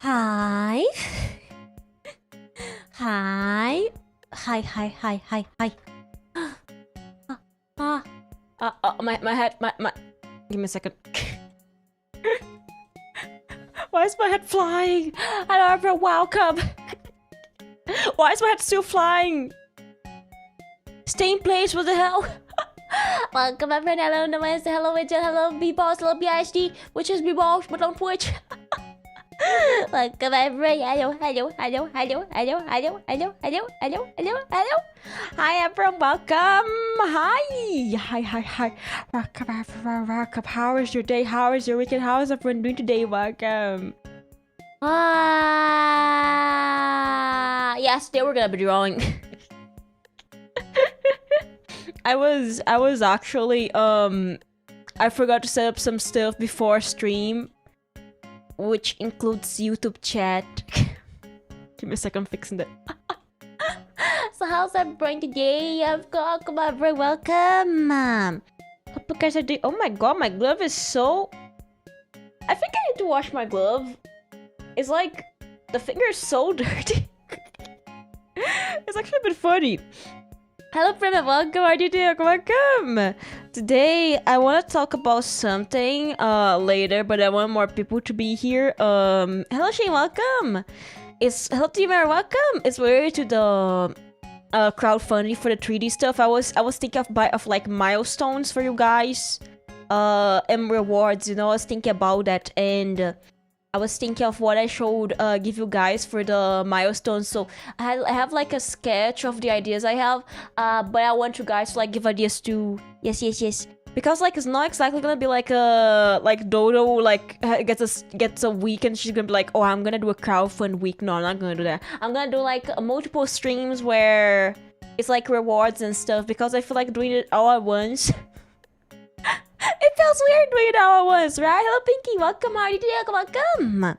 Hi. Hi. Hi. My head, my. Give me a second. Why is my head flying? Hello everyone, welcome. Why is my head still flying? Stay in place, what the hell? Welcome everyone, hello Namaste, hello Widget, hello B-Boss, hello BIHD, which is B-Boss, but on Twitch. Welcome everyone, hello. Hi everyone, welcome. Hi. Welcome. How is your day? How is your weekend? How is everyone doing today? Welcome. Yes, today we're gonna be drawing. I was actually I forgot to set up some stuff before stream, which includes YouTube chat. Give me a second, I'm fixing that. So how's everyone today? Welcome everyone, welcome. Hope you guys are doing. Oh my god, my glove is so. I think I need to wash my glove. It's like the finger is so dirty. It's actually a bit funny. Hello Prima, welcome, how are you doing? Welcome! Today, I want to talk about something later, but I want more people to be here. Hello Shane, welcome! Hello Team Air, welcome! It's related to the crowdfunding for the 3D stuff. I was thinking of like milestones for you guys. And rewards, you know, I was thinking about that, and I was thinking of what I should give you guys for the milestones. So I have like a sketch of the ideas I have, but I want you guys to like give ideas too. Yes. Because like it's not exactly gonna be like Dodo like gets a week and she's gonna be like, oh, I'm gonna do a crowdfund week. No, I'm not gonna do that. I'm gonna do like multiple streams where it's like rewards and stuff, because I feel like doing it all at once. It feels weird doing it all at once, right? Hello, Pinky. Welcome, Hardy. Welcome.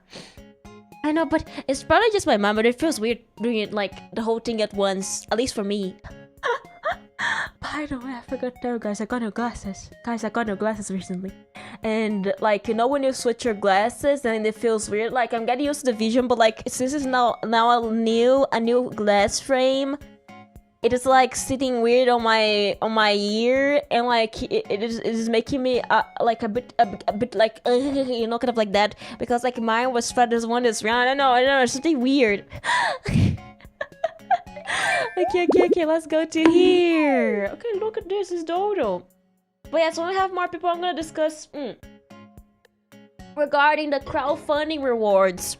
I know, but it's probably just my mom, but it feels weird doing it like the whole thing at once. At least for me. By the way, I forgot to tell you guys, I got new glasses. Guys, I got new glasses recently. And like, you know when you switch your glasses and it feels weird? Like, I'm getting used to the vision, but like, since it's now a new glass frame, it is like sitting weird on my ear, and like it is making me like a bit like you know, kind of like that, because like mine was flat, this one is round. I don't know, it's something weird. Okay, let's go to here. Okay, look at this, it's Dodo. But yeah, so we have more people. I'm gonna discuss regarding the crowdfunding rewards.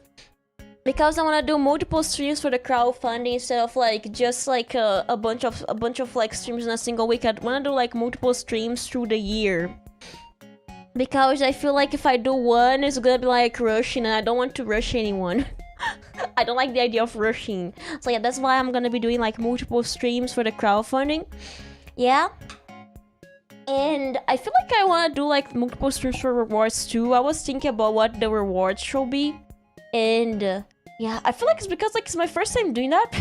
Because I want to do multiple streams for the crowdfunding instead of like just like a bunch of like streams in a single week. I want to do like multiple streams through the year, because I feel like if I do one, it's gonna be like rushing, and I don't want to rush anyone. I don't like the idea of rushing. So yeah, that's why I'm gonna be doing like multiple streams for the crowdfunding. Yeah. And I feel like I want to do like multiple streams for rewards too. I was thinking about what the rewards should be. And yeah, I feel like it's because like it's my first time doing that.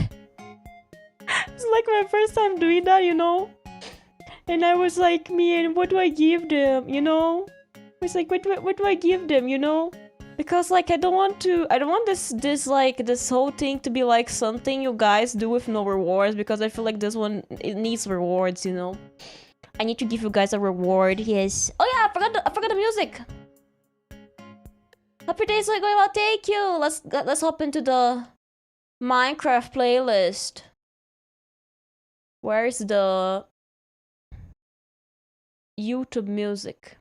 It's like my first time doing that, you know. And I was like, man, what do I give them, you know? It's like, what do I give them, you know? Because like I don't want this whole thing to be like something you guys do with no rewards, because I feel like this one, it needs rewards, you know. I need to give you guys a reward. Yes. Oh yeah, I forgot the music. Happy days are going well, thank you. Let's hop into the Minecraft playlist. Where's the YouTube music?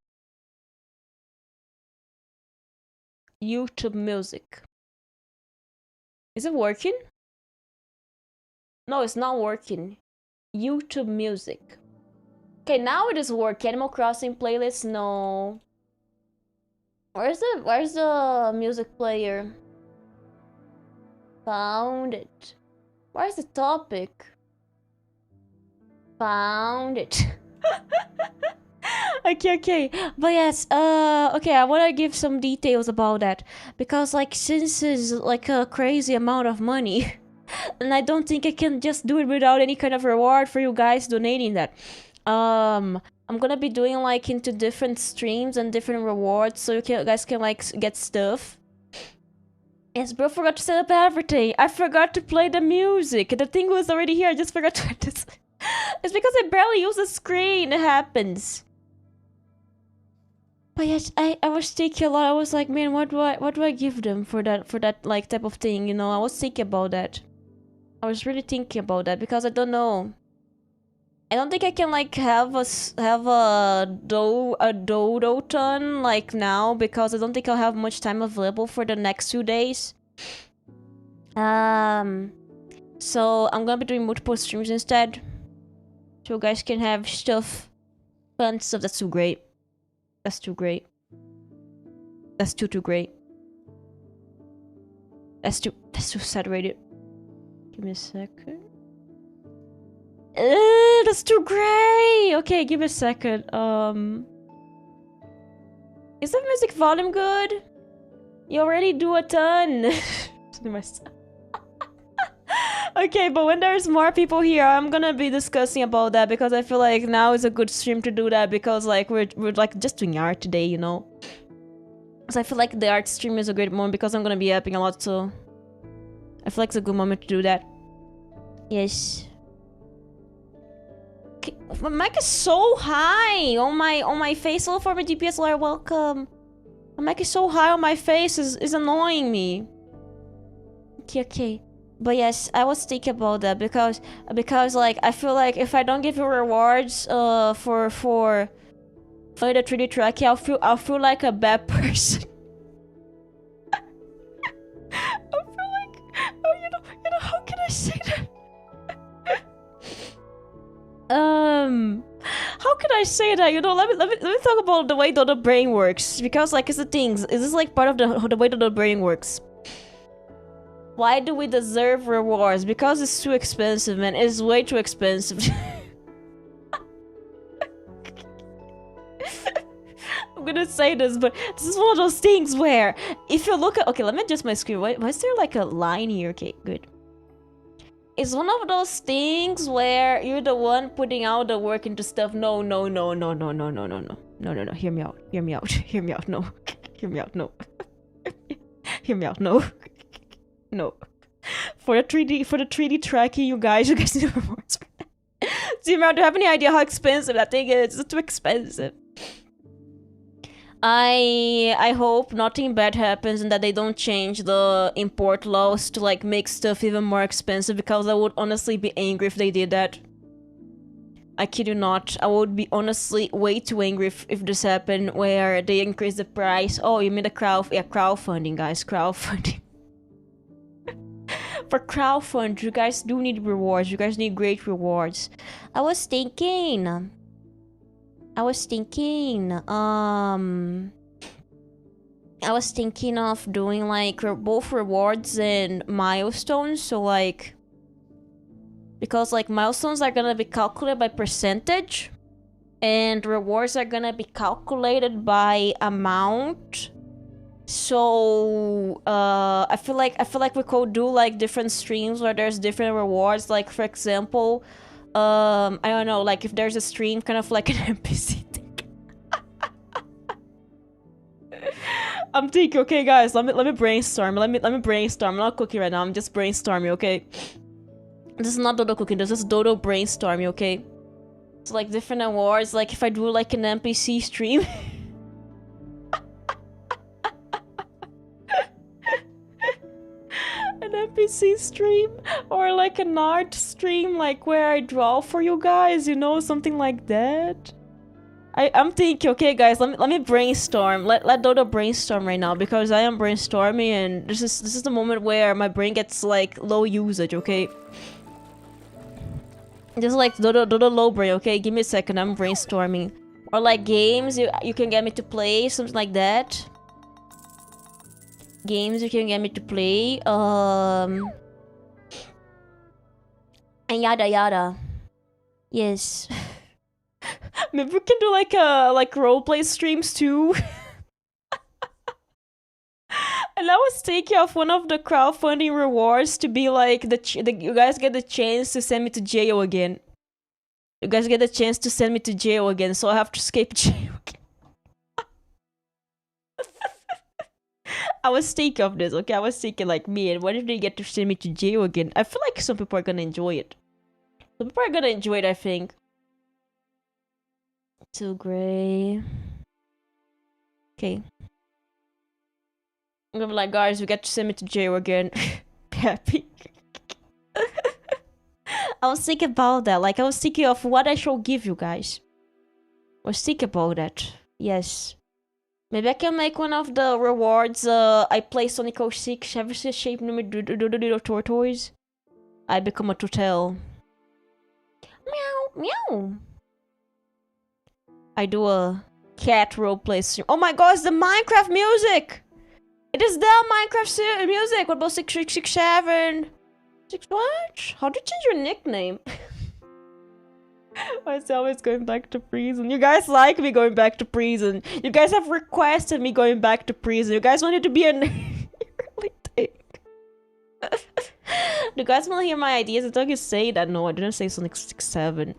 YouTube music. Is it working? No, it's not working. YouTube music. Okay, now it is working. Animal Crossing playlist, no. Where's the music player? Found it. Where's the topic? Found it. Okay. But yes, okay, I wanna give some details about that. Because like, since it's like a crazy amount of money, and I don't think I can just do it without any kind of reward for you guys donating that. I'm gonna be doing like into different streams and different rewards, so you guys can like get stuff. Yes, bro, forgot to set up everything. I forgot to play the music. The thing was already here. I just forgot to. It's because I barely use the screen. It happens. But yes, I was thinking a lot. I was like, man, what do I give them for that like type of thing? You know, I was thinking about that. I was really thinking about that because I don't know. I don't think I can like have a dodo ton like now because I don't think I'll have much time available for the next 2 days. So I'm gonna be doing multiple streams instead, so you guys can have stuff, fun stuff. That's too great. That's too great. That's too great. That's too saturated. Give me a second. That's too gray! Okay, give me a second. Is the music volume good? You already do a ton. Okay, but when there's more people here, I'm gonna be discussing about that because I feel like now is a good stream to do that because like we're like just doing art today, you know? So I feel like the art stream is a great moment because I'm gonna be upping a lot, so I feel like it's a good moment to do that. Yes. Okay. My mic is so high on my face. Hello for my DPSLR, welcome. My mic is so high on my face is annoying me. Okay. But yes, I was thinking about that because like I feel like if I don't give you rewards for the 3D tracking, I'll feel like a bad person. I feel like, oh, you know, how can I say that? How can I say that? You know, let me talk about the way that the brain works because like it's the things. Is this like part of the way that the brain works? Why do we deserve rewards? Because it's too expensive, man. It's way too expensive. I'm gonna say this, but this is one of those things where if you look at... Okay, let me adjust my screen. Why is there like a line here? Okay, good. It's one of those things where you're the one putting out the work into stuff. No. Hear me out. Hear me out. Hear me out. No. Hear me out. No. Hear me out. No. No. For the 3D tracking, you guys need rewards. Do you have any idea how expensive that thing is? It's too expensive. I hope nothing bad happens and that they don't change the import laws to like make stuff even more expensive because I would honestly be angry if they did that. I kid you not. I would be honestly way too angry if this happened where they increase the price. Oh, you mean the crowdfunding, guys. Crowdfunding. For crowdfund, you guys do need rewards. You guys need great rewards. I was thinking of doing like both rewards and milestones. So like, because like milestones are gonna be calculated by percentage and rewards are gonna be calculated by amount. So I feel like we could do like different streams where there's different rewards. Like for example, I don't know, like if there's a stream kind of like an NPC thing. I'm thinking, okay guys, let me brainstorm. Let me brainstorm. I'm not cooking right now, I'm just brainstorming, okay? This is not Dodo cooking, this is Dodo brainstorming, okay? So like different awards, like if I do like an NPC stream. An NPC stream or like an art stream, like where I draw for you guys, you know, something like that. I'm thinking, okay guys, let me brainstorm. Let Dodo brainstorm right now because I am brainstorming and this is the moment where my brain gets like low usage, okay? Just like Dodo low brain, okay? Give me a second, I'm brainstorming. Or like games you can get me to play, something like that. Games you can get me to play, and yada yada. Yes. Maybe we can do like roleplay streams too. And I was thinking of one of the crowdfunding rewards to be like you guys get the chance to send me to jail again. You guys get the chance to send me to jail again, so I have to escape jail again. I was thinking of this, okay? I was thinking like, man, what if they get to send me to jail again? I feel like some people are gonna enjoy it. Some people are gonna enjoy it, I think. Too gray. Okay. I'm gonna be like, guys, we get to send me to jail again. Happy. I was thinking about that. Like, I was thinking of what I should give you guys. I was thinking about that. Yes. Maybe I can make one of the rewards. I play Sonic 06. Have you seen Shape me do the little tortoise? I become a turtle. Meow, meow. I do a cat roleplay stream. Oh my god, it's the Minecraft music! It is the Minecraft music! What about 6667? 6 what? How did you change your nickname? Why is it always going back to prison? You guys like me going back to prison. You guys have requested me going back to prison. You guys wanted to be an... really think. Do you guys want to hear my ideas? I thought you say that. No, I didn't say Sonic 67.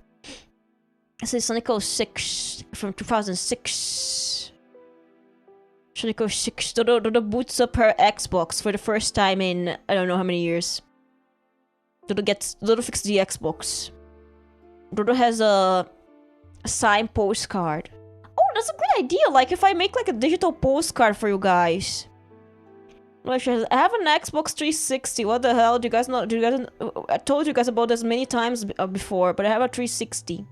I said Sonic 06 from 2006. Sonic 06. Dodo boots up her Xbox for the first time in I don't know how many years. Dodo fixed the Xbox. Dodo has a signed postcard. Oh, that's a great idea. Like if I make like a digital postcard for you guys. I have an Xbox 360. What the hell? Do you guys know? I told you guys about this many times before, but I have a 360.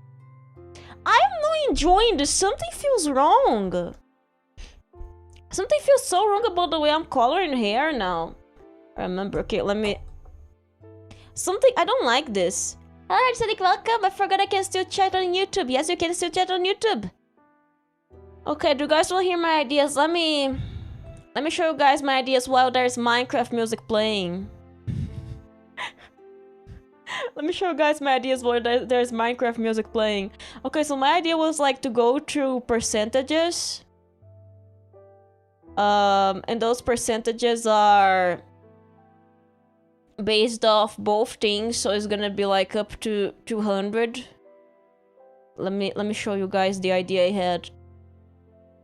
I'm not enjoying this. Something feels wrong. Something feels so wrong about the way I'm coloring hair now. I remember. Okay, let me... Something... I don't like this. Alright, Sonic, welcome. I forgot I can still chat on YouTube. Yes, you can still chat on YouTube. Okay, do you guys want to hear my ideas? Let me show you guys my ideas while there's Minecraft music playing. Let me show you guys my ideas while there's Minecraft music playing. Okay, so my idea was like to go through percentages. And those percentages are based off both things, so it's gonna be like up to 200. Let me show you guys the idea I had.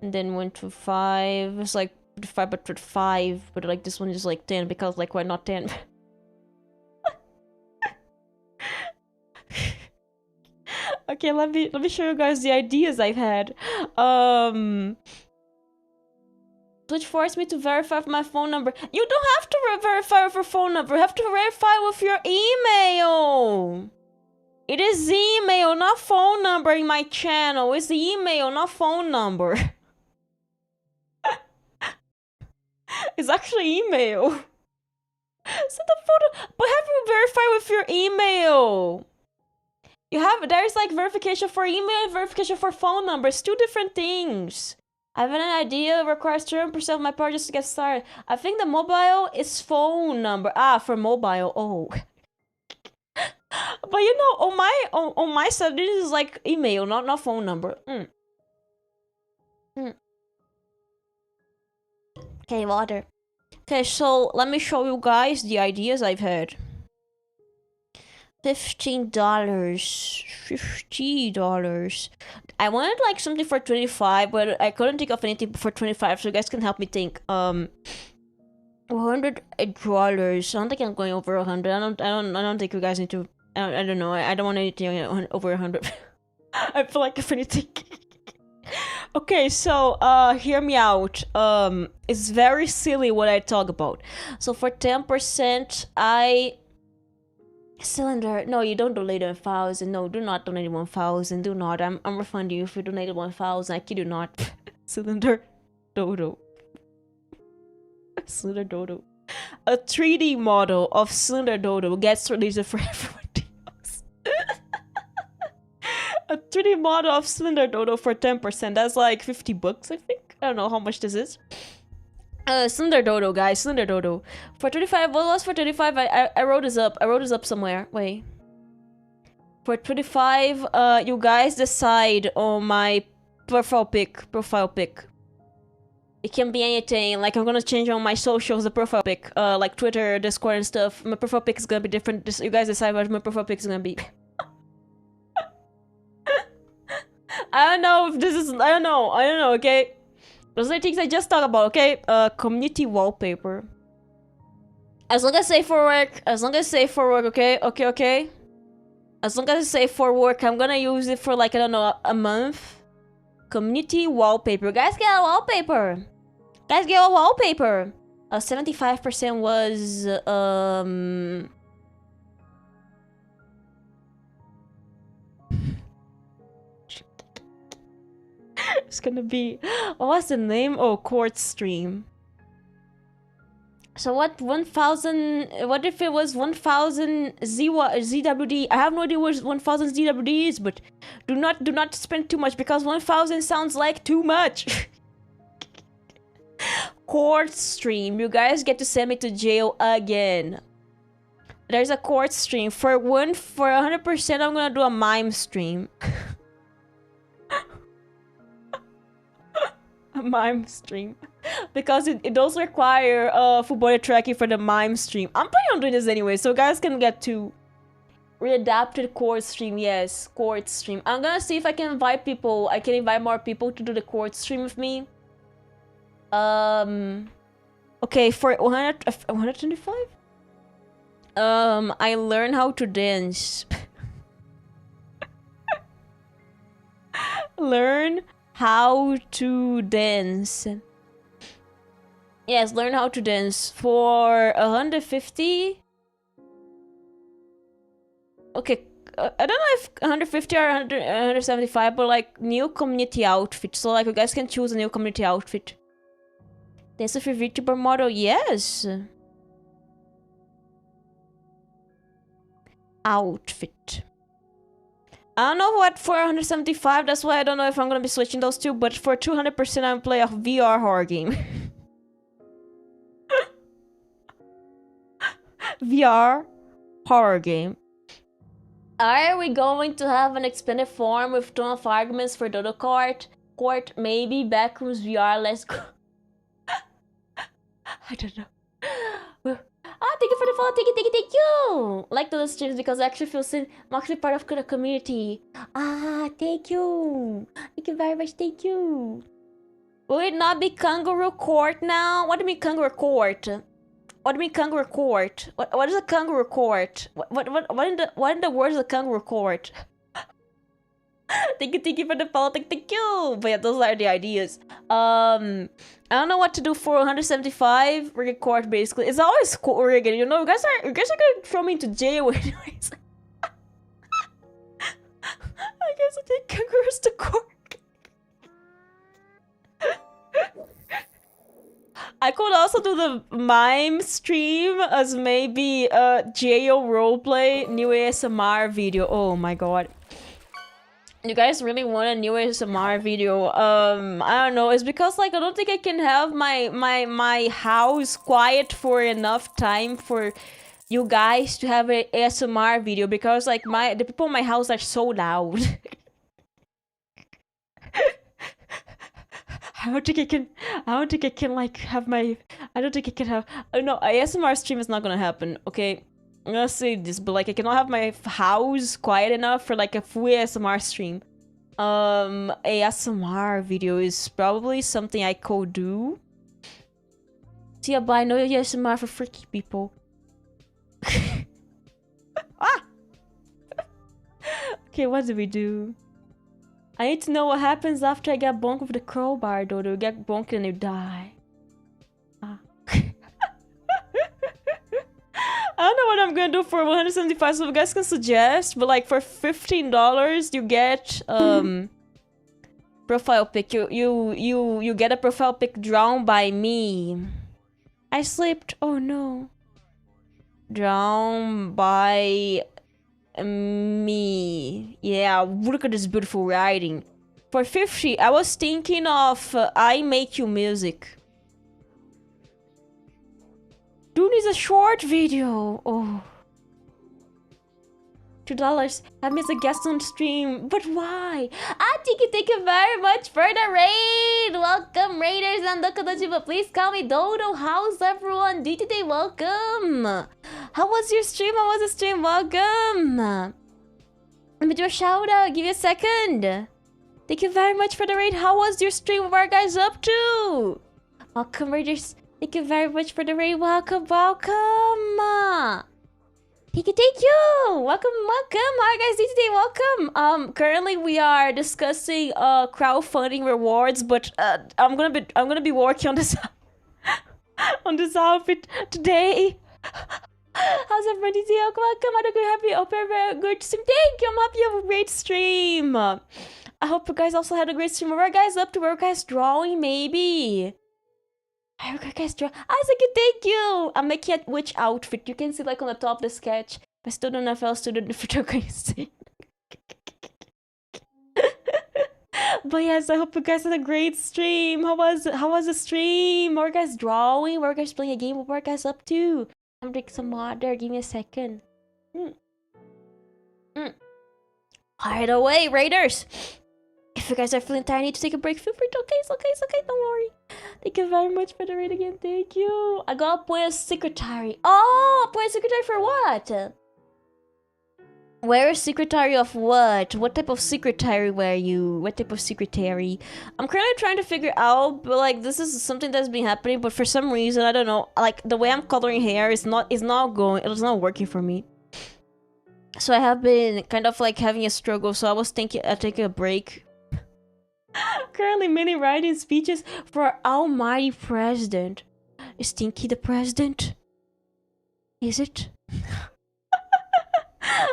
And then 1 to 5. It's like 5 but 5, but like this one is like 10 because like why not 10? Okay, let me show you guys the ideas I've had. Twitch forced me to verify with my phone number. You don't have to verify with your phone number. You have to verify with your email. It is email, not phone number in my channel. It's the email, not phone number. It's actually email. Send a photo, but have you verify with your email? There's like verification for email and verification for phone numbers. Two different things. I have an idea. It requires 200% of my power just to get started. I think the mobile is phone number. Ah, for mobile. Oh. But you know, on my side, this is like email, not phone number. Okay, water. Okay, so let me show you guys the ideas I've had. $15. $50. I wanted like something for 25, but I couldn't think of anything for 25, so you guys can help me think. $100. I don't think I'm going over 100. I don't think you guys need to. I don't know. I don't want anything over 100. I feel like if anything. Okay, so hear me out. It's very silly what I talk about. So for 10%, Cylinder, no, you don't donate 1,000. No, do not donate 1,000. Do not. I'm refunding you if you donated 1,000. I kid you not. Cylinder Dodo. Cylinder Dodo. A 3D model of Cylinder Dodo gets released for everyone else. A 3D model of Cylinder Dodo for 10%. That's like 50 bucks, I think. I don't know how much this is. Cylinder Dodo, guys. Cylinder Dodo. For 25, what was for 25? I wrote this up. I wrote this up somewhere. Wait. For 25, you guys decide on my profile pic. It can be anything. Like, I'm gonna change on my socials the profile pic. Like Twitter, Discord, and stuff. My profile pic is gonna be different. You guys decide what my profile pic is gonna be. I don't know if this is... I don't know, okay? Those are things I just talked about, okay? Community wallpaper. As long as it's safe for work, okay? Okay. As long as it's safe for work, I'm gonna use it for like, I don't know, a month. Community wallpaper. Guys, get a wallpaper! 75% was, it's gonna be... what's the name? Oh, Court Stream. So what, 1000... what if it was 1000 ZWD? I have no idea what 1000 ZWD is, but do not spend too much, because 1000 sounds like too much. Court Stream. You guys get to send me to jail again. There's a court stream. For 100%, I'm gonna do a mime stream. A mime stream. Because it does require full body tracking for the mime stream. I'm planning on doing this anyway, so guys can get to readapted court stream. Yes, court stream. I'm gonna see if I can invite people. I can invite more people to do the court stream with me. Okay, for 125? I learn how to dance. Learn how to dance. Yes, learn how to dance. For 150? Okay, I don't know if 150 or 175, but like new community outfit. So like you guys can choose a new community outfit. Dance with your Vtuber model, yes. Outfit. I don't know what for 175, that's why I don't know if I'm gonna be switching those two, but for 200% I'm play a VR horror game. VR horror game. Are we going to have an expanded form with ton of arguments for Doko Art? Court, maybe, backrooms VR, let's go. I don't know. Thank you for the follow, thank you! Like those streams because I actually feel I'm actually part of the community. Thank you! Thank you very much, thank you! Will it not be kangaroo court now? What do you mean kangaroo court? What do you mean kangaroo court? What is a kangaroo court? What in the world is a kangaroo court? Thank you for the follow, thank you! But yeah, those are the ideas. I don't know what to do for 175 rig court basically. It's always rigged, you know, you guys are gonna throw me into jail anyways. I guess I'll take kangaroos to court. I could also do the mime stream as maybe a jail roleplay new ASMR video. Oh my god. You guys really want a new ASMR video? I don't know. It's because like I don't think I can have my house quiet for enough time for you guys to have an ASMR video, because like the people in my house are so loud. I don't think I can like have my... I don't think I can have... no, ASMR stream is not gonna happen, okay? I'm gonna say this, but like I cannot have my house quiet enough for like a full ASMR stream. ASMR video is probably something I could do. See, but I know ASMR for freaky people. Okay, what do we do? I need to know what happens after I get bonked with the crowbar, though. You get bonked and you die. I don't know what I'm gonna do for 175, so you guys can suggest, but like for $15 you get profile pic. You get a profile pic drawn by me. I slipped. Oh no. Drawn by me. Yeah, look at this beautiful writing. For 50, I was thinking of I Make You Music. Dude, is a short video. Oh. $2. Have me as a guest on stream. But why? Thank you very much for the raid. Welcome, Raiders and Doko. Please call me Dodo. How's everyone? DTD, welcome. How was your stream? How was the stream? Welcome. Let me do a shout out. Give you a second. Thank you very much for the raid. How was your stream? What are you guys up to? Welcome, raiders. Thank you very much for the raid. Welcome, welcome. Thank you. Welcome. How are you guys doing today? Welcome. Currently we are discussing crowdfunding rewards, but I'm gonna be working on this on this outfit today. How's everybody doing? Welcome. I hope you're happy. I hope you're very good stream. Thank you. I'm happy you have a great stream. I hope you guys also had a great stream. What are you guys up to? Were you guys drawing? Maybe. I guys draw. Thank you. I'm making a witch outfit. You can see like on the top of the sketch. My student FL student photography. But yes, I hope you guys had a great stream. How was the stream? Were you guys drawing? Were you guys playing a game? What were you guys up to? I'm drinking some water. Give me a second. Hide away, raiders. If you guys are feeling tired, I need to take a break. Feel free to. Okay, it's okay. Don't worry. Thank you very much for the raid again. Thank you. I got a point of secretary. Oh, point of secretary for what? Where is secretary of what? What type of secretary were you? What type of secretary? I'm currently trying to figure out, but like this is something that's been happening, but for some reason I don't know. Like the way I'm coloring hair is not working for me. So I have been kind of like having a struggle. So I was thinking I'd take a break. Currently many writing speeches for our almighty president. Is Stinky the president? Is it?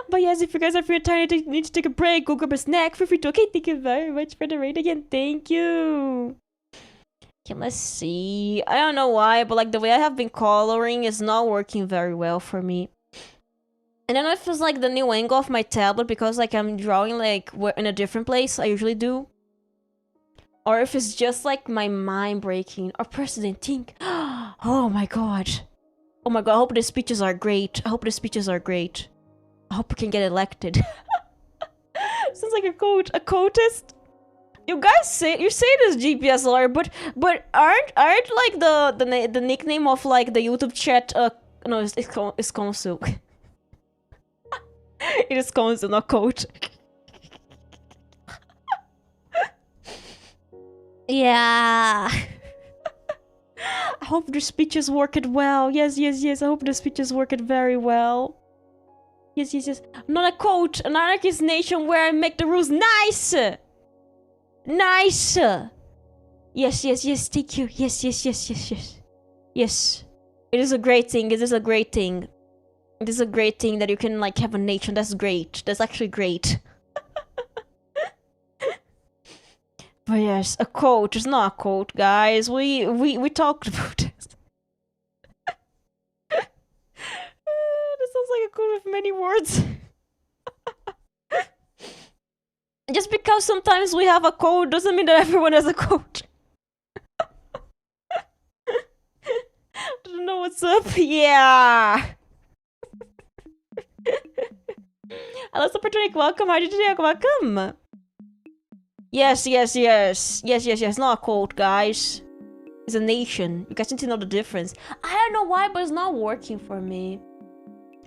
But yes, if you guys are feeling tired, you need to take a break, go grab a snack, feel free to. Okay, thank you very much for the raid again. Thank you. Okay, let's see. I don't know why, but like the way I have been coloring is not working very well for me. I don't know if it's like the new angle of my tablet because like I'm drawing like in a different place I usually do. Or if it's just like my mind breaking. Or President Tink. Oh my god. Oh my god, I hope the speeches are great. I hope I hope we can get elected. Sounds like a cultist. You guys say this GPS lawyer, but aren't like the nickname of like the YouTube chat? No, it's consul. It is consul, not coach. Yeah. I hope the speeches worked well. Yes. I hope the speeches worked very well. Yes. I'm not a coach, an anarchist nation where I make the rules nice. Nice. Yes. Thank you. Yes. It is a great thing. It is a great thing that you can like have a nation. That's great. That's actually great. But yes, a quote. It's not a quote, guys. We talked about this. This sounds like a quote with many words. Just because sometimes we have a code doesn't mean that everyone has a code. Don't know what's up. Yeah. Hello, Opportunity. Welcome. How did you do? Welcome. Yes. Not a code, guys. It's a nation. You guys need to know the difference. I don't know why, but it's not working for me.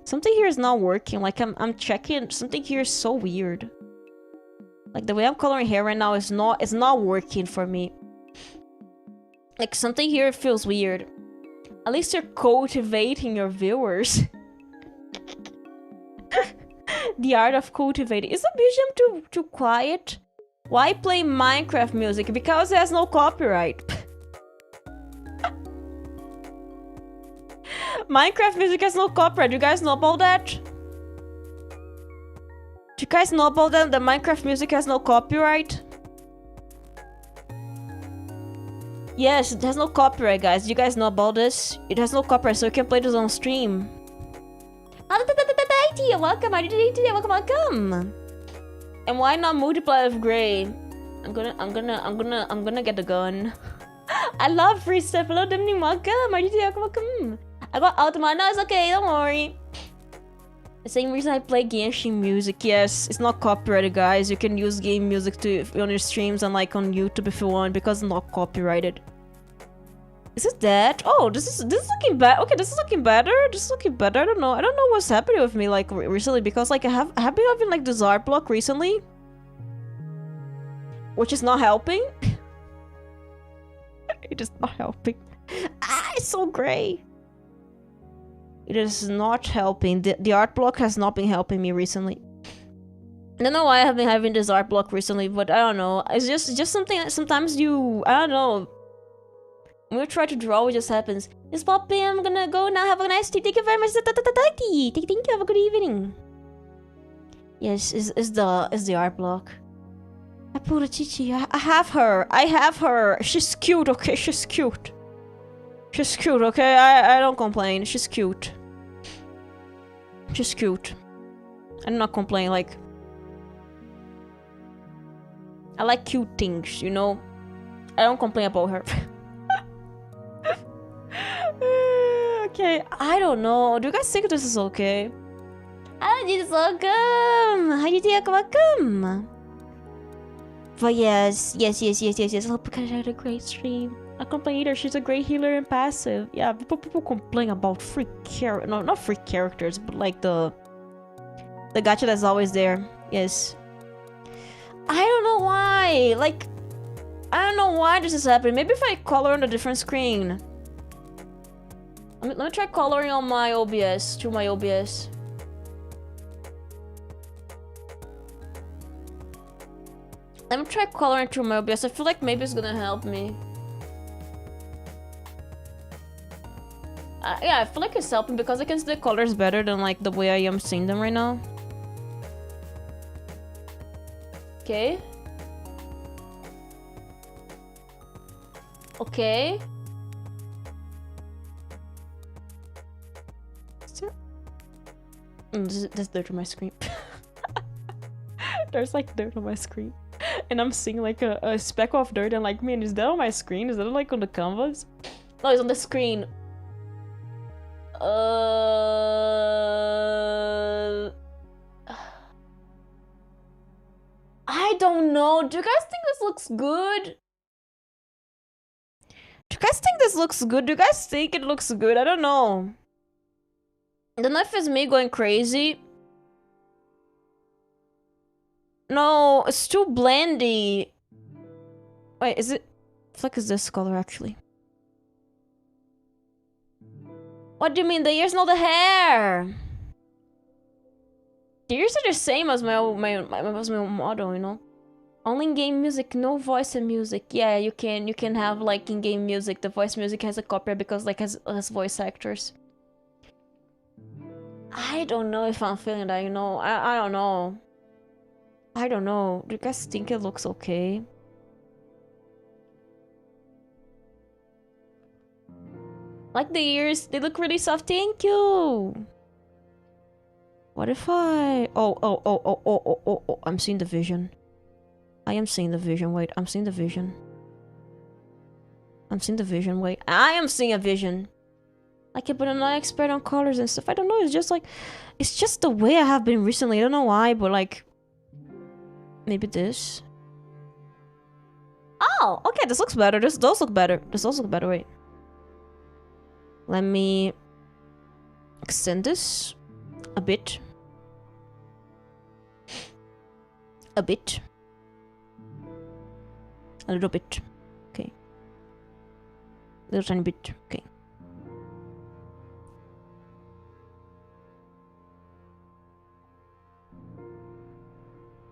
Something here is not working. Like I'm checking. Something here is so weird. Like the way I'm coloring hair right now is not working for me. Like something here feels weird. At least you're cultivating your viewers. The art of cultivating. Is the BGM too quiet? Why play Minecraft music? Because it has no copyright. Minecraft music has no copyright. Do you guys know about that? Do you guys know about that? The Minecraft music has no copyright? Yes, it has no copyright, guys. Do you guys know about this? It has no copyright, so you can play this on stream. Welcome, welcome. And why not multiply with gray? I'm gonna get the gun. I love free stuff. Hello, Dimmy, welcome. I got Ultima. No, it's okay, don't worry. The same reason I play Genshin music. Yes, it's not copyrighted, guys. You can use game music on your streams and like on YouTube if you want, because it's not copyrighted. Is it that? Oh, this is looking bad. Okay, this is looking better. I don't know what's happening with me like recently, because like I have been having like this art block recently. which is not helping. It is not helping. Ah, it's so gray. It is not helping. The art block has not been helping me recently. I don't know why I have been having this art block recently, but I don't know. It's just something that sometimes you... I don't know. When you try to draw, it just happens. It's Poppy, I'm gonna go now. Have a nice day. Thank you very much. Thank you. Have a good evening. Yes, is the art block. I pulled a Chichi. I have her. I have her. She's cute, okay? She's cute. She's cute, okay? I don't complain. She's cute. She's cute. I'm not complaining, like... I like cute things, you know? I don't complain about her. Okay, I don't know. Do you guys think this is okay? Oh, this is welcome! How do you think welcome? But yes. I hope you guys had a great stream. I complain either. She's a great healer and passive. Yeah, people complain about free characters. No, not free characters, but like the gacha that's always there. Yes. I don't know why. Like, I don't know why this is happening. Maybe if I color on a different screen. Let me try coloring on my OBS, through my OBS. Let me try coloring through my OBS. I feel like maybe it's gonna help me. Yeah, I feel like it's helping because I can see the colors better than like the way I am seeing them right now. Okay. Okay. There's dirt on my screen. There's like dirt on my screen. And I'm seeing like a speck of dirt and like, man, is that on my screen? Is that like on the canvas? No, it's on the screen. I don't know. Do you guys think this looks good? Do you guys think this looks good? Do you guys think it looks good? I don't know. I don't know if it's me going crazy. No, it's too blendy. Wait, is it? I feel like it's this color actually. What do you mean? The ears, not the hair. The ears are the same as my model, you know. Only in-game music, no voice and music. Yeah, you can have like in-game music. The voice music has a copyright because like has voice actors. I don't know if I'm feeling that, you know. I don't know. I don't know. Do you guys think it looks okay? Like the ears, they look really soft. Thank you. What if I... Oh, I'm seeing the vision. I am seeing the vision. Wait, I'm seeing the vision. I'm seeing the vision. Wait, I am seeing a vision. Like, but I'm not expert on colors and stuff. I don't know. It's just like... It's just the way I have been recently. I don't know why, but like... Maybe this. Oh, okay. This looks better. This does look better. This does look better. Wait. Let me... extend this. A bit. A bit. A little bit. Okay. Little tiny bit. Okay.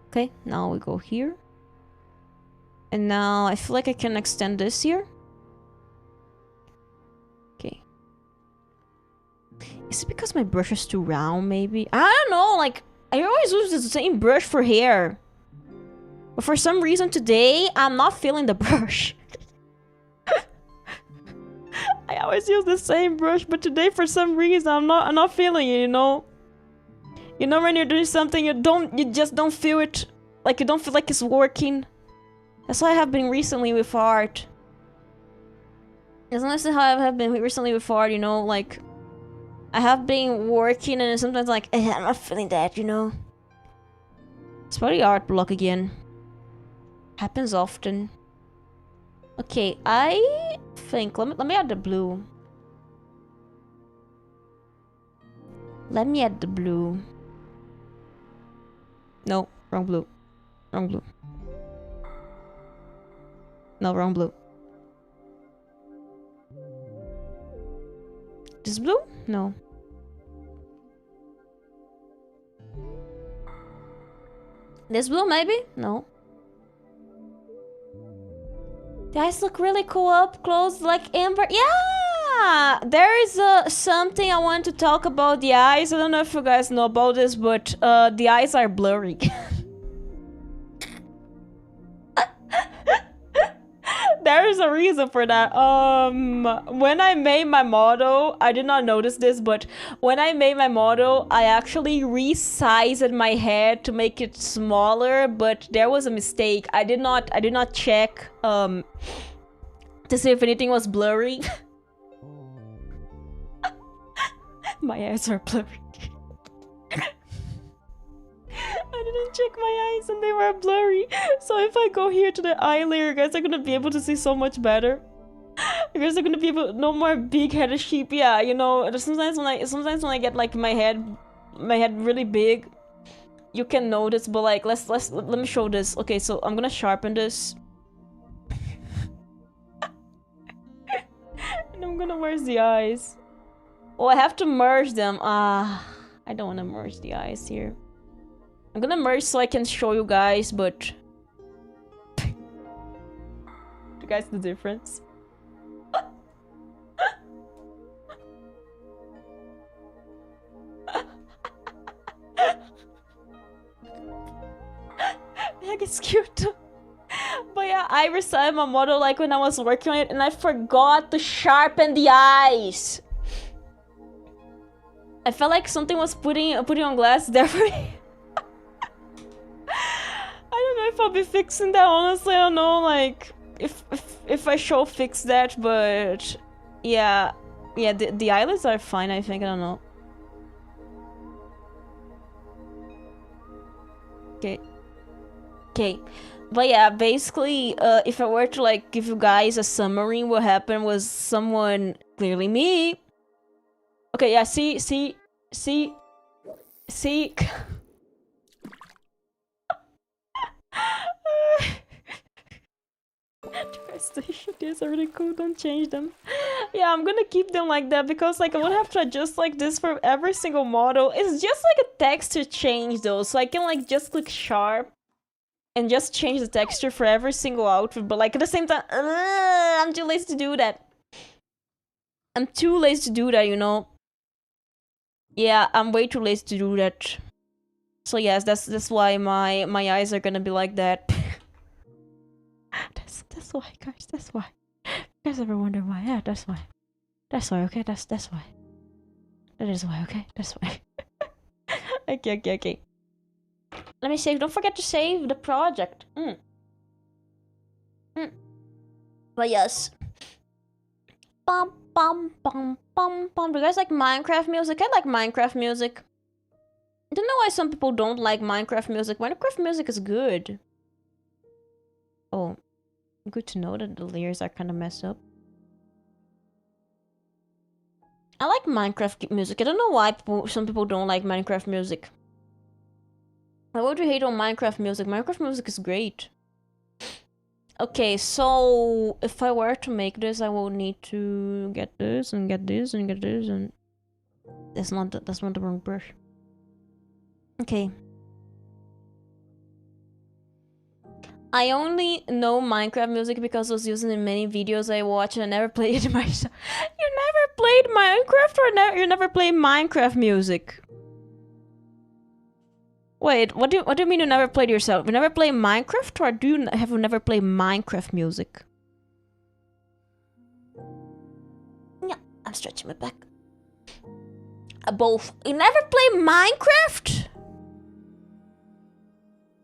Okay, now we go here. And now I feel like I can extend this here. Okay. Is it because my brush is too round, maybe? I don't know, like, I always use the same brush for hair. But for some reason today, I'm not feeling the brush. I always use the same brush, but today for some reason I'm not feeling it, you know? You know when you're doing something you just don't feel it, like you don't feel like it's working. That's how I have been recently with art. That's honestly how I have been recently with art, you know, like I have been working and sometimes like I'm not feeling that, you know. It's probably art block again. Happens often. Okay, I think let me add the blue. Let me add the blue. No, wrong blue. Wrong blue. No, wrong blue. This blue? No. This blue, maybe? No. The eyes look really cool up close, like amber. Yeah! There is something I want to talk about the eyes. I don't know if you guys know about this, but the eyes are blurry. There is a reason for that. When I made my model, I did not notice this, but when I made my model, I actually resized my head to make it smaller, but there was a mistake. I did not check to see if anything was blurry. My eyes are blurry. I didn't check my eyes and they were blurry. So if I go here to the eye layer, you guys are gonna be able to see so much better. You guys are gonna be able, no more big-headed sheep. Yeah, you know, sometimes when I get like my head really big, you can notice. But like, let me show this. Okay, so I'm gonna sharpen this, and I'm gonna merge the eyes. Oh, I have to merge them. I don't want to merge the eyes here. I'm gonna merge so I can show you guys, but you guys the difference. Yeah, it's cute. But yeah, I resized my model like when I was working on it, and I forgot to sharpen the eyes. I felt like something was putting on glass there for me. I don't know if I'll be fixing that, honestly. I don't know, like, if I should fix that, but yeah, the eyelids are fine, I think. I don't know. Okay, but yeah, basically, if I were to like give you guys a summary, what happened was someone, clearly me. Okay, yeah, see. These are really cool, don't change them. Yeah, I'm gonna keep them like that because like I won't have to adjust like this for every single model. It's just like a texture change though, so I can like just click sharp and just change the texture for every single outfit, but like at the same time, I'm too lazy to do that. I'm too lazy to do that, you know? Yeah, I'm way too lazy to do that. So yes, that's why my eyes are gonna be like that. That's why, guys. That's why. You guys ever wonder why? Yeah, that's why. That's why. Okay, that's why. That is why. Okay, that's why. Okay. Let me save. Don't forget to save the project. But yes. Bum bum bum bum bum. Do you guys like Minecraft music? I like Minecraft music. I don't know why some people don't like Minecraft music. Minecraft music is good. Oh, good to know that the layers are kind of messed up. I like Minecraft music. I don't know why some people don't like Minecraft music. Why would you hate on Minecraft music? Minecraft music is great. Okay, so if I were to make this, I will need to get this and get this and get this, and that's not the wrong brush. Okay. I only know Minecraft music because I was using it in many videos I watched and I never played it myself. You never played Minecraft, or you never played Minecraft music? Wait, what do you mean you never played yourself? You never played Minecraft, or have you never played Minecraft music? Yeah, I'm stretching my back. Both. You never played Minecraft?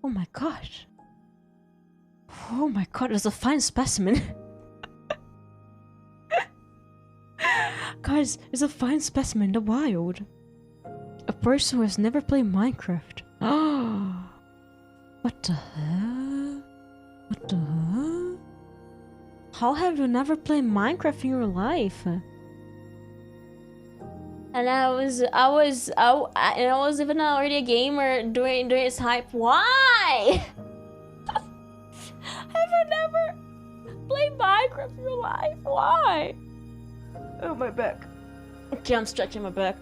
Oh my god. Oh my god, that's a fine specimen. Guys, it's a fine specimen in the wild. A person who has never played Minecraft. Oh, what the hell? What the hell? How have you never played Minecraft in your life? And I was even already a gamer during its hype. Why? Have you never played Minecraft in real life. Why? Oh, my back. Okay, I'm stretching my back.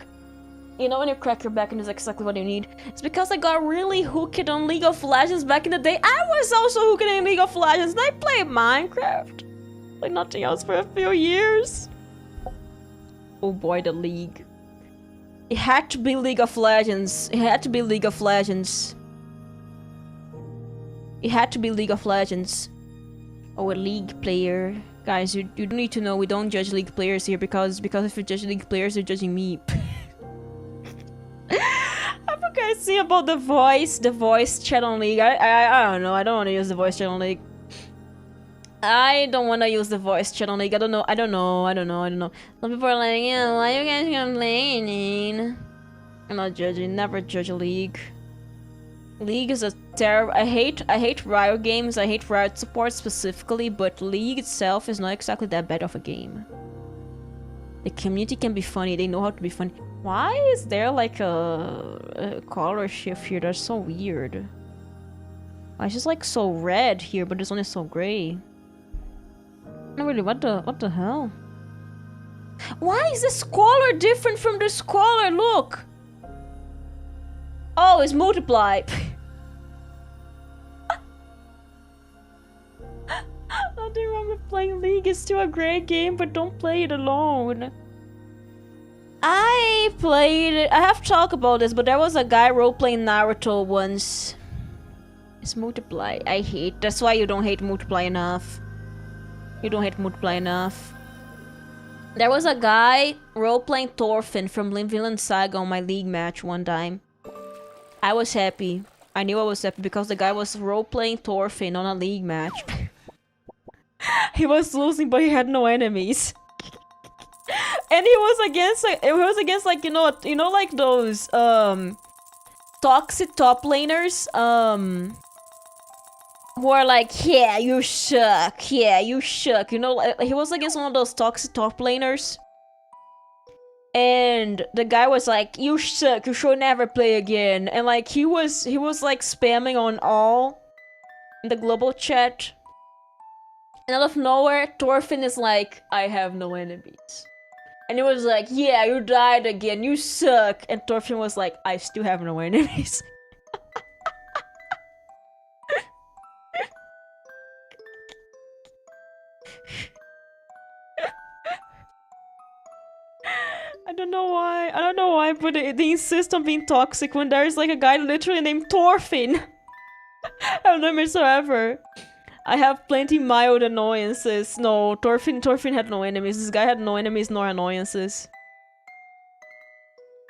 You know when you crack your back and it's exactly what you need? It's because I got really hooked on League of Legends back in the day. I was also hooked in League of Legends and I played Minecraft. Like nothing else for a few years. Oh boy, the League. It had to be League of Legends. It had to be League of Legends. It had to be League of Legends. Oh, a League player. Guys, you need to know we don't judge League players here because if you judge League players, you're judging me. I forgot to see about the voice chat on League. I don't know. I don't want to use the voice chat on League. I don't want to use the voice chat on League. I don't know. Some people are like, yeah, why are you guys complaining? I'm not judging. Never judge a League. League is a terrible. I hate Riot games. I hate Riot support specifically, but League itself is not exactly that bad of a game. The community can be funny. They know how to be funny. Why is there like a color shift here? That's so weird. Why it's just like so red here, but it's only so gray. No, really, what the hell? Why is this color different from this color? Look. Oh, it's multiply. Nothing wrong with playing League. It's still a great game, but don't play it alone. I have to talk about this, but there was a guy role-playing Naruto once. It's multiply. I hate. That's why you don't hate multiply enough. You don't hate multiply enough. There was a guy role-playing Thorfinn from Vinland Saga on my League match one time. I was happy. I knew I was happy because the guy was role-playing Thorfinn on a League match. He was losing, but he had no enemies. And he was against like you know like those toxic top laners who are like, yeah, you suck, you know, like, he was against one of those toxic top laners. And the guy was like, you suck, you should never play again. And like he was like spamming on all in the global chat. And out of nowhere, Thorfinn is like, I have no enemies. And he was like, yeah, you died again, you suck. And Thorfinn was like, I still have no enemies. I don't know why, but they insist on being toxic when there's like a guy literally named Thorfinn. I have no image whatsoever. I have plenty mild annoyances. No, Thorfinn had no enemies. This guy had no enemies nor annoyances.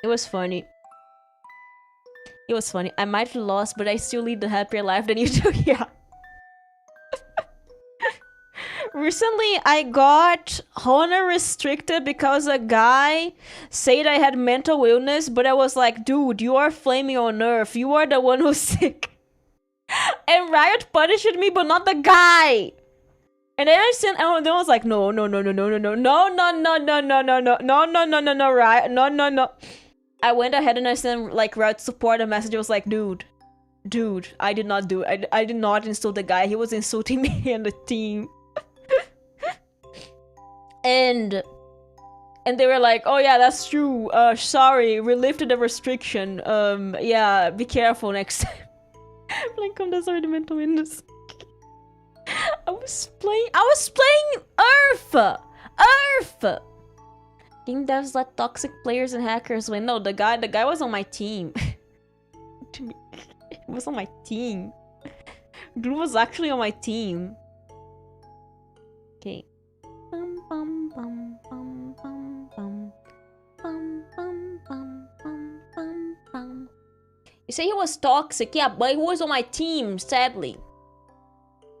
It was funny. It was funny. I might have lost, but I still lead a happier life than you do. Yeah. Recently, I got honor restricted because a guy said I had mental illness, but I was like, dude, you are flaming on Earth. You are the one who's sick. And Riot punished me, but not the guy. And then then I was like, no, Riot, no. I went ahead and I sent like Riot support a message. I was like, dude, I did not do it. I did not insult the guy. He was insulting me and the team. And they were like, oh yeah, that's true. Sorry, we lifted the restriction. Yeah, be careful next time. Blink on this already mental illness. I was playing Earth! Game devs let toxic players and hackers win. No, the guy was on my team. He was on my team. Glue was actually on my team. Okay. Bum, bum, bum, bum, bum, bum. Bum, bum, bum, bum, bum, bum. You say he was toxic, yeah, but he was on my team, sadly.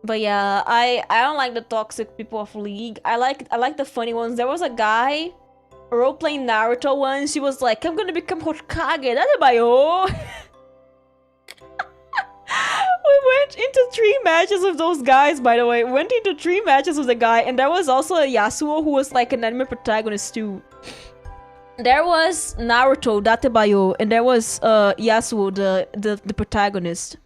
But yeah, I don't like the toxic people of League. I like the funny ones. There was a guy role-playing Naruto once. He was like, I'm gonna become Hokage, dadebayo. We went into 3 matches with those guys, by the way. We went into 3 matches with the guy, and there was also a Yasuo who was like an anime protagonist too. There was Naruto, Datebayo, and there was Yasuo, the protagonist.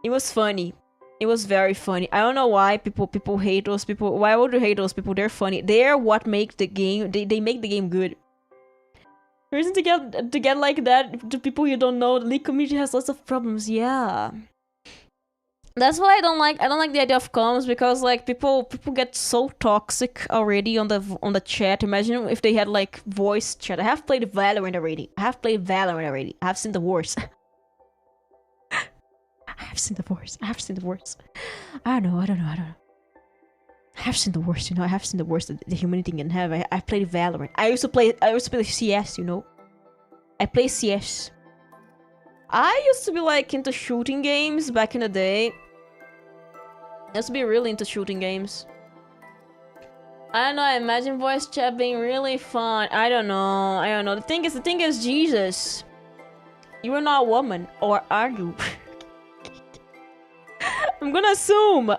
It was funny. It was very funny. I don't know why people hate those people. Why would you hate those people? They're funny. They're what make the game. They make the game good. Reason to get like that to people you don't know. The League community has lots of problems. Yeah. That's why I don't like the idea of comms, because like people get so toxic already on the chat. Imagine if they had like voice chat. I have played Valorant already. I have seen the worst. I have seen the worst. I don't know. I have seen the worst, you know. I have seen the worst that the humanity can have. I played Valorant. I used to play CS, you know. I play CS. I used to be like into shooting games back in the day. I used to be really into shooting games. I don't know, I imagine voice chat being really fun. I don't know. The thing is, Jesus. You are not a woman, or are you? I'm gonna assume,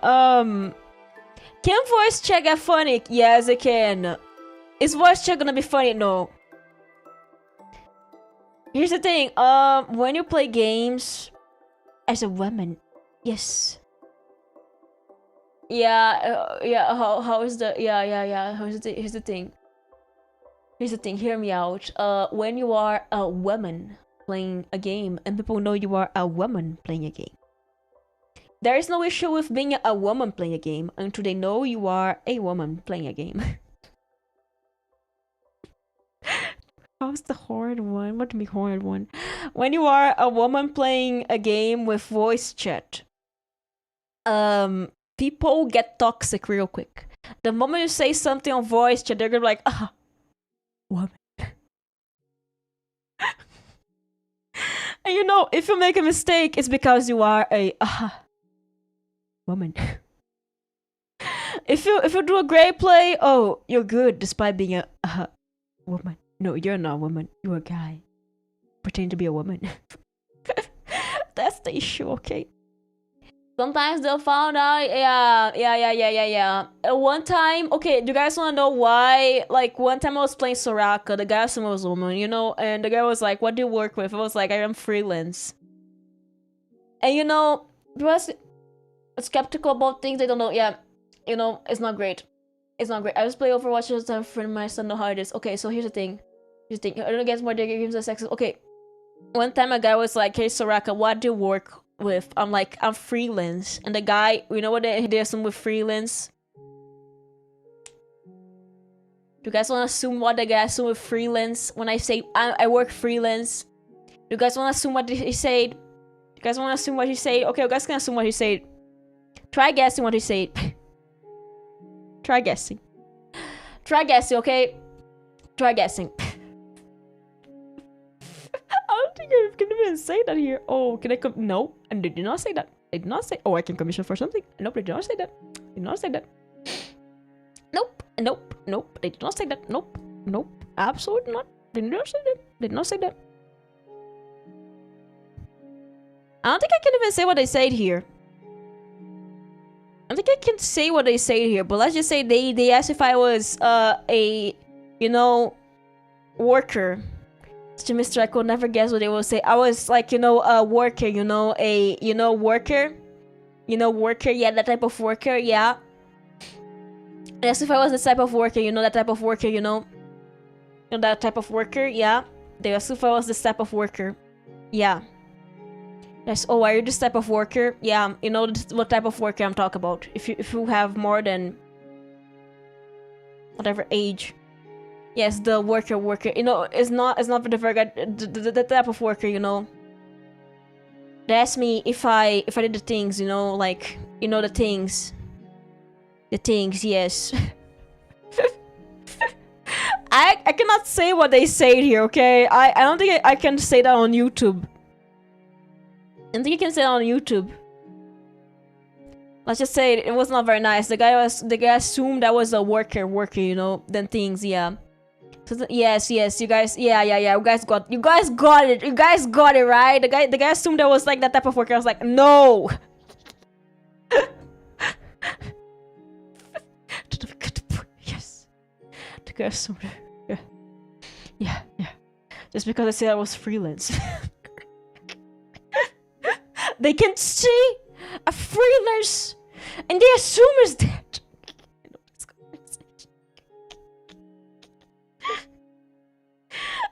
can voice chat get funny? Yes, it can. Is voice chat gonna be funny? No. Here's the thing, when you play games as a woman, yes. Yeah, how is the, yeah, here's the thing, hear me out. When you are a woman playing a game, and people know you are a woman playing a game, there is no issue with being a woman playing a game until they know you are a woman playing a game. How's the hard one? What do you mean hard one? When you are a woman playing a game with voice chat, people get toxic real quick. The moment you say something on voice chat, they're gonna be like, woman. And you know, if you make a mistake, it's because you are a woman. If you do a great play, oh, you're good despite being a woman. No, you're not a woman. You're a guy. Pretend to be a woman. That's the issue, okay? Sometimes they'll find out, yeah. One time, okay, do you guys want to know why? Like, one time I was playing Soraka, the guy was a woman, you know? And the guy was like, what do you work with? I was like, I am freelance. And you know, people are skeptical about things they don't know. Yeah, you know, it's not great. It's not great. I just play Overwatch with a friend of my son, know how it is. Okay, so here's the thing. I don't get more games than sex. Okay. One time a guy was like, hey Soraka, what do you work with? I'm like, I'm freelance. And the guy, you know what they assume with freelance? Do you guys want to assume what the guy assumed with freelance? When I say I work freelance. Do you guys want to assume what he said? Do you guys want to assume what he said? Okay, you guys can assume what he said. Try guessing what he said. Try guessing. Try guessing, okay? Try guessing. I don't think I can even say that here. Oh, can I come? No, and they did not say that. They did not say, oh, I can commission for something. Nope, they did not say that. They did not say that. Nope, they did not say that. Nope, absolutely not. They did not say that. They did not say that. I don't think I can even say what they said here. I don't think I can say what they say here, but let's just say they asked if I was a, you know, worker. Mr. I could never guess what they will say. I was like, you know, a worker, you know, a, you know, worker. You know, worker, yeah, that type of worker, yeah. Yes, if I was the type of worker, you know, that type of worker, you know. You know, that type of worker, yeah. They asked if I was this type of worker. Yeah. Yes, oh, are you this type of worker? Yeah, you know what type of worker I'm talking about. If you have more than whatever age. Yes, the worker. You know, it's not for the very good, the type of worker, you know. They asked me if I did the things, you know, like, you know, the things. The things, yes. I cannot say what they say here, okay? I don't think I can say that on YouTube. I don't think you can say that on YouTube. Let's just say it was not very nice. The guy assumed I was a worker, you know, then things, yeah. So yes, you guys, yeah, you guys got it, right? The guy assumed I was like that type of worker. I was like, no. Yes. The guy assumed, yeah. Just because I said I was freelance. They can see a freelance, and they assume it's dead.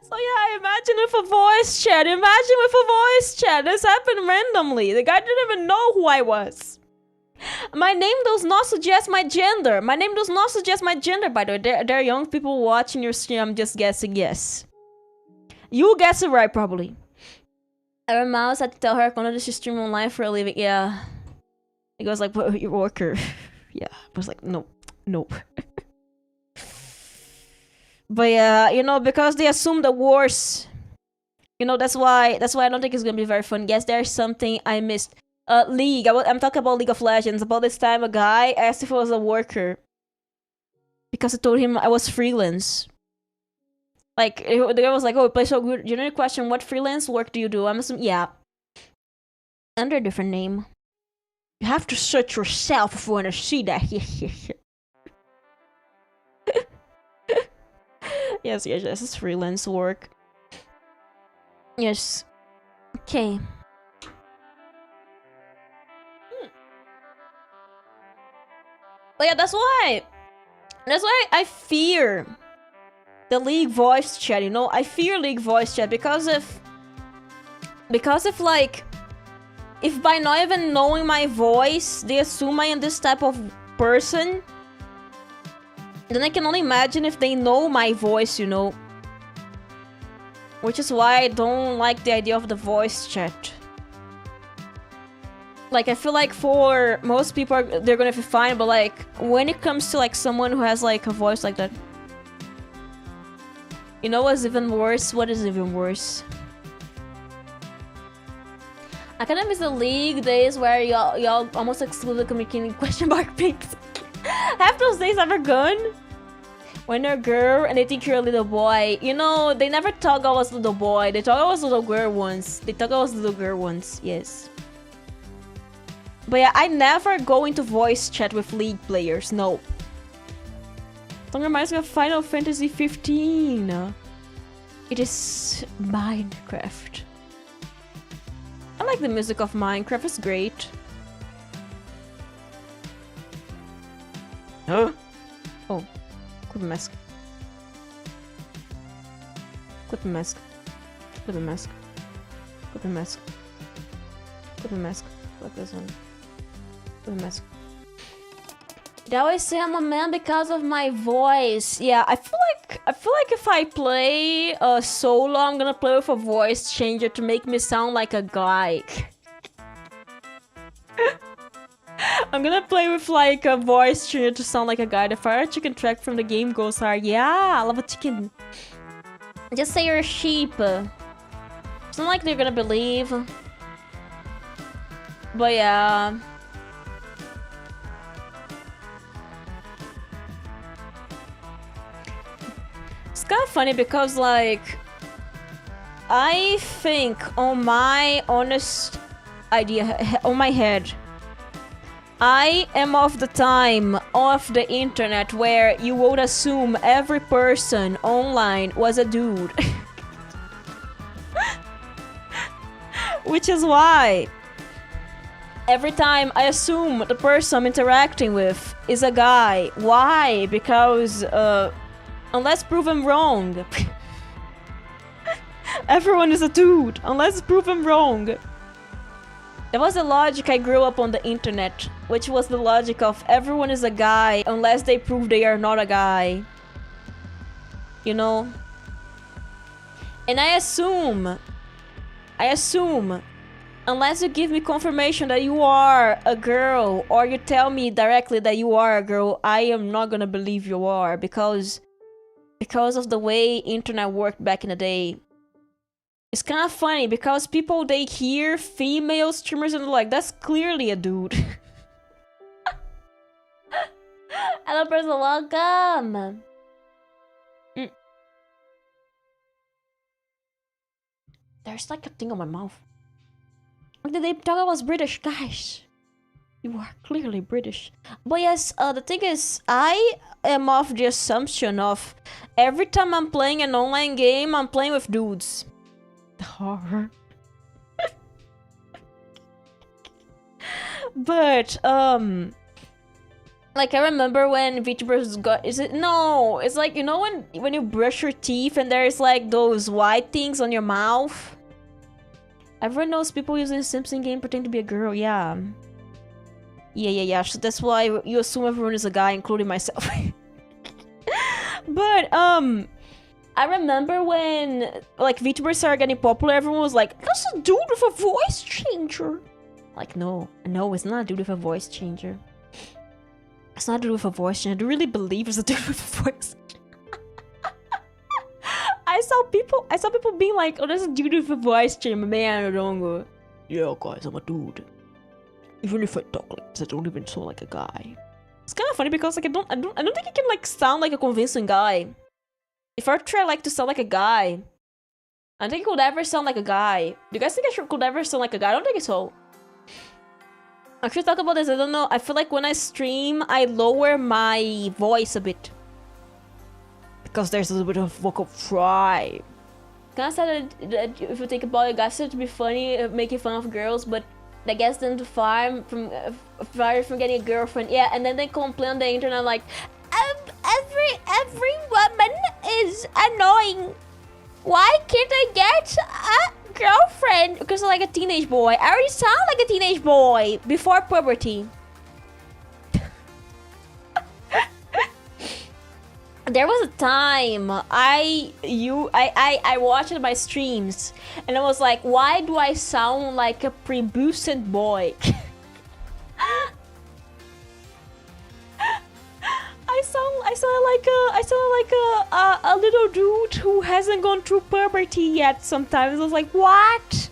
So yeah, imagine with a voice chat. Imagine with a voice chat. This happened randomly. The guy didn't even know who I was. My name does not suggest my gender. My name does not suggest my gender, by the way. There are young people watching your stream. I'm just guessing yes. You guess it right, probably. Every mouse had to tell her I wanted to stream online for a living. Yeah. It goes like, what, your worker? Yeah. I was like, no. Nope. But yeah, you know, because they assume the worst. You know, that's why I don't think it's gonna be very fun. Yes, there's something I missed. League. I'm talking about League of Legends. About this time, a guy asked if I was a worker. Because I told him I was freelance. Like, the guy was like, oh, you play so good. Generic question, what freelance work do you do? I'm assuming, yeah. Under a different name. You have to search yourself if you want to see that. Yes, it's freelance work. Yes. Okay. But yeah, that's why I fear the League voice chat, you know? I fear League voice chat because if like, if by not even knowing my voice, they assume I am this type of person, then I can only imagine if they know my voice, you know? Which is why I don't like the idea of the voice chat. Like, I feel like for most people, they're gonna be fine, but like, when it comes to like someone who has like a voice like that, you know what's even worse? What is even worse? I kind of miss the League days where y'all almost excluded communicating question mark pics. Have those days ever gone? When you're a girl and they think you're a little boy, you know, they never thought I was little boy. They thought I was little girl once. They thought I was little girl once, yes. But yeah, I never go into voice chat with League players, no. Don't remind me of Final Fantasy 15. It is Minecraft. I like the music of Minecraft, it's great. Huh? Oh. Clip mask. Clip mask. Clip mask. Clip mask. Clip mask. Like this one. Clip mask. They always say I'm a man because of my voice. Yeah, I feel like if I play solo, I'm gonna play with a voice changer to make me sound like a guy. I'm gonna play with like a voice changer to sound like a guy. The fire chicken track from the game goes hard. Yeah, I love a chicken. Just say you're a sheep. It's not like they're gonna believe. But yeah. It's kind of funny because like, I think on my honest idea, on my head, I am of the time of the internet where you would assume every person online was a dude. Which is why every time I assume the person I'm interacting with is a guy. Why? Because unless proven wrong. Everyone is a dude, unless proven wrong. That was the logic I grew up on the internet, which was the logic of everyone is a guy unless they prove they are not a guy. You know? And I assume, unless you give me confirmation that you are a girl, or you tell me directly that you are a girl, I am not gonna believe you are, because of the way internet worked back in the day. It's kind of funny because people, they hear female streamers and they're like, that's clearly a dude. Hello, person, welcome. There's like a thing on my mouth. Did they thought I was British, guys? You are clearly British. But yes, the thing is, I am of the assumption of every time I'm playing an online game, I'm playing with dudes. Horror. But like I remember when Vtubers got it's like, you know, when you brush your teeth and there's like those white things on your mouth. Everyone knows people using the Simpson game pretend to be a girl. Yeah. So that's why you assume everyone is a guy, including myself. But I remember when like Vtubers started getting popular, everyone was like, "That's a dude with a voice changer." Like, no, it's not a dude with a voice changer. It's not a dude with a voice changer. I do really believe it's a dude with a voice. I saw people being like, "Oh, there's a dude with a voice changer." Man, I don't go, "Yeah, guys, I'm a dude. Even if I talk like this, I don't even sound like a guy." It's kind of funny because like I don't think I can like sound like a convincing guy. If I try like to sound like a guy, I don't think I could ever sound like a guy. Do you guys think I could ever sound like a guy? I don't think so. I should talk about this. I don't know. I feel like when I stream, I lower my voice a bit because there's a little bit of vocal fry. Kind of sad that if you think about it, guys said to be funny, making fun of girls, but that gets them to fire from getting a girlfriend. Yeah, and then they complain on the internet like, every woman is annoying. Why can't I get a girlfriend? Because I'm like a teenage boy. I already sound like a teenage boy before puberty. There was a time I watched my streams and I was like, why do I sound like a prepubescent boy? I sound like a little dude who hasn't gone through puberty yet. Sometimes I was like, what?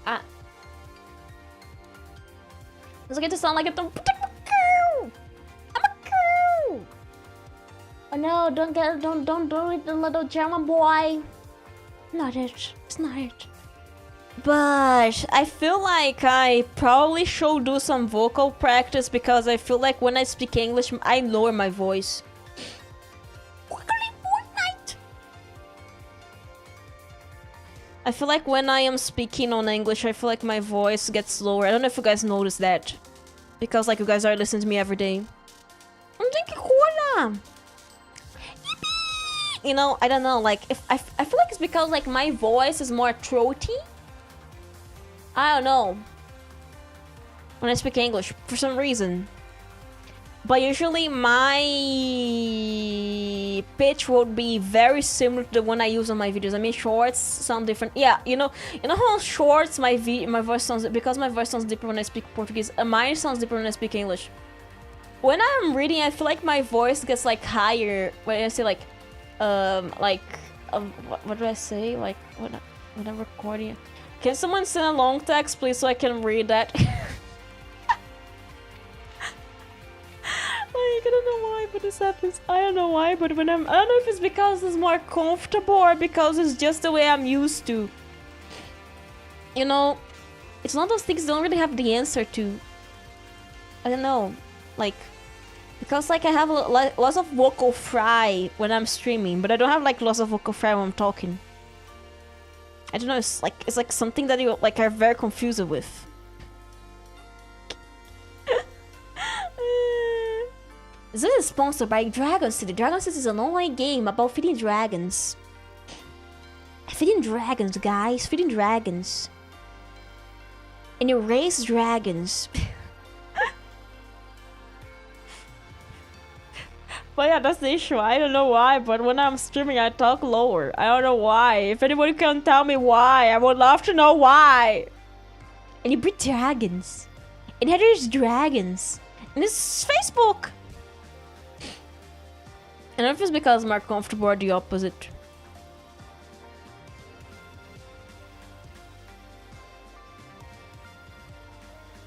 I was going to sound like a girl. I'm a girl. Oh no! Don't do the little German boy. Not it. It's not it. But I feel like I probably should do some vocal practice because I feel like when I speak English, I lower my voice. I feel like when I am speaking on English, I feel like my voice gets lower. I don't know if you guys notice that. Because like you guys are listening to me every day. I'm drinking cola. You know, I don't know, like if I feel like it's because like my voice is more throaty. I don't know. When I speak English, for some reason. But usually my pitch would be very similar to the one I use on my videos. I mean, shorts sound different. Yeah, you know how shorts my voice sounds, because my voice sounds different when I speak Portuguese. Mine sounds different when I speak English. When I'm reading, I feel like my voice gets like higher when I say like, what do I say? Like when I'm recording. Can someone send a long text, please, so I can read that? Like, I don't know why, but this happens. I don't know why, but when I don't know if it's because it's more comfortable or because it's just the way I'm used to. You know, it's one of those things I don't really have the answer to. I don't know, like, because like I have lots of vocal fry when I'm streaming, but I don't have like lots of vocal fry when I'm talking. I don't know, it's like something that you like are very confused with. This is sponsored by Dragon City. Dragon City is an online game about feeding dragons. Feeding dragons, guys. Feeding dragons. And you raise dragons. But yeah, that's the issue. I don't know why, but when I'm streaming, I talk lower. I don't know why. If anyone can tell me why, I would love to know why. And you breed dragons. And here there's dragons. And this is Facebook. I don't know if it's because I'm more comfortable or the opposite.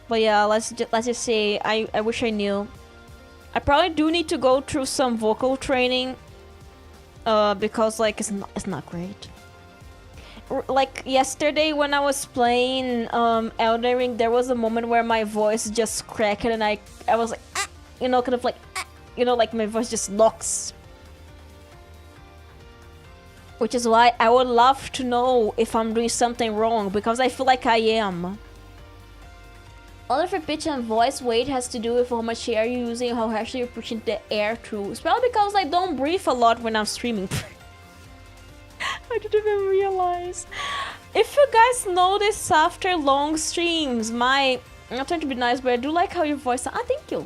But yeah, let's just say I wish I knew. I probably do need to go through some vocal training, because like it's not great. Like yesterday when I was playing Elden Ring, there was a moment where my voice just cracked and I was like, ah! You know, kind of like, ah! You know, like my voice just locks. Which is why I would love to know if I'm doing something wrong, because I feel like I am. All of your pitch and voice weight has to do with how much air you're using, how harshly you're pushing the air through. It's probably because I don't breathe a lot when I'm streaming. I didn't even realize. If you guys notice after long streams, I'm not trying to be nice, but I do like how your voice sounds. Ah, thank you.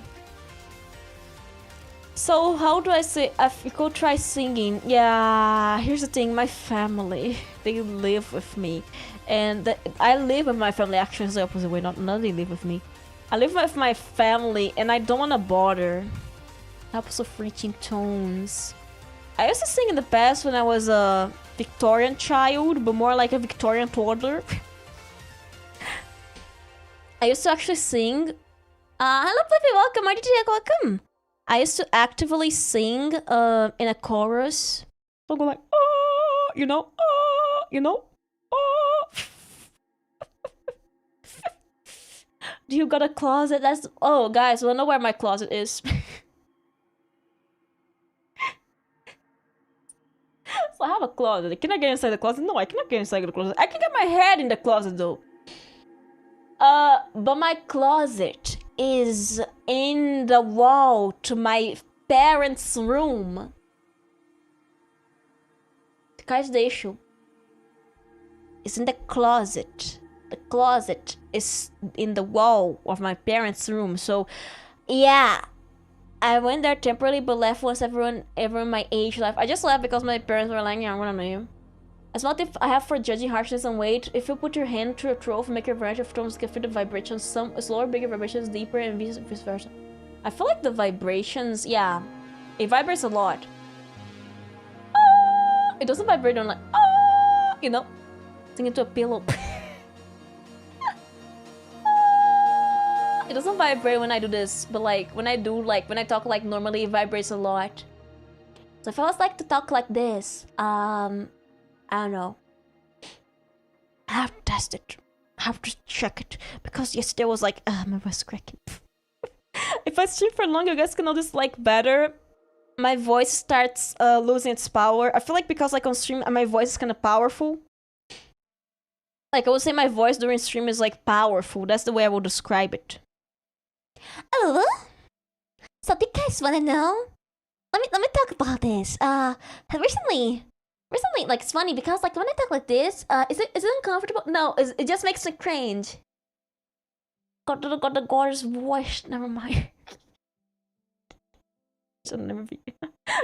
So how do I say, if you go try singing, yeah, here's the thing, my family, they live with me. And I live with my family, actually it's the opposite way, not they live with me. I live with my family and I don't want to bother. Helps with reaching tones. I used to sing in the past when I was a Victorian child, but more like a Victorian toddler. I used to actually sing. Hello Fluffy, welcome, RDJ, welcome. I used to actively sing in a chorus. I'll go like, oh, you know, oh, you know, oh. Do you got a closet? That's, oh guys, I don't know where my closet is. So I have a closet. Can I get inside the closet? No, I cannot get inside the closet. I can get my head in the closet though. But my closet is in the wall to my parents' room. Guys, the issue is in the closet. The closet is in the wall of my parents' room. So, yeah, I went there temporarily, but left once everyone my age left. I just left because my parents were like, yeah, I'm gonna name. As what if I have for judging harshness and weight. If you put your hand through a throat, make your variety of tones can fit the vibrations. Some slower, bigger vibrations, deeper, and vice versa. I feel like the vibrations, yeah, it vibrates a lot. It doesn't vibrate on like, you know, sing into a pillow. It doesn't vibrate when I do this, but like when I do, like when I talk like normally, it vibrates a lot. So if I was like to talk like this, I don't know. I have to test it. I have to check it because yesterday was like, my voice cracking. If I stream for long, you guys can notice like better. My voice starts losing its power. I feel like because like on stream, my voice is kind of powerful. Like I would say my voice during stream is like powerful. That's the way I would describe it. Oh, so do you guys wanna know? Let me talk about this. Recently, like it's funny because like when I talk like this, is it uncomfortable? No, it just makes me cringe. Got the gorgeous voice. Never mind. Should never be.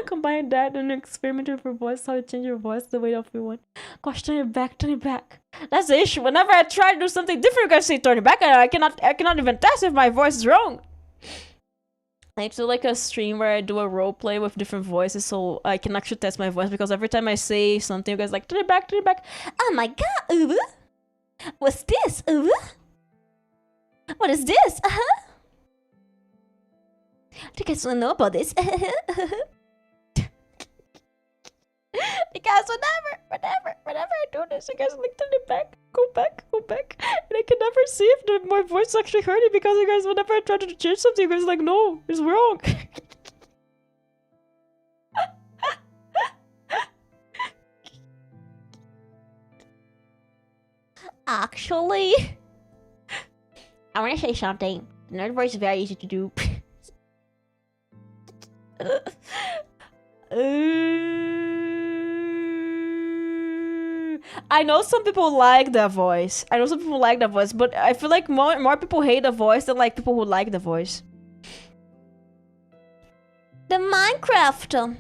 Combine that and experiment with your voice, how to change your voice the way of you want. Gosh, turn it back, turn it back. That's the issue. Whenever I try to do something different, you guys say turn it back, and I cannot even test if my voice is wrong. I need to do like a stream where I do a role play with different voices so I can actually test my voice, because every time I say something, you guys like turn it back, turn it back. Oh my god, what's this? What is this? Do you guys want to know about this? Because whenever I do this, you guys like turn it back, go back, and I can never see if my voice is actually hurting, because you guys, whenever I try to change something, you guys are like, no, it's wrong. Actually, I want to say something. The nerd voice is very easy to do. I know some people like that voice. But I feel like more people hate the voice than like people who like the voice. The Minecraft.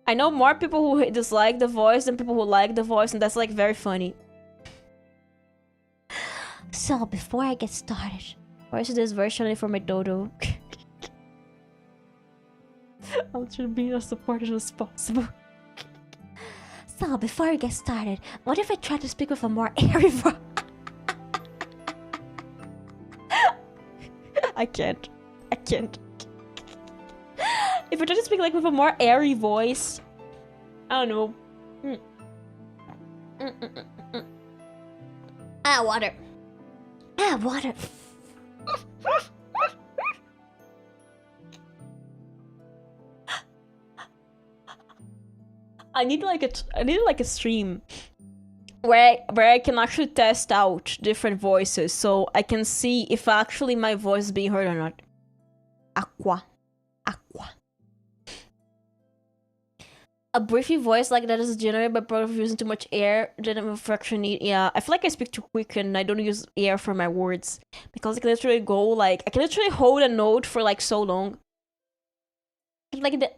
I know more people who dislike the voice than people who like the voice, and that's like very funny. So before I get started, where's this version for my dodo? I'll try to be as supportive as possible. So, before we get started, what if I try to speak with a more airy voice? I can't. If I try to speak like with a more airy voice, I don't know. Water. Water. I need like a stream where I can actually test out different voices, so I can see if actually my voice is being heard or not. Aqua. A breathy voice like that is generated by part of using too much air than a fraction need. Yeah, I feel like I speak too quick and I don't use air for my words. Because I can literally go like, I can literally hold a note for like so long. Like the...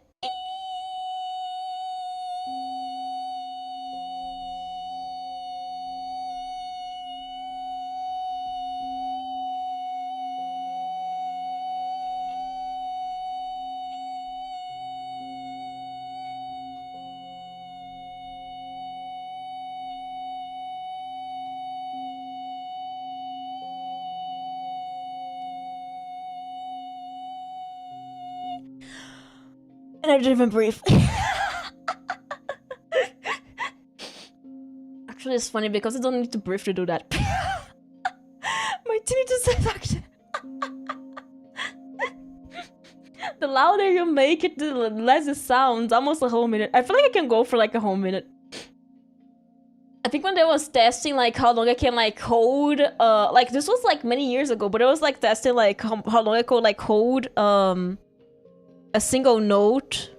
And I didn't even breathe. Actually, it's funny because I don't need to breathe to do that. My tinnitus effect. The louder you make it, the less it sounds. Almost a whole minute. I feel like I can go for like a whole minute. I think when they was testing like how long I can like hold, like this was like many years ago, but it was like testing like how long I could like hold a single note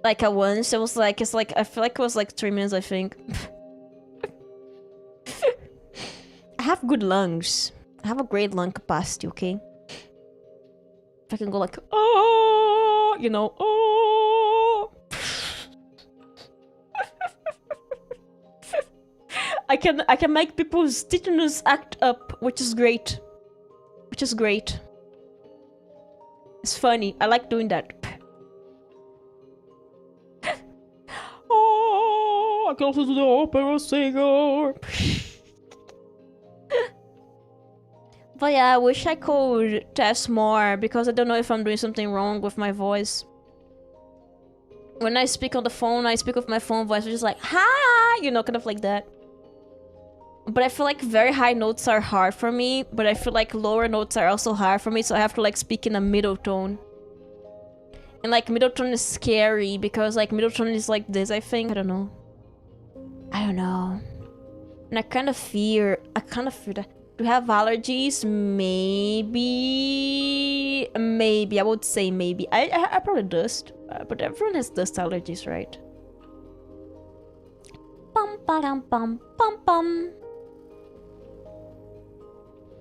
like at once. It was like, it's like, I feel like it was like 3 minutes, I think. I have good lungs. I have a great lung capacity, okay? If I can go like, oh, you know, oh. I can make people's tinnitus act up, which is great. Which is great. It's funny. I like doing that. Oh, I can also do the opera singer. But yeah, I wish I could test more because I don't know if I'm doing something wrong with my voice. When I speak on the phone, I speak with my phone voice, which is like, hi, you know, kind of like that. But I feel like very high notes are hard for me, but I feel like lower notes are also hard for me, so I have to like speak in a middle tone. And like middle tone is scary because like middle tone is like this, I think. I don't know. And I kind of fear that. Do you have allergies? Maybe. I would say maybe. I probably dust, but everyone has dust allergies, right? Bum ba bum bum bum.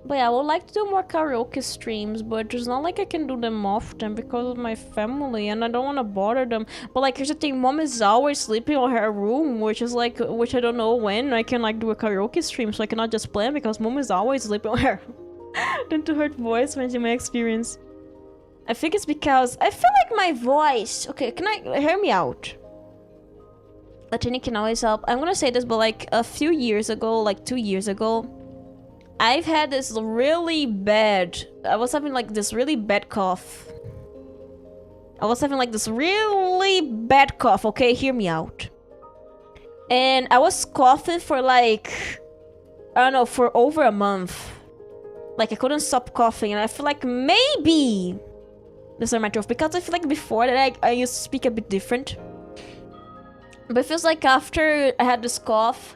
But yeah, I would like to do more karaoke streams, but it's not like I can do them often because of my family and I don't want to bother them. But like, here's the thing, mom is always sleeping on her room, which is like, which I don't know when I can like do a karaoke stream, so I cannot just plan because mom is always sleeping on her than to her voice when in my experience. I think it's because I feel like my voice, okay, can I hear me out? Latini can always help. I'm gonna say this, but like a few years ago, like 2 years ago, I've had this really bad... I was having like this really bad cough. Okay? Hear me out. And I was coughing for like... I don't know, for over a month. Like I couldn't stop coughing and I feel like maybe... This is my throat. Because I feel like before that I used to speak a bit different. But it feels like after I had this cough...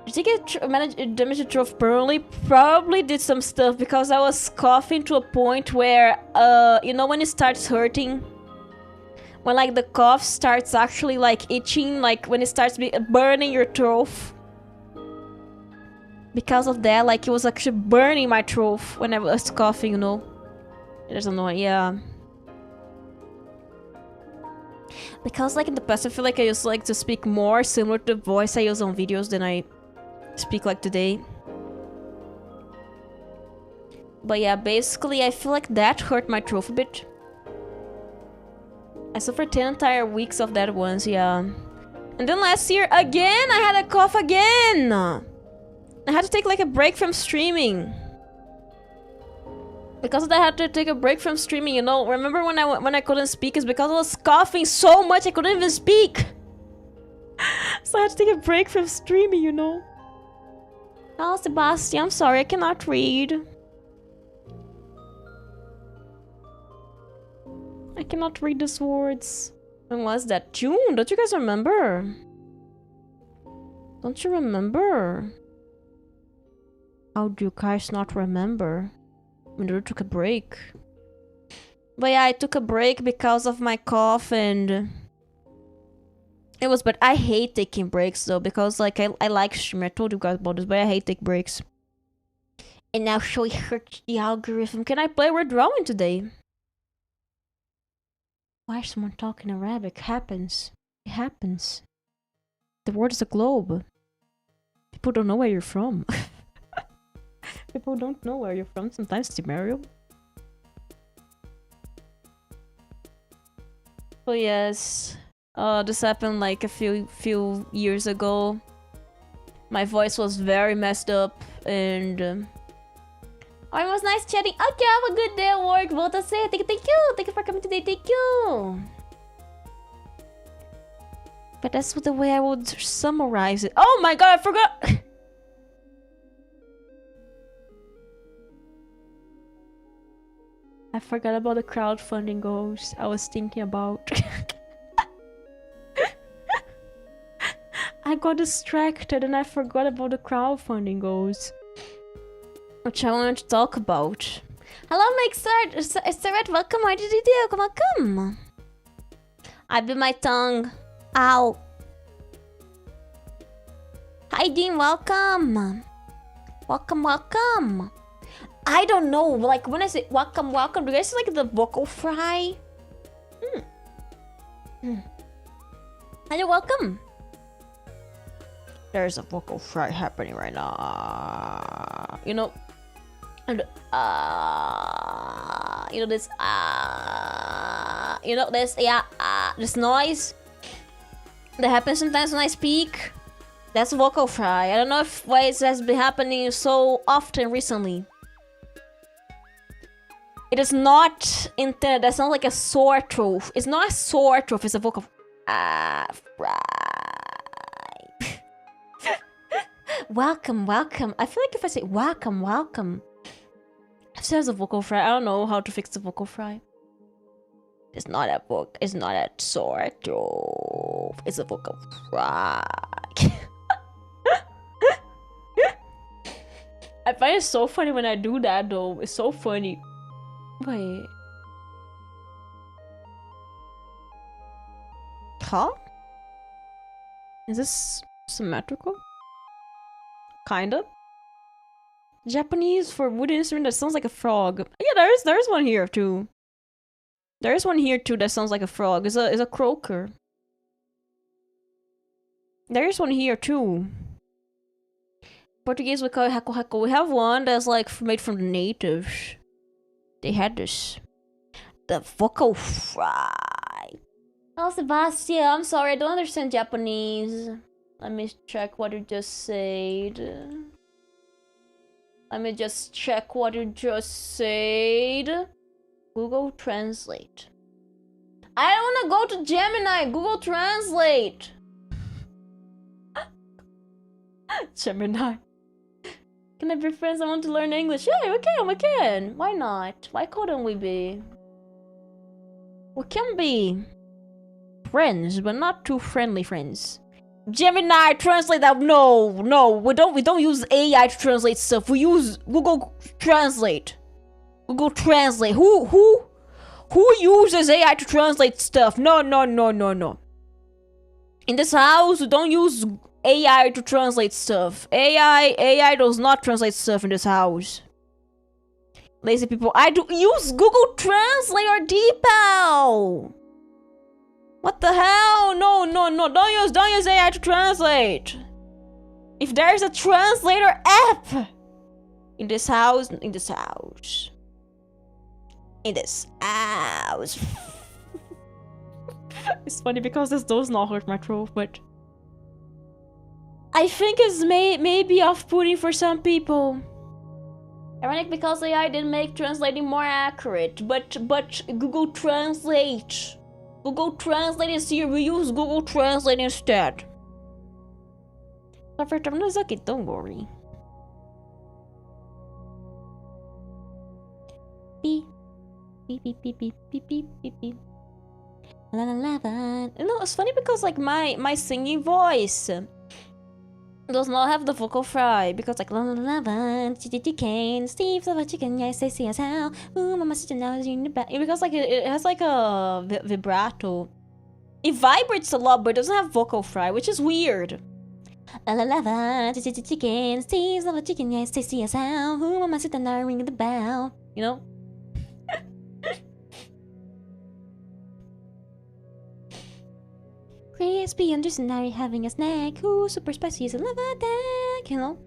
I think it damaged the throat permanently. Probably did some stuff because I was coughing to a point where, you know when it starts hurting? When like the cough starts actually like itching, like when it starts burning your throat. Because of that, like it was actually burning my throat when I was coughing, you know? It is annoying, yeah. Because like in the past, I feel like I used like to speak more similar to the voice I use on videos than I speak like today. But yeah, basically I feel like that hurt my throat a bit. I suffered 10 entire weeks of that once, yeah. And then last year again I had a cough again. I had to take like a break from streaming. Because I had to take a break from streaming, you know. Remember when I couldn't speak? It's because I was coughing so much I couldn't even speak. So I had to take a break from streaming, you know. Oh, Sebastian, I'm sorry, I cannot read. I cannot read these words. When was that? June? Don't you guys remember? Don't you remember? How do you guys not remember? We never took a break. But yeah, I took a break because of my cough and... It was, but I hate taking breaks though, because like I like streaming. I told you guys about this, but I hate taking breaks. And now show it hurts the algorithm. Can I play We're Drawing today? Why is someone talking Arabic? Happens. It happens. The world is a globe. People don't know where you're from. People don't know where you're from sometimes, Timario. Oh yes. This happened like a few years ago. My voice was very messed up and... Oh, it was nice chatting. Okay, have a good day at work. Volta say thank you. Thank you for coming today. Thank you. But that's the way I would summarize it. Oh my god, I forgot. I forgot about the crowdfunding goals I was thinking about. I got distracted and I forgot about the crowdfunding goals, which I wanted to talk about. Hello, Mixer, welcome. How did you do? Welcome. I bit my tongue. Ow. Hi, Dean. Welcome. Welcome. I don't know. Like when I say welcome, do you guys see like the vocal fry? Hello, welcome. There's a vocal fry happening right now. You know, and you know this you know this this noise that happens sometimes when I speak. That's vocal fry. I don't know if why it has been happening so often recently. It is not intended. That sounds like a sore throat. It's not a sore throat. It's a vocal fry. Welcome. I feel like if I say welcome, if there's a vocal fry, I don't know how to fix the vocal fry. It's not a sore throat. It's a vocal fry. I find it so funny when I do that though. It's so funny. Wait. Huh? Is this symmetrical? Kinda. Japanese for wooden instrument that sounds like a frog. Yeah, there's one here too. There's one here too that sounds like a frog. It's a croaker. There's one here too. Portuguese we call it hako hako. We have one that's like made from the natives. They had this. The vocal fry. Oh, Sebastian, I'm sorry, I don't understand Japanese. Let me check what you just said. Google Translate. I don't wanna go to Gemini. Google Translate. Gemini. Can I be friends? I want to learn English. Yeah, we can. Why not? Why couldn't we be? We can be friends, but not too friendly friends. Gemini, translate that. No, we don't use AI to translate stuff. We use Google Translate. Google Translate. Who uses AI to translate stuff? No. In this house, we don't use AI to translate stuff. AI does not translate stuff in this house. Lazy people. I do use Google Translate or DeepL. What the hell? No. Don't use AI to translate. If there's a translator app in this house. It's funny because this does not hurt my throat, but I think it's maybe off-putting for some people. Ironic because AI did make translating more accurate, but Google Translate is here. We use Google Translate instead. It's okay, don't worry. Beep. La. No, it's funny because like my singing voice does not have the vocal fry because like lava, chicken, Steve, lava chicken, yes, they see us how. Ooh, mama sitting now is in the back. Because like it has like a vibrato. It vibrates a lot, but it doesn't have vocal fry, which is weird. Lava, chicken, Steve, lava chicken, yes, they see us how. Ooh, mama sitting now ringing the bell. You know. Crispy and now having a snack. Ooh, super spicy is a lava deck, you know?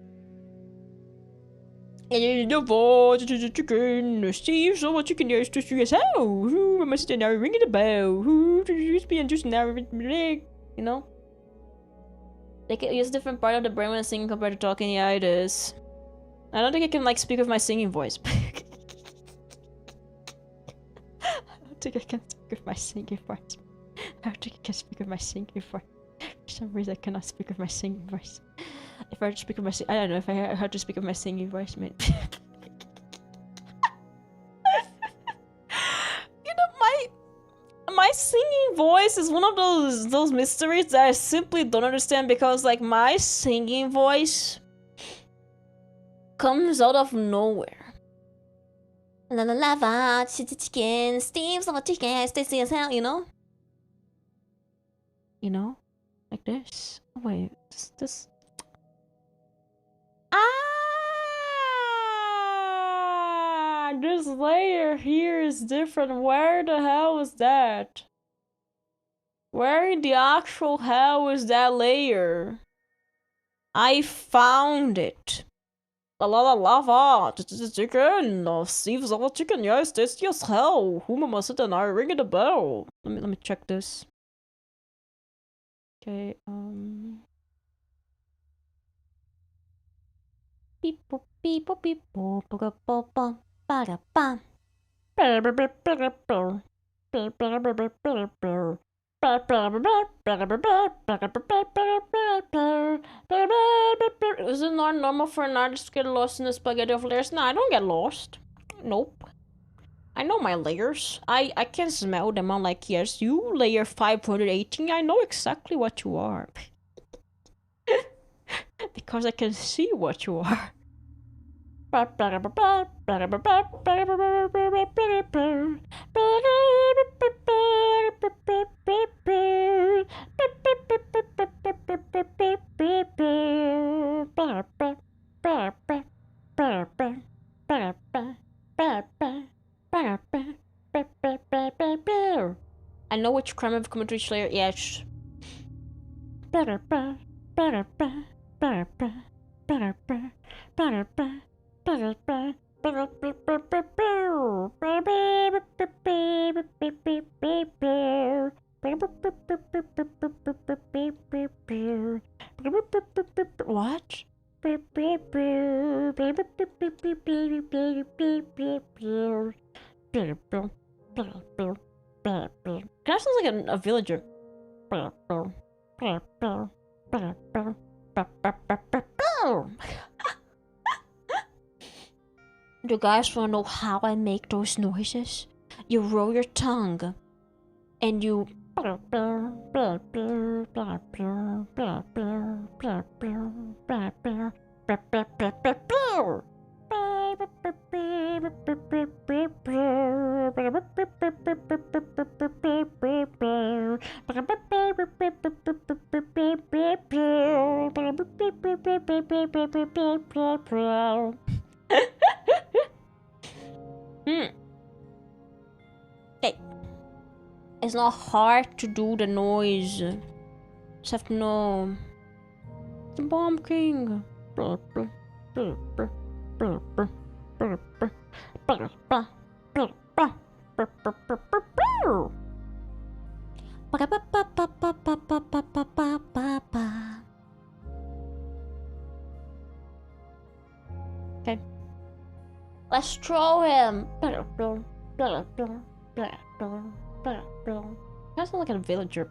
And the voice, chicken, Steve, so what chicken is to see us how? Ooh, I must now ringing the bell. Ooh, crispy and now, you know? They can use different part of the brain when singing compared to talking. Yeah, it is. I don't think I can like speak with my singing voice. I don't think I can speak with my singing voice. I don't think I can speak with my singing voice. For some reason, I cannot speak with my singing voice. If I had to speak with my I don't know if I had to speak with my singing voice, man. You know, my singing voice is one of those mysteries that I simply don't understand because like my singing voice comes out of nowhere. La la lava, chicken, Steve's lava chicken, Stacy as hell, you know? You know? Like this. Oh, wait, this. Ah! This layer here is different. Where the hell is that? Where in the actual hell is that layer? I found it. La la la lava, chicken, Steve's lava chicken, yes, tasty as hell. Who must sit and I ringing the bell? Let me check this. Okay, beep boop beep boop beep boop boop boop boop ba da ba. Is it not normal for an artist to get lost in the spaghetti of layers? No, I don't get lost. Nope. I know my layers. I can smell them. I'm like, yes, you layer 518. I know exactly what you are. Because I can see what you are. I know which crime I've come to each layer. Yes. What? That sounds like a villager. Do you guys wanna know how I make those noises? You roll your tongue and you Hey, it's not hard to do the noise. Just have to know the Bomb King. Okay. Let's throw him. That sounds like a villager.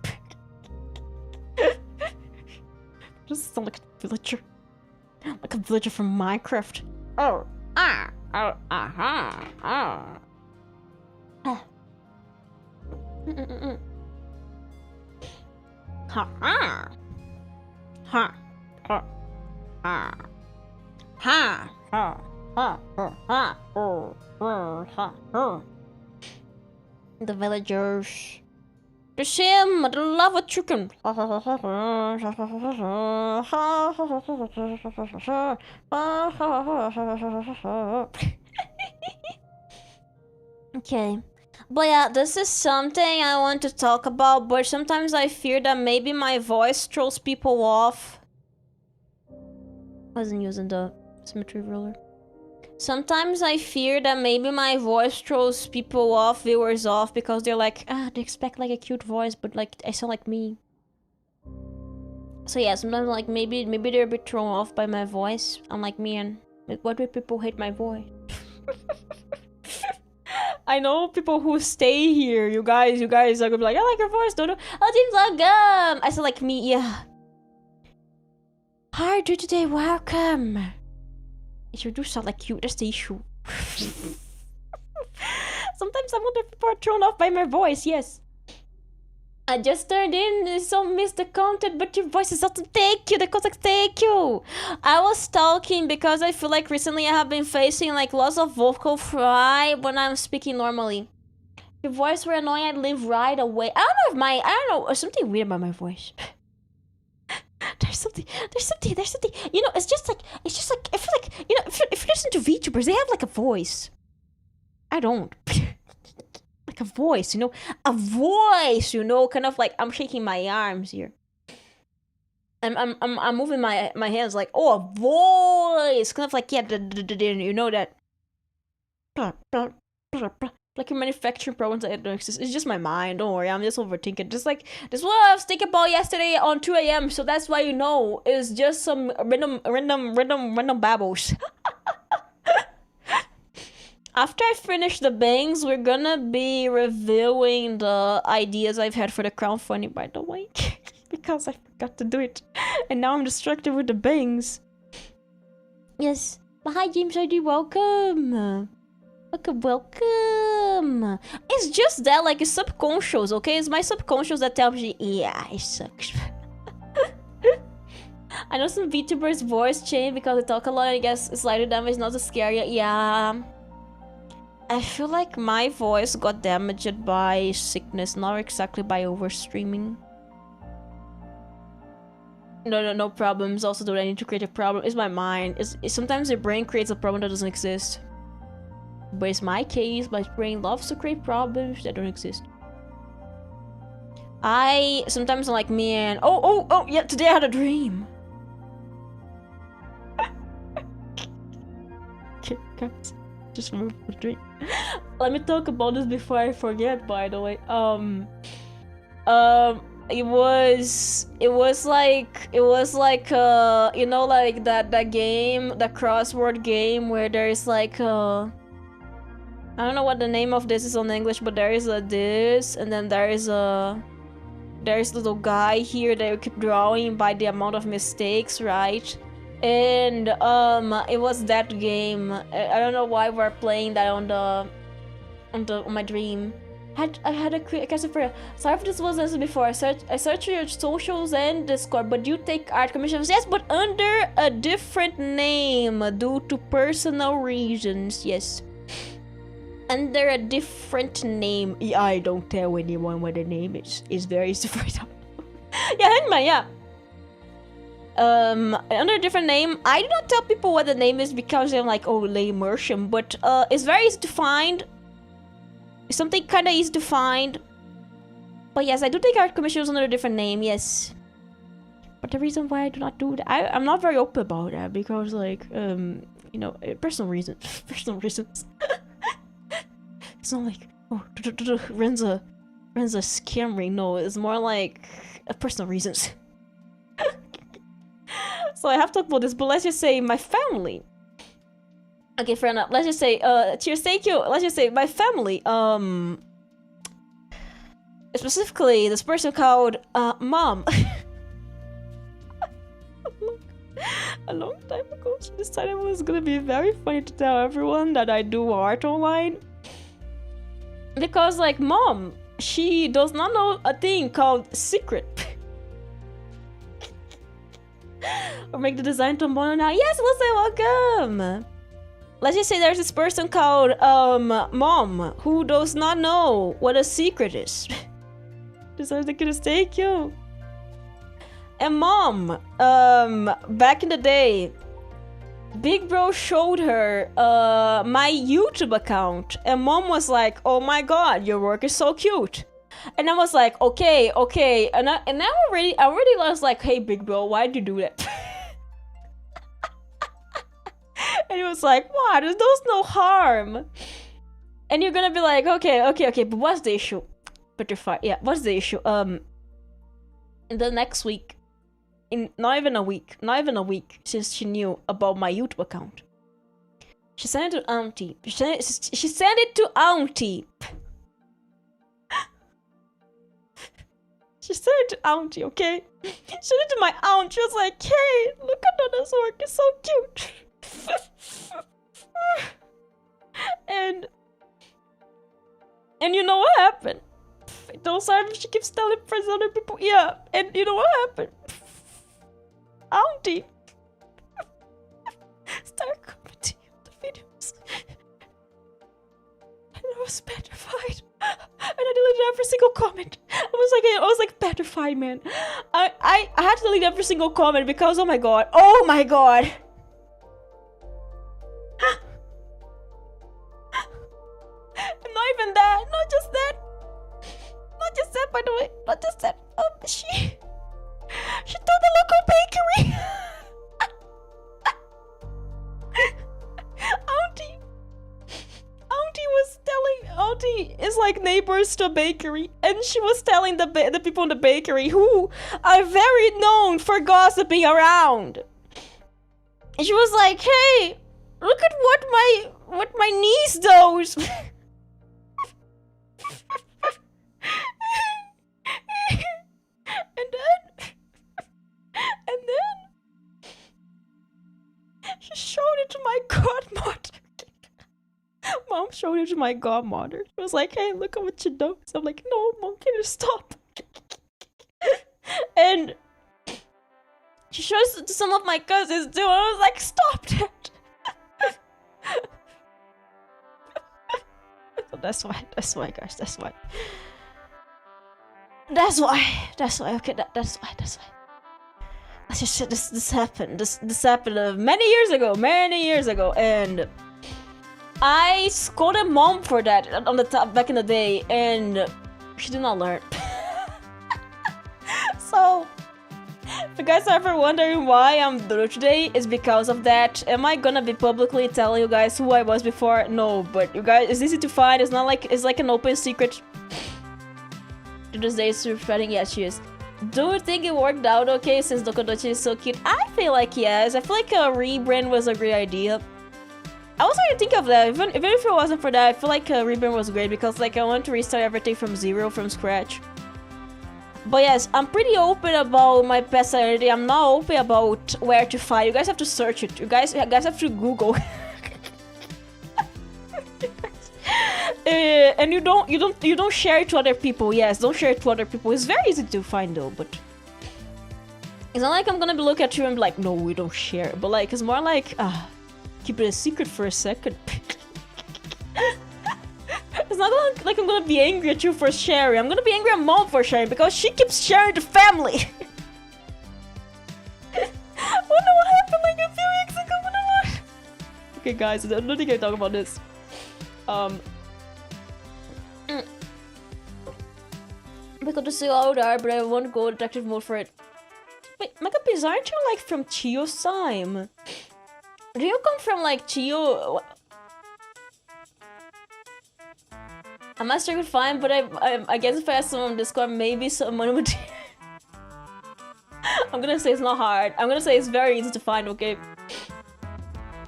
Doesn't sound like a villager. Like a villager from Minecraft. Oh, ah, oh, aha, ah. Ha ha. Ha. Ha. ha. Ha, ha, ha, ha, ha, ha, ha. The villagers. The sim, the lava chicken. Okay. But yeah, this is something I want to talk about, but sometimes I fear that maybe my voice throws people off. I wasn't using the symmetry ruler. Sometimes I fear that maybe my voice throws people off, viewers off, because they're like, they expect like a cute voice, but like I sound like me. So yeah, sometimes like maybe they're a bit thrown off by my voice. I'm like, man, what do people hate my voice? I know people who stay here. You guys are gonna be like, I like your voice, Dodo. Oh, Team Lagum! I sound like me, yeah. How are you today? Welcome. You do sound like you. That's the issue. Sometimes I wonder if people are thrown off by my voice. Yes. I just turned in, so missed the content, but your voice is awesome. Thank you, the context, thank you. I was talking because I feel like recently I have been facing like lots of vocal fry when I'm speaking normally. Your voice were annoying, I'd leave right away. I don't know, something weird about my voice. There's something, you know, it's just like, I feel like, you know, if you listen to Vtubers, they have like a voice. I don't. Like a voice, you know? A voice, you know? Kind of like, I'm shaking my arms here. I'm moving my hands like, oh, a voice! Kind of like, yeah, you know that. Like your manufacturing problems that don't exist. It's just my mind, don't worry, I'm just overthinking. Just like, this is what I was thinking about yesterday on 2 AM, so that's why you know. It's just some random babbles. After I finish the bangs, we're gonna be reviewing the ideas I've had for the crowdfunding, by the way. Because I forgot to do it. And now I'm distracted with the bangs. Yes. But hi, James ID, welcome. Welcome. It's just that, like, it's subconscious, okay? It's my subconscious that tells me, yeah, it sucks. I know some VTubers voice change because they talk a lot and I guess slightly damage, not as scary. Yeah. I feel like my voice got damaged by sickness, not exactly by overstreaming. No problems. Also, do I need to create a problem? It's my mind. It's sometimes your brain creates a problem that doesn't exist. But it's my case. My brain loves to create problems that don't exist. Sometimes I'm like, man. Oh, yeah. Today I had a dream. Okay, guys. Just remember the dream. Let me talk about this before I forget, by the way. It was like you know, like that game, the crossword game where there's like I don't know what the name of this is on English, but there is a this, and then there's a little guy here that you keep drawing by the amount of mistakes, right? And it was that game. I don't know why we're playing that on my dream. I had a question for you. Sorry if this was answered before. I searched your socials and Discord, but you take art commissions. Yes, but under a different name due to personal reasons. Yes. Under a different name. I don't tell anyone what the name is. It's very different. Yeah, Hangman, yeah. Under a different name. I do not tell people what the name is because I'm like, oh, lame immersion, but it's very easy to find. It's something kind of easy to find. But yes, I do take art commissions under a different name, yes. But the reason why I do not do that, I'm not very open about that because, like, you know, personal reasons. Personal reasons. It's not like, oh, Renza scamming. No, it's more like personal reasons. So I have to talk about this, but let's just say my family. Okay, fair enough. Let's just say, cheers, thank you. Let's just say my family, specifically this person called, Mom. A long time ago, she decided it was gonna be very funny to tell everyone that I do art online. Because, like, Mom, she does not know a thing called secret. Or make the design trombone now. Yes, listen, welcome. Let's just say there's this person called Mom who does not know what a secret is. Decided to thank you. And Mom, back in the day, Big Bro showed her my YouTube account, and Mom was like, "Oh my God, your work is so cute." And I was like, "Okay, okay," and I already was like, "Hey, Big Bro, why'd you do that?" And he was like, "What? There's no harm." And you're gonna be like, "Okay, okay, okay, but what's the issue?" Petrified. Yeah, what's the issue? In the next week. Not even a week since she knew about my YouTube account. She sent it to Auntie. She sent it to Auntie. She sent it to Auntie, okay? She sent it to my aunt. She was like, "Hey, look at Donna's work. It's so cute." And you know what happened? Those times she keeps telling friends other people, yeah. And you know what happened? Auntie started commenting on the videos, and I was petrified. And I deleted every single comment. I was like petrified, man. I had to delete every single comment because oh my god, and not even that, not just that, by the way, not just that. She told the local bakery. Auntie is like neighbors to a bakery, and she was telling the people in the bakery who are very known for gossiping around. And she was like, "Hey, look at what my niece does." And then she showed it to my godmother. Mom showed it to my godmother. She was like, "Hey, look at what she does." I'm like, "No, Mom, can you stop?" And she shows it to some of my cousins too. I was like, "Stop that." So that's why, guys. That's why. Okay, that's why. I just said this happened. This happened many years ago, and I scolded Mom for that on the top back in the day, and she did not learn. So, if you guys are ever wondering why I'm blue today, it's because of that. Am I gonna be publicly telling you guys who I was before? No, but you guys, it's easy to find. It's not like it's like an open secret. To this day, it's spreading. Yes, she is. Do you think it worked out okay since Doko is so cute? I feel like yes. I feel like a rebrand was a great idea. I was trying to think of that. Even if it wasn't for that, I feel like a rebrand was great because like I want to restart everything from zero, from scratch. But yes, I'm pretty open about my past identity. I'm not open about where to find. You guys have to search it. You guys have to Google. And you don't share it to other people. Yes, don't share it to other people. It's very easy to find though, but it's not like I'm gonna be looking at you and be like, "No, we don't share." But like, it's more like, keep it a secret for a second. It's not like I'm gonna be angry at you for sharing. I'm gonna be angry at Mom for sharing because she keeps sharing the family. Wonder what happened like a few weeks ago. What? Okay, guys, I don't think I talk about this. Because to see how there, but I want to go detective mode for it. Wait, Macapis, aren't you like from Chio's time? Do you come from like Chio? I'm not sure I could find, but I guess if I ask someone on Discord, maybe someone would. I'm gonna say it's not hard. I'm gonna say it's very easy to find, okay?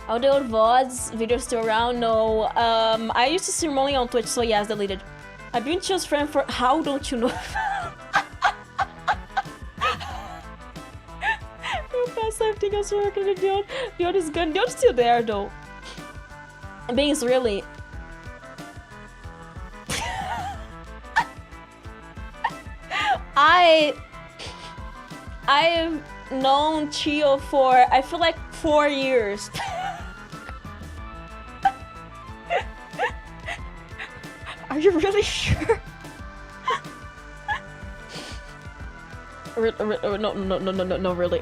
Are the old VODs videos still around? No. I used to stream only on Twitch, so yes, deleted. I've been Chill's friend for how don't you know? Past everything else working and Dion is good. Dion's still there though. Beans really. known Chio for, I feel like 4 years. Are you really sure? No, really.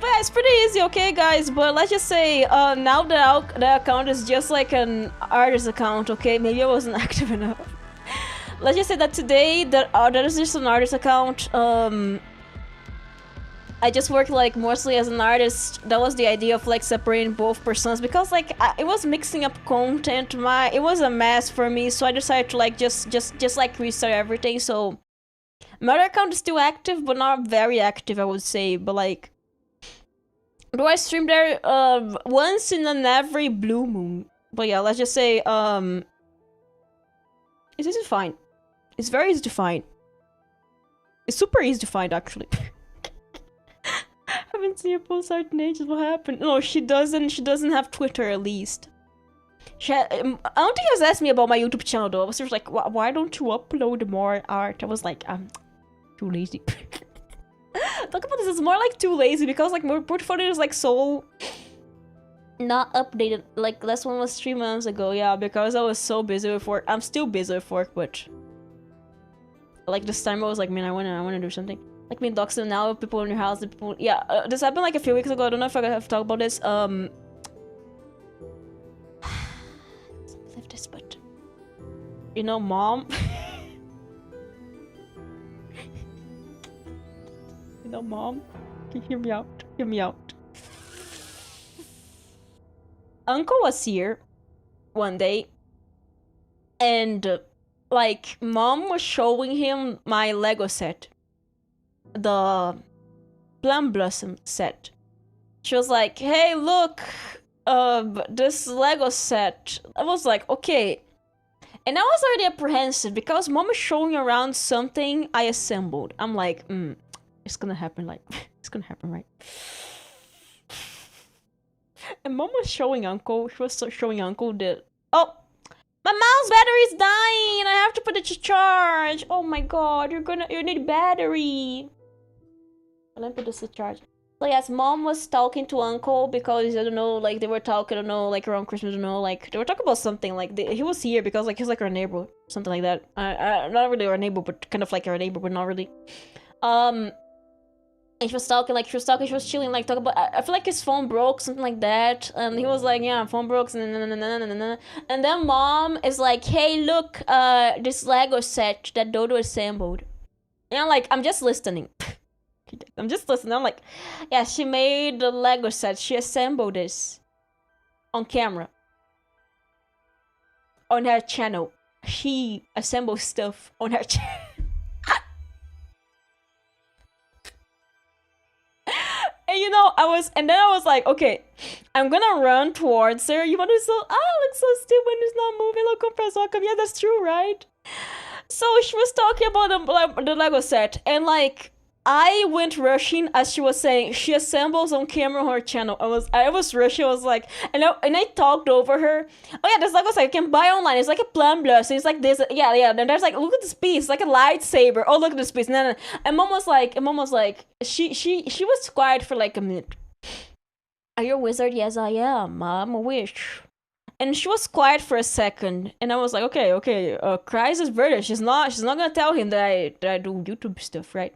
But yeah, it's pretty easy, okay, guys? But let's just say, now the account is just like an artist account, okay? Maybe I wasn't active enough. Let's just say that today, that is just an artist account. I just worked like mostly as an artist. That was the idea of like separating both personas because like it was mixing up content. It was a mess for me, so I decided to like just like restart everything. So my other account is still active, but not very active, I would say. But like, do I stream there once in every blue moon? But yeah, let's just say it's easy to find. It's very easy to find. It's super easy to find actually. I haven't seen her post art in ages. What happened? No, she doesn't. She doesn't have Twitter, at least. I don't think she was asking me about my YouTube channel though. I was just like, why don't you upload more art? I was like, I'm too lazy. Talk about this. It's more like too lazy because like my portfolio is like so not updated. Like last one was 3 months ago. Yeah, because I was so busy with work. I'm still busy with work, but like this time I was like, man, I wanna do something. Like being doxed now, people in your house, the people. Yeah, this happened like a few weeks ago. I don't know if I have to talk about this. I can't believe this, but you know, mom. You know, mom. Can you hear me out? Hear me out. Uncle was here one day, and like mom was showing him my Lego set. The Plum Blossom set. She was like, hey, look, this Lego set. I was like, okay. And I was already apprehensive because mom is showing around something I assembled. I'm like, it's gonna happen, like, it's gonna happen, right? And mom was showing uncle, she was showing uncle that, oh, my mouse battery is dying, I have to put it to charge. Oh my god, you need battery. Let me put this to charge. So yes, mom was talking to uncle because, I don't know, like they were talking, I don't know, like around Christmas, I don't know, like they were talking about something, like he was here because like he's like our neighbor, something like that. Not really our neighbor, but kind of like our neighbor, but not really. And she was talking, she was chilling, like talking about, I feel like his phone broke, something like that. And he was like, yeah, phone broke, and then mom is like, hey, look, this Lego set that Dodo assembled. And I'm like, I'm just listening. I'm just listening. I'm like, yeah, she made the Lego set. She assembled this on camera. On her channel. She assembles stuff on her channel. And you know, I was like, okay, I'm gonna run towards her. You want to look so stupid when it's not moving. Look, compress welcome. Yeah, that's true, right? So she was talking about the Lego set, and like, I went rushing as she was saying she assembles on camera on her channel. I was rushing. I was like, and I talked over her. Oh yeah, this Lego set you can buy online. It's like a plum blossom. It's like this. Yeah. And there's like, look at this piece. It's like a lightsaber. Oh, look at this piece. No. And mom was like, she was quiet for like a minute. Are you a wizard? Yes, I am. I'm a witch. And she was quiet for a second, and I was like, okay. Crisis Verder. She's not gonna tell him that I do YouTube stuff, right?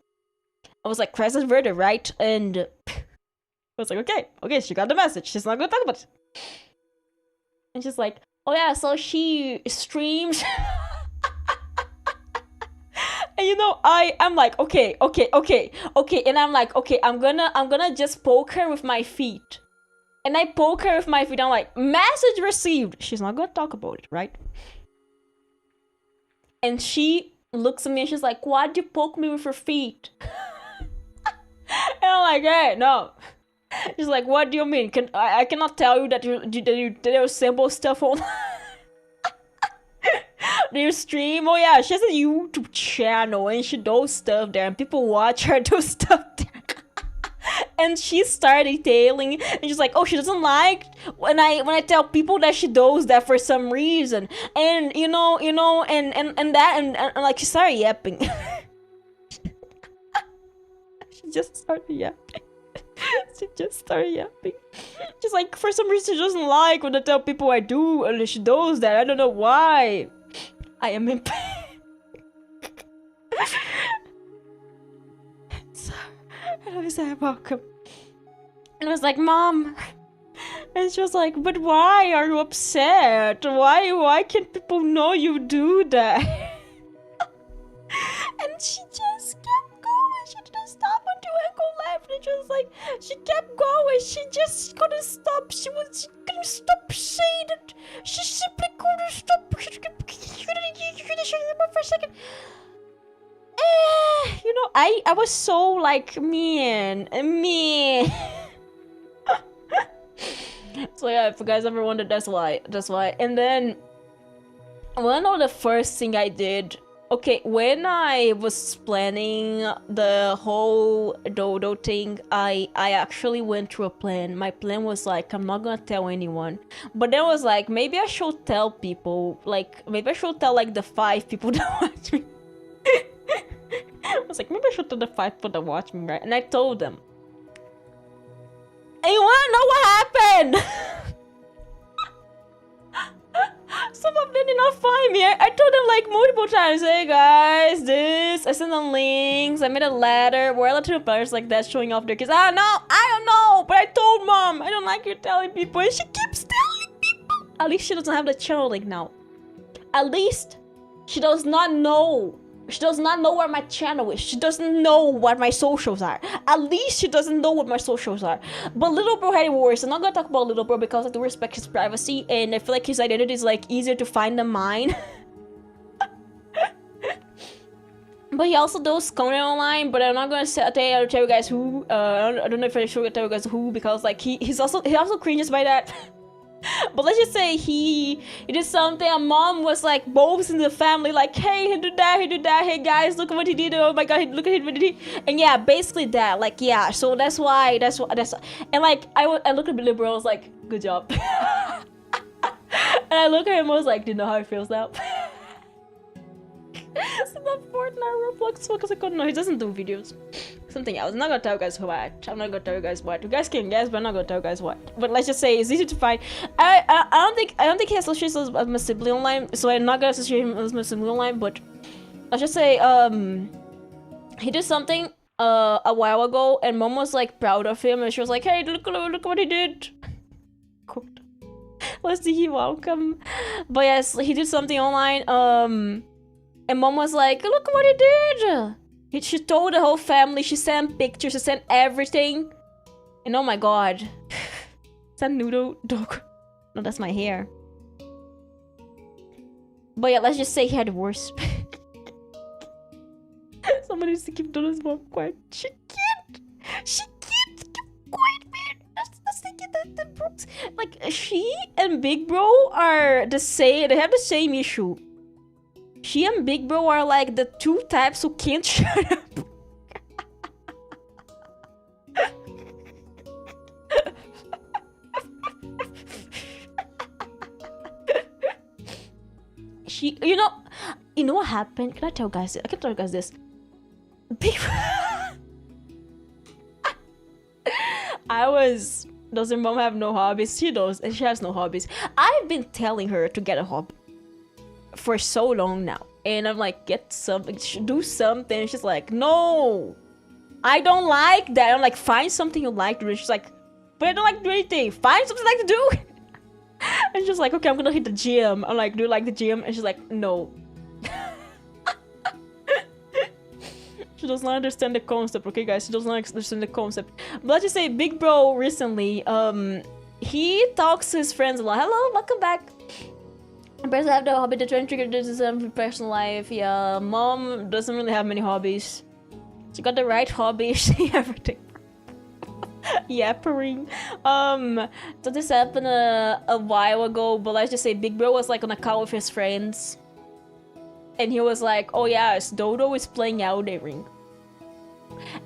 I was like, Crisis Verder, right? And I was like, okay, she got the message. She's not gonna talk about it. And she's like, oh yeah, so she streams. And you know, I'm like, okay. And I'm like, okay, I'm gonna just poke her with my feet. And I poke her with my feet. I'm like, message received. She's not gonna talk about it, right? And she looks at me and she's like, why'd you poke me with your feet? And I'm like, hey, no. She's like, what do you mean? I cannot tell you that you assemble stuff on. Do you stream? Oh yeah, she has a YouTube channel and she does stuff there and people watch her do stuff there. And she started detailing, and she's like, oh, she doesn't like when I tell people that she does that for some reason, and you know, and like she started yapping. She just started yapping. She just started yapping. Just like, for some reason, she doesn't like when I tell people I do, and she does that. I don't know why. I am in pain. So, and I was like, welcome. And I was like, Mom. And she was like, but why are you upset? Why can't people know you do that? And she just kept going. She didn't stop until Echo left. And she was like, she kept going. She just couldn't stop. She couldn't stop saying it. She simply couldn't stop. She couldn't for a second. You know, I was so like mean. So yeah, if you guys ever wondered, that's why. And then one of the first thing I did, okay, when I was planning the whole dodo thing, I actually went through a plan. My plan was like, I'm not gonna tell anyone, but then I was like, maybe I should tell people, like maybe I should tell like the 5 people that watch me. I was like, maybe I should tell the 5 people that watch me, right? And I told them. And you wanna know what happened? Some of them did not find me. I told them like multiple times, hey guys, this. I sent them links. I made a letter where I to players like that showing off their kids. I don't know. But I told Mom, I don't like you telling people. And she keeps telling people. At least she doesn't have the channel link now. At least she does not know. She does not know where my channel is. She doesn't know what my socials are. At least she doesn't know what my socials are. But Little Bro had it worse. I'm not gonna talk about Little Bro because I do respect his privacy, and I feel like his identity is like easier to find than mine. But he also does content online, but I'm not gonna tell you guys who. I don't know if I should tell you guys who, because like he also cringes by that. But let's just say he did something, and Mom was like boasting the family, like, hey, he did that, hey guys, look at what he did, oh my god, look at what he did. And yeah, basically that, like, yeah, so that's why, and like, I looked at Billy Bro, I was like, good job. And I look at him, I was like, do you know how it feels now? It's not Fortnite, Roblox, because I couldn't know, he doesn't do videos. Something else. I'm not gonna tell you guys what. I'm not gonna tell you guys what. You guys can guess, but I'm not gonna tell you guys what. But let's just say it's easy to find. I don't think he associates us as my sibling online, so I'm not gonna associate him as my sibling online. But let's just say he did something a while ago, and Mom was like proud of him, and she was like, hey, look what he did. Let's see, he welcome. But yes, he did something online. And Mom was like, look what he did. She told the whole family, she sent pictures, she sent everything. And oh my god. Is that noodle dog? No, that's my hair. But yeah, let's just say he had the worst. Somebody needs to keep Donna's mom quiet. She can't keep quiet, man. That's thinking that Brooks. Like, she and Big Bro are the same, they have the same issue. She and Big Bro are like the 2 types who can't shut up. You know what happened? Can I tell you guys this? I can tell you guys this. Big Does your mom have no hobbies? She does, and she has no hobbies. I've been telling her to get a hobby for so long now, and I'm like, get something, do something. She's like, no, I don't like that. I'm like, find something you like to do. She's like, but I don't like to do anything. Find something I like to do. And she's like, okay, I'm gonna hit the gym. I'm like, do you like the gym? And she's like, no. She does not understand the concept, okay guys? She does not understand the concept. But let's just say Big Bro recently, he talks to his friends a lot. Hello, welcome back. Parents have the hobby to try and trigger this in personal life. Yeah, Mom doesn't really have many hobbies. She got the right hobby. She everything. Yappering. So this happened a while ago, but let's just say Big Bro was like on a call with his friends. And he was like, oh yes, Dodo is playing Elden Ring.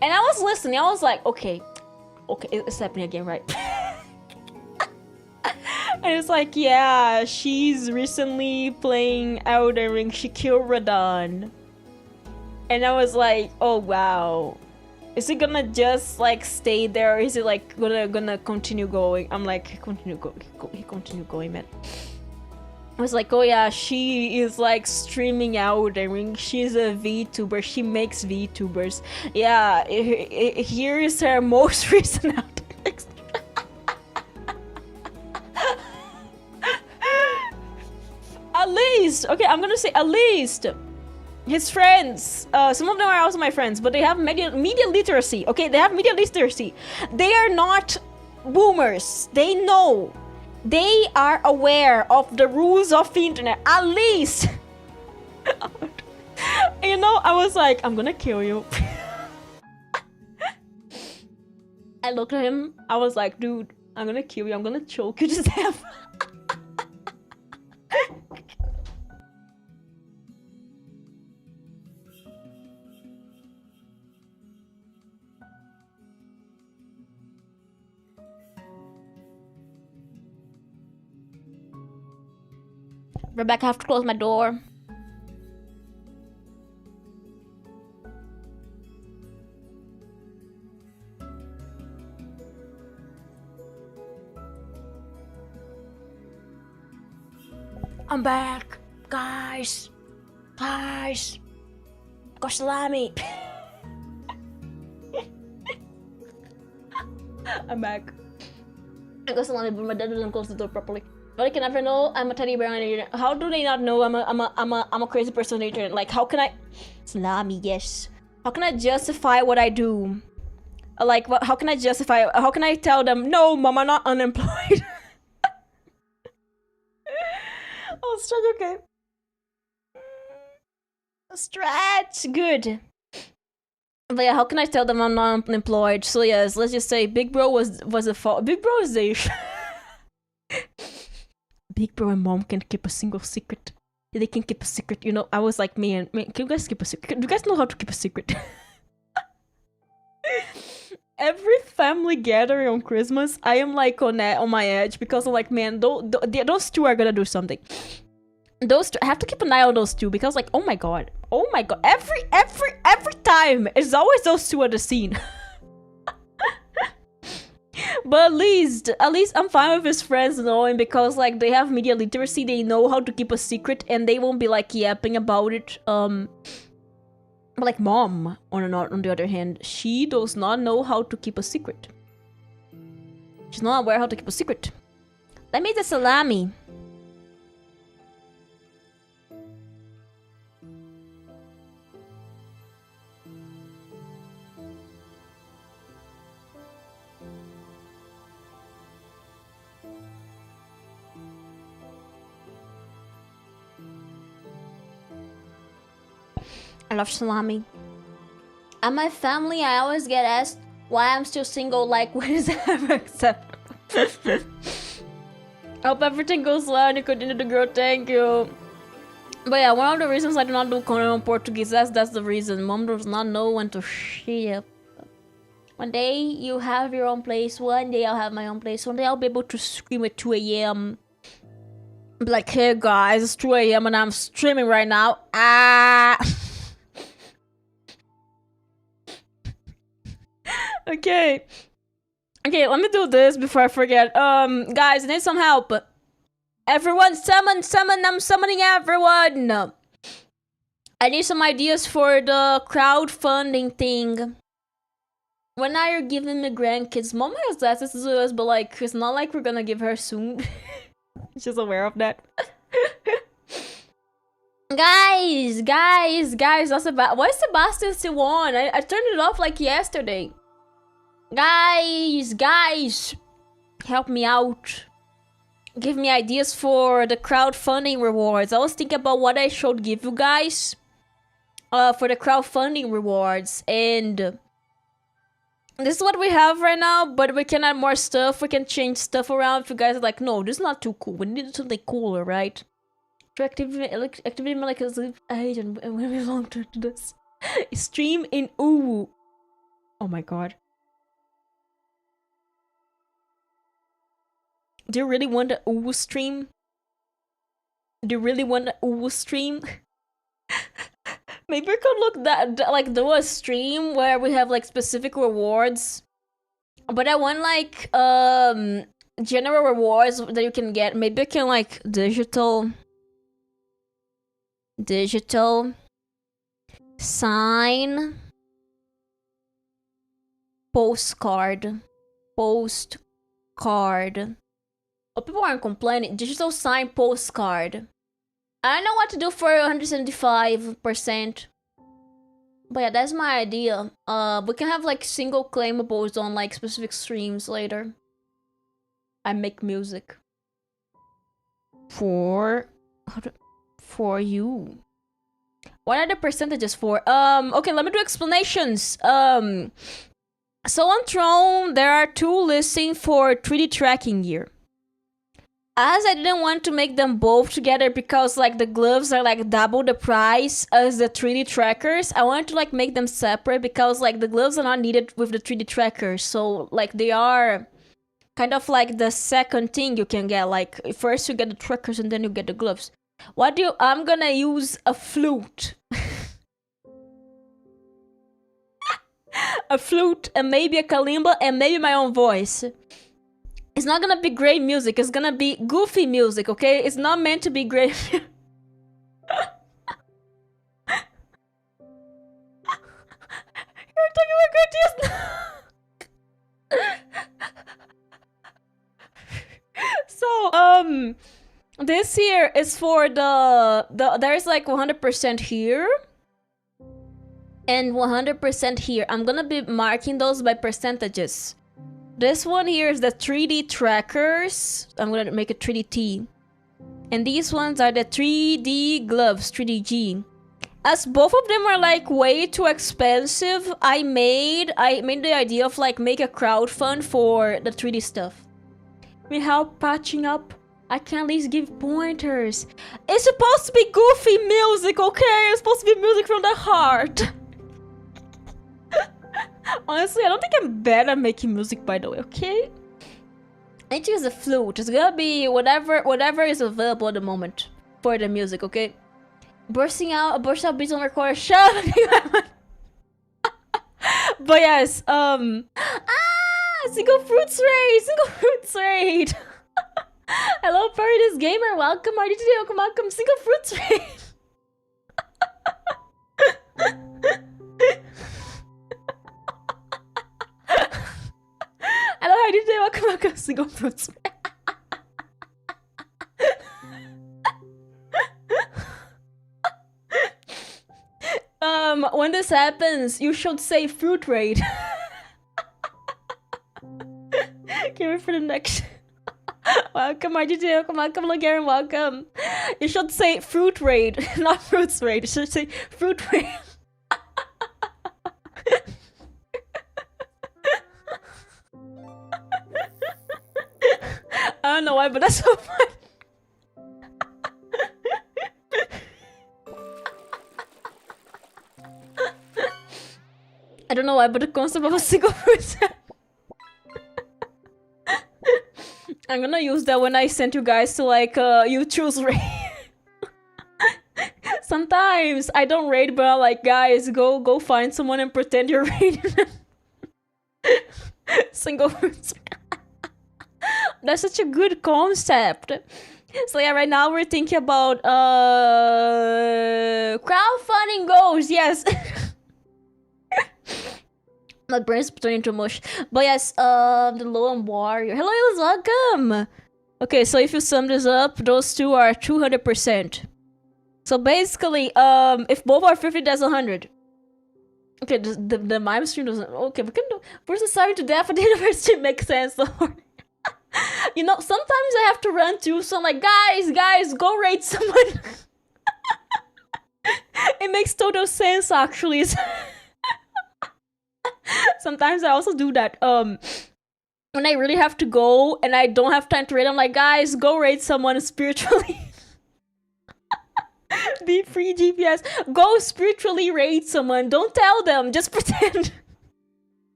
And I was listening, I was like, okay, it's happening again, right? And it's like, yeah, she's recently playing Elden Ring, she killed Radon. And I was like, oh wow, is he gonna just like stay there, or is he like gonna continue going? I'm like, continue going, man. I was like, oh yeah, she is like streaming out. I mean, she's a VTuber. She makes VTubers. Yeah, here is her most recent outfit. At least, okay, I'm gonna say at least. His friends, some of them are also my friends, but they have media literacy, okay? They have media literacy. They are not boomers. They know. They are aware of the rules of the internet, at least. You know, I was like, I'm gonna kill you. I looked at him, I was like, dude, I'm gonna kill you, I'm gonna choke you to death. Rebecca, I have to close my door. I'm back, guys. Got salami. I'm back. I got salami, but my dad didn't close the door properly. But I can never know I'm a teddy bear on the internet. How do they not know I'm a crazy person on the internet? Like, how can I... Salami, yes. How can I justify what I do? Like, how can I justify... How can I tell them, no, mom, I'm not unemployed? Oh, stretch, okay. Stretch, good. But yeah, how can I tell them I'm not unemployed? So yes, let's just say Big Bro was a fault. Big Bro is a... Big Bro and Mom can keep a single secret. They can keep a secret, you know. I was like, man, can you guys keep a secret? Do you guys know how to keep a secret? Every family gathering on Christmas, I am like on my edge because I'm like, man, those two are gonna do something. Those two, I have to keep an eye on those two because like, oh my god, every time it's always those two at the scene. But at least I'm fine with his friends knowing because like they have media literacy, they know how to keep a secret and they won't be like yapping about it. But like Mom, on the other hand, she does not know how to keep a secret. She's not aware how to keep a secret. Let me eat the salami. I love salami. At my family, I always get asked why I'm still single, like, when is it ever acceptable? I hope everything goes well and you continue to grow, thank you. But yeah, one of the reasons I do not do content on Portuguese, that's the reason. Mom does not know when to ship. One day, you have your own place, one day I'll have my own place, one day I'll be able to scream at 2 AM. Be like, hey guys, it's 2 AM and I'm streaming right now. Okay, let me do this before I forget. Guys, I need some help. Everyone, summon, I'm summoning everyone. I need some ideas for the crowdfunding thing. When are you giving me grandkids? Mom has access to us, but like, it's not like we're gonna give her soon. She's aware of that. Guys, why is Sebastian still on? I turned it off like yesterday. Guys, help me out. Give me ideas for the crowdfunding rewards. I was thinking about what I should give you guys for the crowdfunding rewards, and this is what we have right now, but we can add more stuff. We can change stuff around if you guys are like, no, this is not too cool. We need something cooler, right? To activate my like a age and when we long to this. Stream in Uwu. Oh my god. Do you really want the Uwu stream? Do you really want the Uwu stream? Maybe we could look like do a stream where we have like specific rewards. But I want like general rewards that you can get. Maybe I can like digital sign postcard. Oh, people aren't complaining. Digital sign postcard. I don't know what to do for 175%. But yeah, that's my idea. We can have like single claimables on like specific streams later. I make music. For you. What are the percentages for? Okay, let me do explanations. So on Throne, there are 2 listing for 3D tracking gear. As I didn't want to make them both together because like the gloves are like double the price as the 3D trackers, I wanted to like make them separate because like the gloves are not needed with the 3D trackers. So like they are kind of like the second thing you can get. Like first you get the trackers and then you get the gloves. I'm gonna use a flute. A flute and maybe a kalimba and maybe my own voice. It's not gonna be great music, it's gonna be goofy music, okay? It's not meant to be great. You're talking about great So, this here is for there's like 100% here. And 100% here. I'm gonna be marking those by percentages. This one here is the 3D trackers. I'm gonna make a 3DT. And these ones are the 3D gloves, 3DG. As both of them are like way too expensive, I made the idea of like make a crowdfund for the 3D stuff. We help patching up. I can at least give pointers. It's supposed to be goofy music, okay? It's supposed to be music from the heart. Honestly, I don't think I'm bad at making music, by the way, okay? I need to use a flute. It's gonna be whatever is available at the moment for the music, okay? Burst out beats on recorder. Shut up! But yes, single fruits raid! Hello, Paradise Gamer, welcome, RDT, welcome, single fruits raid! Hello, RDT, welcome, single fruits raid! When this happens, you should say fruit raid. Can we for the next? Welcome, RGT, welcome, Logarian, welcome. You should say fruit raid, not fruits raid. You should say fruit raid. I don't know why, but that's so fun. I don't know why, but the concept of a single fruit. I'm gonna use that when I send you guys to like you choose raid. Sometimes I don't raid, but I'm like, guys, go find someone and pretend you're raiding them. Single fruits. That's such a good concept. So yeah, right now we're thinking about crowdfunding goals. Yes. My brain's turning into mush. But yes, the Lone Warrior. Hello, Elis, welcome! Okay, so if you sum this up, those two are 200%. So basically, if both are 50, that's 100. Okay, the mime stream doesn't... Okay, we can do... Versus starving to death at the university makes sense, though. You know, sometimes I have to run too, so I'm like, guys, go raid someone. It makes total sense, actually. Sometimes I also do that. When I really have to go and I don't have time to raid, I'm like, guys, go raid someone spiritually. Be free GPS. Go spiritually raid someone. Don't tell them. Just pretend.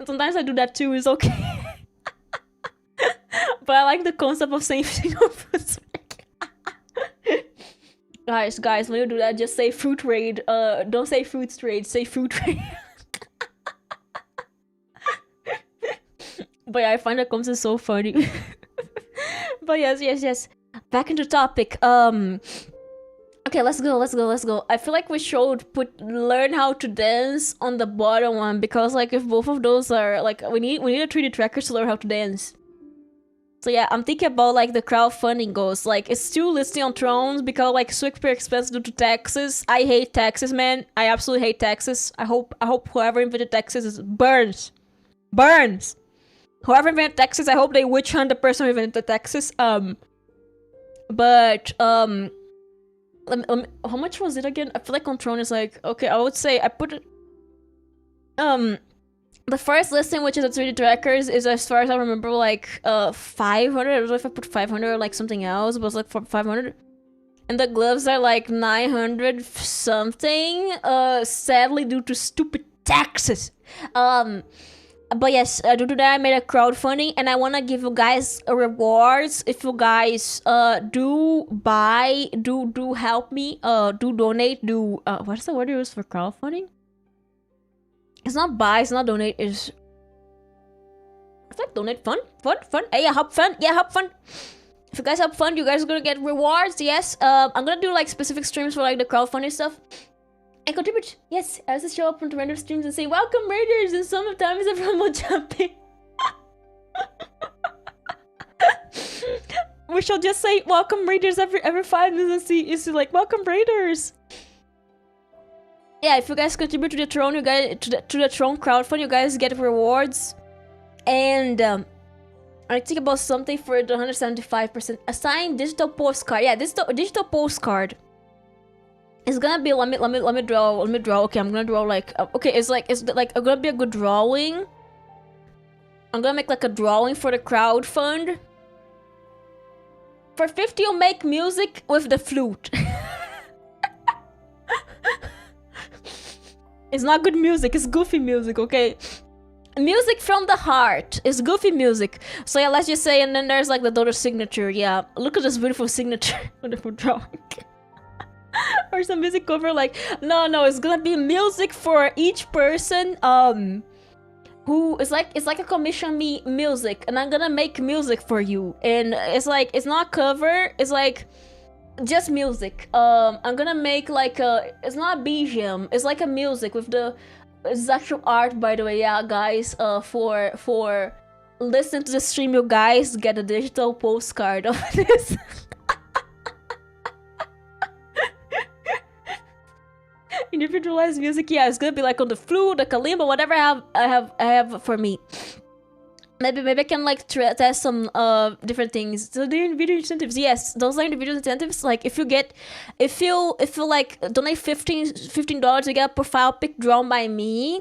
Sometimes I do that too. It's okay. But I like the concept of saying single fruits. Guys, when you do that, just say fruit raid. Don't say fruit raid, say fruit raid. But yeah, I find that concept so funny. But yes. Back into topic. Okay, let's go. I feel like we should learn how to dance on the bottom one, because like if both of those are like, we need a 3D tracker to learn how to dance. So yeah, I'm thinking about like the crowdfunding goals. Like it's still listing on Thrones because like super expensive due to taxes. I hate taxes, man. I absolutely hate taxes. I hope whoever invented taxes burns. Whoever invented taxes, I hope they witch hunt the person who invented taxes. But how much was it again? I feel like on Throne is like, okay, I would say I put it, the first listing, which is the 3D trackers, is, as far as I remember, like 500. I don't know if I put 500 or like something else, but it was like 500. And the gloves are like 900 something, sadly due to stupid taxes. But yes, due to that, I made a crowdfunding, and I want to give you guys rewards if you guys do help me, do donate, what is the word you use for crowdfunding? It's not buy, it's not donate, it's like donate, fund. Hey, yeah, help fund. If you guys help fund, you guys are gonna get rewards. Yes, I'm gonna do like specific streams for like the crowdfunding stuff. And contribute. Yes, I also show up on random streams and say, welcome raiders, and sometimes everyone will jump in. We shall just say welcome raiders every 5 minutes and see like welcome raiders. Yeah, if you guys contribute to the Throne, you guys to the Throne crowdfund, you guys get rewards. And I think about something for the 175%. Assign digital postcard. Yeah, digital postcard. It's gonna be, let me draw. Okay, I'm gonna draw like, okay, it's gonna be a good drawing. I'm gonna make like a drawing for the crowdfund. For 50, you'll make music with the flute. It's not good music, it's goofy music, okay? Music from the heart. It's goofy music. So yeah, let's just say, and then there's like the daughter's signature. Yeah, look at this beautiful signature. Wonderful drawing. Or some music cover, like, no, it's gonna be music for each person, who is like, it's like a commission me music, and I'm gonna make music for you, and it's like, it's not cover, it's like just music. I'm gonna make like a, it's not a BGM, it's like a music with the, it's actual art, by the way. Yeah, guys, for listening to the stream, you guys get a digital postcard of this. Individualized music, yeah, it's gonna be like on the flute, the kalimba, whatever I have for me. Maybe I can like test some different things. So the individual incentives, yes, those are individual incentives. Like if you like donate $15, you get a profile pic drawn by me.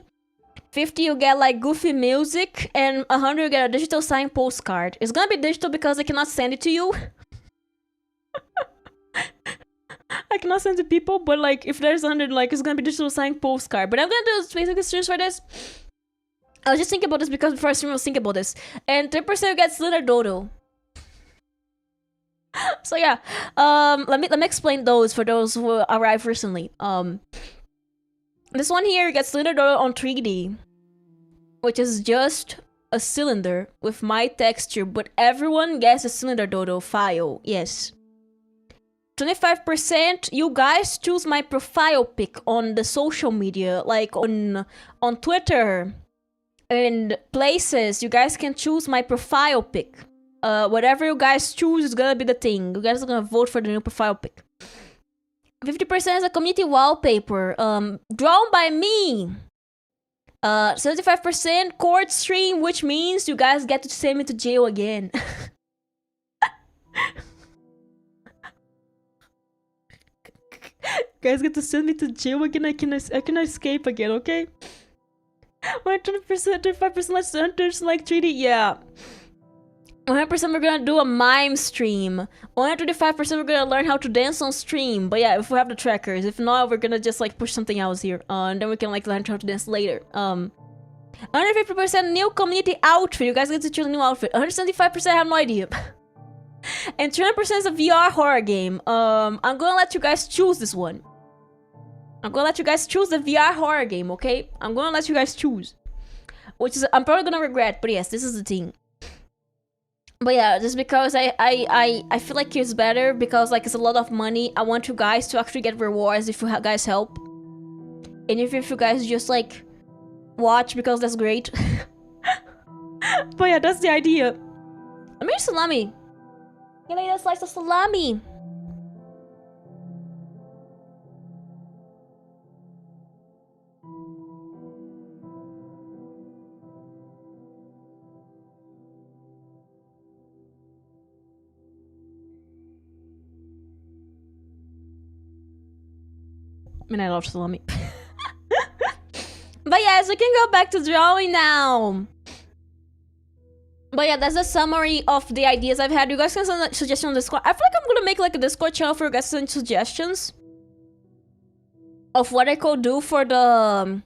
50, you get like goofy music, and 100, you get a digital signed postcard. It's gonna be digital because I cannot send it to you. I cannot send to people, but like if there's 100, like it's gonna be digital signed postcard. But I'm gonna do specific streams for this. I was just thinking about this because before I stream I was thinking about this. And 3% gets Slither Dodo. So yeah, let me explain those for those who arrived recently. This one here gets Slither Dodo on 3D, which is just a cylinder with my texture, but everyone gets a Slither Dodo file. Yes. 25%, you guys choose my profile pic on the social media, like on Twitter and places. You guys can choose my profile pic. Whatever you guys choose is gonna be the thing. You guys are gonna vote for the new profile pic. 50% is a community wallpaper, drawn by me. 75% court stream, which means you guys get to send me to jail again. Guys get to send me to jail again. I can escape again, okay? 120%, 35% let's hunters like 3D. Yeah. 100% we're gonna do a mime stream. 125% we're gonna learn how to dance on stream. But yeah, if we have the trackers. If not, we're gonna just like push something else here. And then we can like learn how to dance later. 150% new community outfit. You guys get to choose a new outfit. 175% I have no idea. And 20% is a VR horror game. I'm gonna let you guys choose this one. I'm gonna let you guys choose the VR horror game, okay? I'm gonna let you guys choose. Which is, I'm probably gonna regret, but yes, this is the thing. But yeah, just because I feel like it's better because like it's a lot of money. I want you guys to actually get rewards if you guys help. And if you guys just like watch because that's great. But yeah, that's the idea. I made salami. Can I eat a slice of salami? I mean, I love salami. But yes, we can go back to drawing now. But yeah, that's a summary of the ideas I've had. You guys can send suggestions on Discord. I feel like I'm gonna make like a Discord channel for you guys to send suggestions of what I could do for the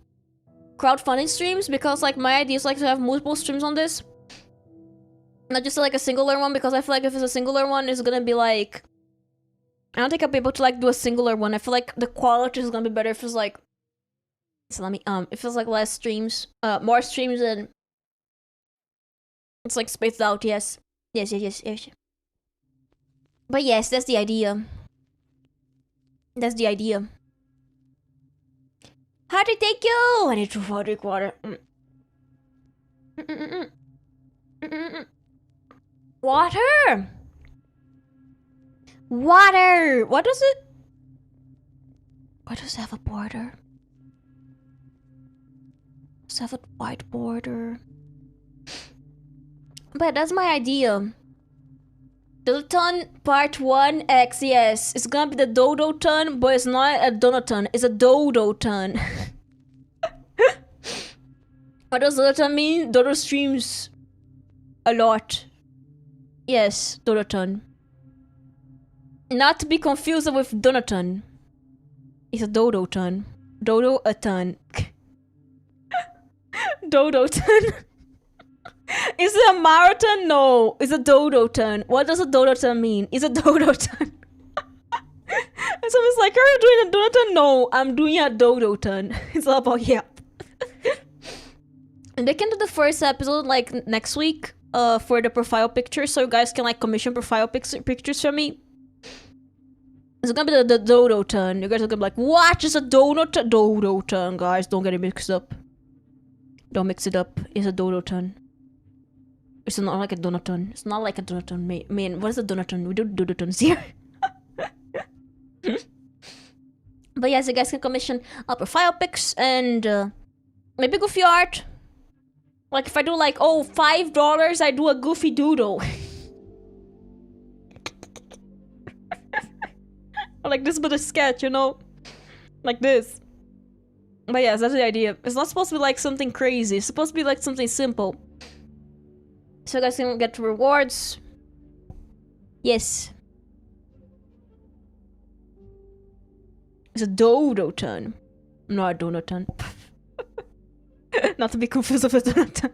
crowdfunding streams, because like my idea is like to have multiple streams on this, not just like a singular one, because I feel like if it's a singular one, it's gonna be like, I don't think I'll be able to like do a singular one. I feel like the quality is gonna be better if it's like, so let me it feels like less streams, more streams, and it's like spaced out. Yes. But yes, that's the idea. That's the idea. How to take you? I need to drink water. Water! Water! What does it? Why does it have a border? Does it have a white border? But that's my idea. Dodoton part 1X, yes. It's gonna be the Dodoton, but it's not a Donoton, it's a Dodoton. What does Dodoton mean? Dodo streams a lot. Yes, Dodoton. Not to be confused with Donoton. It's a Dodoton. Dodo-a-ton. Dodoton. Is it a marathon? No, it's a dodoton. What does a dodoton mean? It's a dodoton. And someone's like, are you doing a dodoton? No, I'm doing a dodoton. It's all about, yeah. And they can do the first episode like next week for the profile picture, so you guys can like commission profile pictures from me. It's gonna be the dodoton. You guys are gonna be like, what is a dodoton? Dodoton, guys, don't get it mixed up. Don't mix it up. It's a dodoton. It's not like a donaton. It's not like a donaton. Man, what is a donaton? We do donatons here. But yes, you guys can commission profile pics and maybe goofy art. Like if I do like, oh, $5, I do a goofy doodle. Or like this, but a sketch, you know? Like this. But yes, that's the idea. It's not supposed to be like something crazy. It's supposed to be like something simple. So you guys can get rewards. Yes. It's a dodoton. Not a donaton. Not to be confused with a donaton.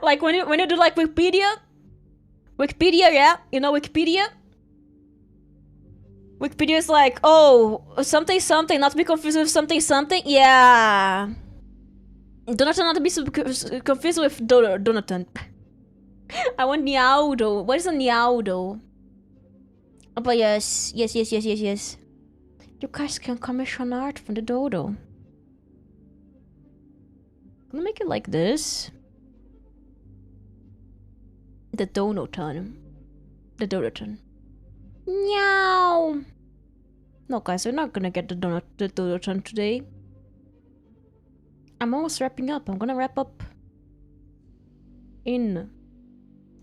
Like when you do like Wikipedia. Wikipedia, yeah? You know Wikipedia? Wikipedia is like, oh, something something, not to be confused with something something. Yeah. Donaton, not to be confused with donaton. I want Niaudo. What is a Niaudo? Oh, but yes. You guys can commission art from the dodo. I'm gonna make it like this. The donoton. The dodoton. Meow. No, guys, we're not gonna get the dodoton today. I'm almost wrapping up. I'm gonna wrap up in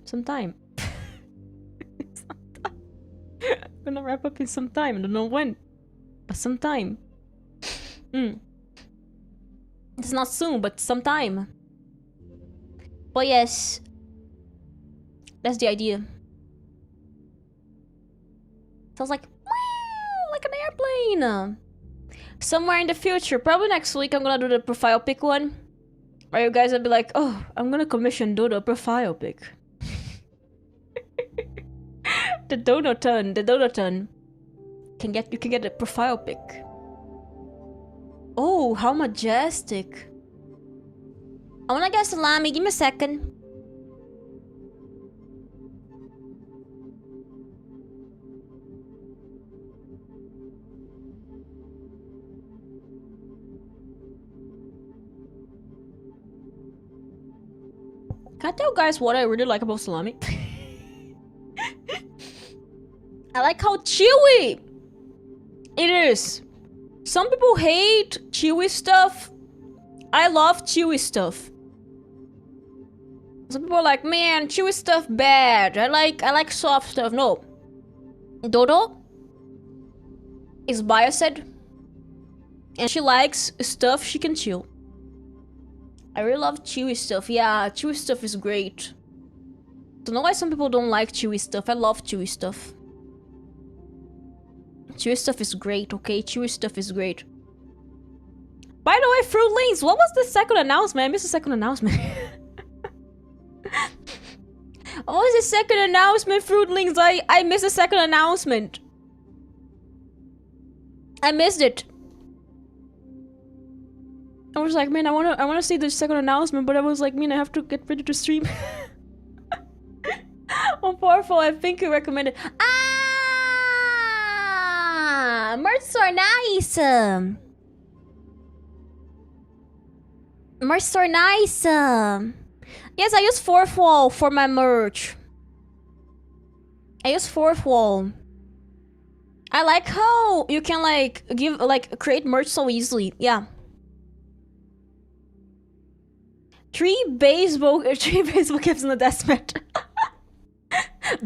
some time. I'm gonna wrap up in some time. I don't know when, but sometime. It's not soon, but sometime. But yes, that's the idea. Sounds like an airplane. Somewhere in the future, probably next week, I'm gonna do the profile pic one. Or you guys will be like, oh, I'm gonna commission Dodo profile pic. The Donoton. The Donoton. You can get a profile pic. Oh, how majestic. I wanna get salami. Give me a second. Can I tell you guys what I really like about salami? I like how chewy it is. Some people hate chewy stuff. I love chewy stuff. Some people are like, man, chewy stuff bad. I like soft stuff. No. Dodo is biased, and she likes stuff she can chew. I really love chewy stuff. Yeah, chewy stuff is great. Don't know why some people don't like chewy stuff. I love chewy stuff. Chewy stuff is great, okay? Chewy stuff is great. By the way, Fruit Links, what was the second announcement? I missed the second announcement. What was the second announcement, Fruit Links? I missed the second announcement. I missed it. I was like, man, I wanna see the second announcement, but I was like, man, I have to get ready to stream. On Powerful, I think you recommended. Ah, merch store, nice. Merch store, nice. Yes, I use fourth wall for my merch. I use fourth wall. I like how you can create merch so easily. Yeah. Three baseball caps in the desk mat.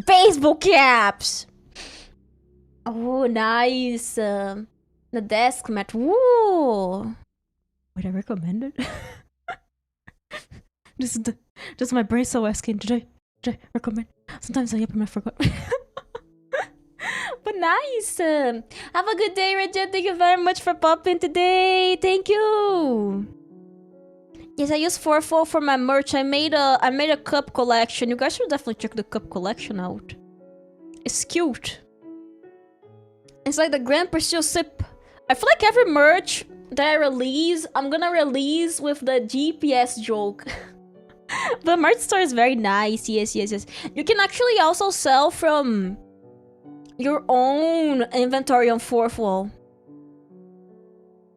Baseball caps. Oh, nice. The desk mat. Woo. Would I recommend it? This is my brain so asking. Did I recommend? Sometimes I open my forgot. But nice. Have a good day, Regina. Thank you very much for popping today. Thank you. Yes, I use 4-4 for my merch. I made a cup collection. You guys should definitely check the cup collection out. It's cute. It's like the Grand Pursuit sip. I feel like every merch that I release, I'm gonna release with the GPS joke. The merch store is very nice. Yes. You can actually also sell from your own inventory on 4th wall.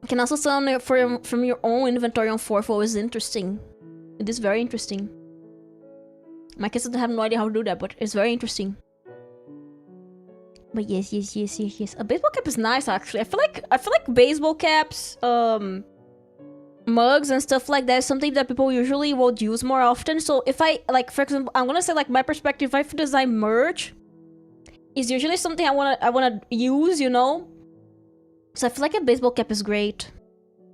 You can also sell from your own inventory on 4th wall. It's interesting. It is very interesting. My kids have no idea how to do that, but it's very interesting. But yes. A baseball cap is nice, actually. I feel like baseball caps, mugs and stuff like that is something that people usually would use more often. So if I, like, for example, I'm gonna say, like, my perspective, if I design merch, is usually something I wanna use, you know? So I feel like a baseball cap is great.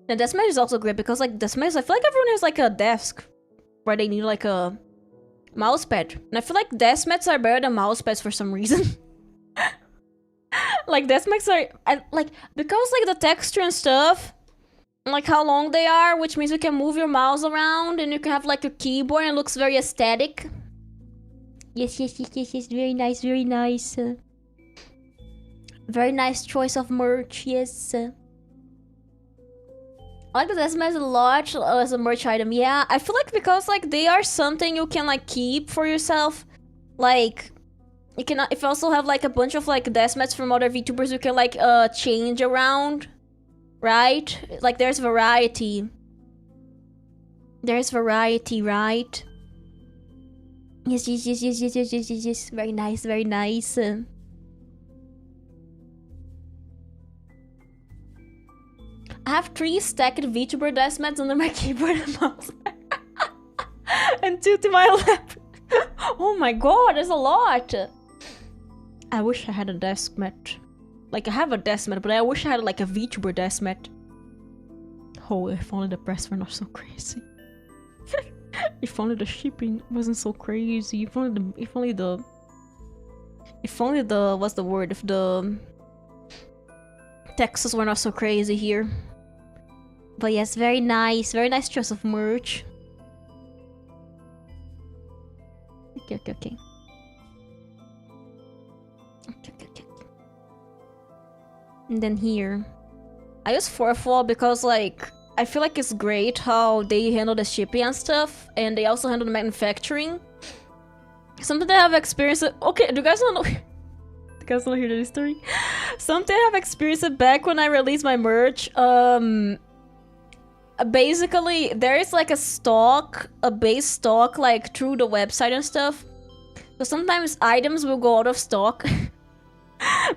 And desk mat is also great because, like, desk mats, I feel like everyone has, like, a desk where they need, like, a mouse pad. And I feel like desk mats are better than mouse pads for some reason. Like, desk mats are, because, like, the texture and stuff, and, like, how long they are, which means you can move your mouse around and you can have, like, a keyboard and it looks very aesthetic. Yes. Very nice. Very nice choice of merch, yes. I like the desk mats a lot as a merch item. Yeah, I feel like because, like, they are something you can, like, keep for yourself. Like, you can, if you also have, like, a bunch of, like, desk mats from other VTubers, you can, like, change around, right? Like, there's variety. There's variety, right? Yes. Very nice. I have 3 stacked VTuber desk mats under my keyboard and mouse. And 2 to my left. Oh my god, there's a lot. I wish I had a desk mat. Like, I have a desk mat, but I wish I had, like, a VTuber desk mat. Oh, if only the press were not so crazy. If only the shipping wasn't so crazy. If only the what's the word? If the taxes were not so crazy here. But yes, very nice choice of merch. Okay. And then here. I use fourth wall because, like, I feel like it's great how they handle the shipping and stuff, and they also handle the manufacturing. Something that I've experienced. Okay, do you guys not know? You guys want to hear the story? Something I've experienced back when I released my merch. Basically, there is like a base stock, like through the website and stuff. So sometimes items will go out of stock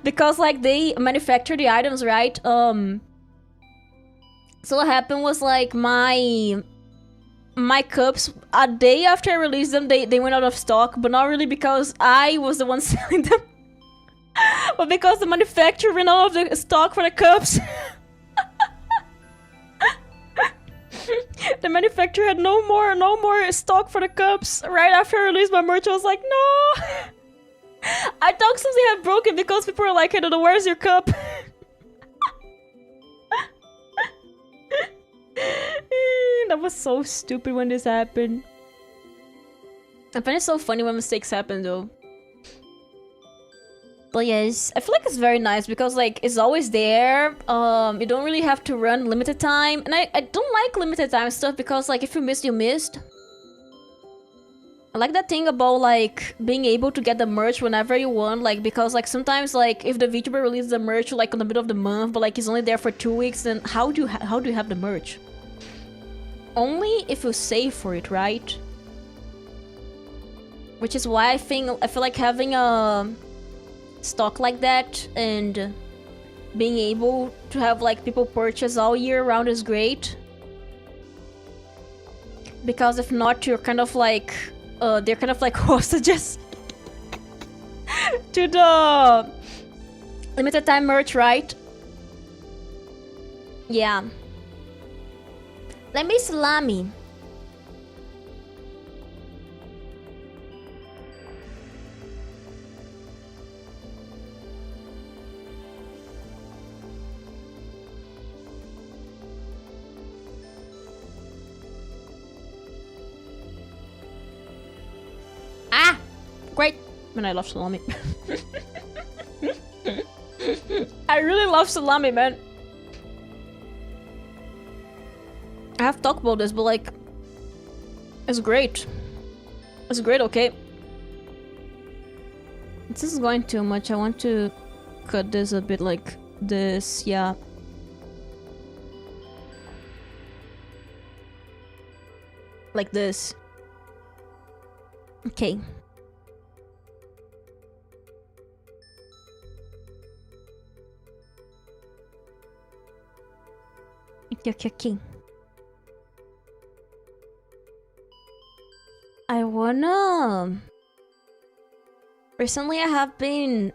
because like they manufacture the items, right? So what happened was like my cups, a day after I released them, they went out of stock, but not really because I was the one selling them, but because the manufacturer ran out of the stock for the cups. The manufacturer had no more stock for the cups. Right after I released my merch, I was like, no! I thought something had broken because people were like, I don't know, where's your cup? That was so stupid when this happened. I find it so funny when mistakes happen though. But yes, I feel like it's very nice because like it's always there. You don't really have to run limited time. And I don't like limited time stuff because like if you missed, you missed. I like that thing about like being able to get the merch whenever you want, like because like sometimes like if the VTuber releases the merch like in the middle of the month, but like it's only there for 2 weeks, then how do you have the merch? Only if you save for it, right? Which is why I feel like having a stock like that and being able to have like people purchase all year round is great. Because if not, you're kind of like they're kind of like hostages to the limited time merch, right? Yeah. Let me salami. Ah! Great! Man, I love salami. I really love salami, man. I have talked about this, but like, it's great. It's great, okay? This is going too much. I want to cut this a bit like this, yeah. Like this. Okay. Okay. I wanna... Recently I have been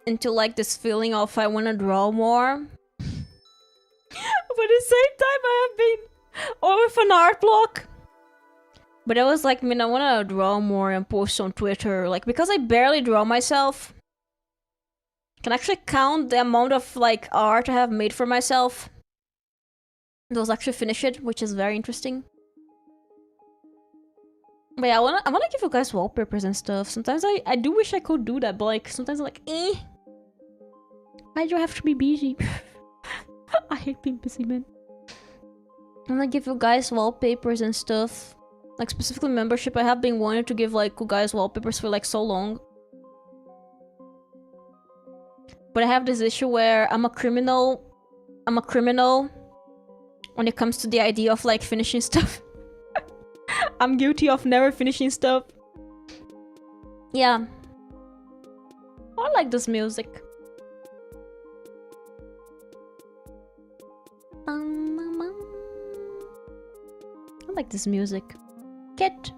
into like this feeling of I wanna draw more. But at the same time I have been with an art block. But I was like, I mean, I wanna draw more and post on Twitter. Like, because I barely draw myself. I can actually count the amount of like art I have made for myself. It was actually finished, which is very interesting. But yeah, I wanna give you guys wallpapers and stuff. Sometimes I do wish I could do that, but like sometimes I'm like, eh. Why do I have to be busy? I hate being busy, man. I'm gonna give you guys wallpapers and stuff. Like specifically membership. I have been wanting to give like you guys wallpapers for like so long. But I have this issue where I'm a criminal when it comes to the idea of like finishing stuff. I'm guilty of never finishing stuff. Yeah. I like this music. I like this music. Kit.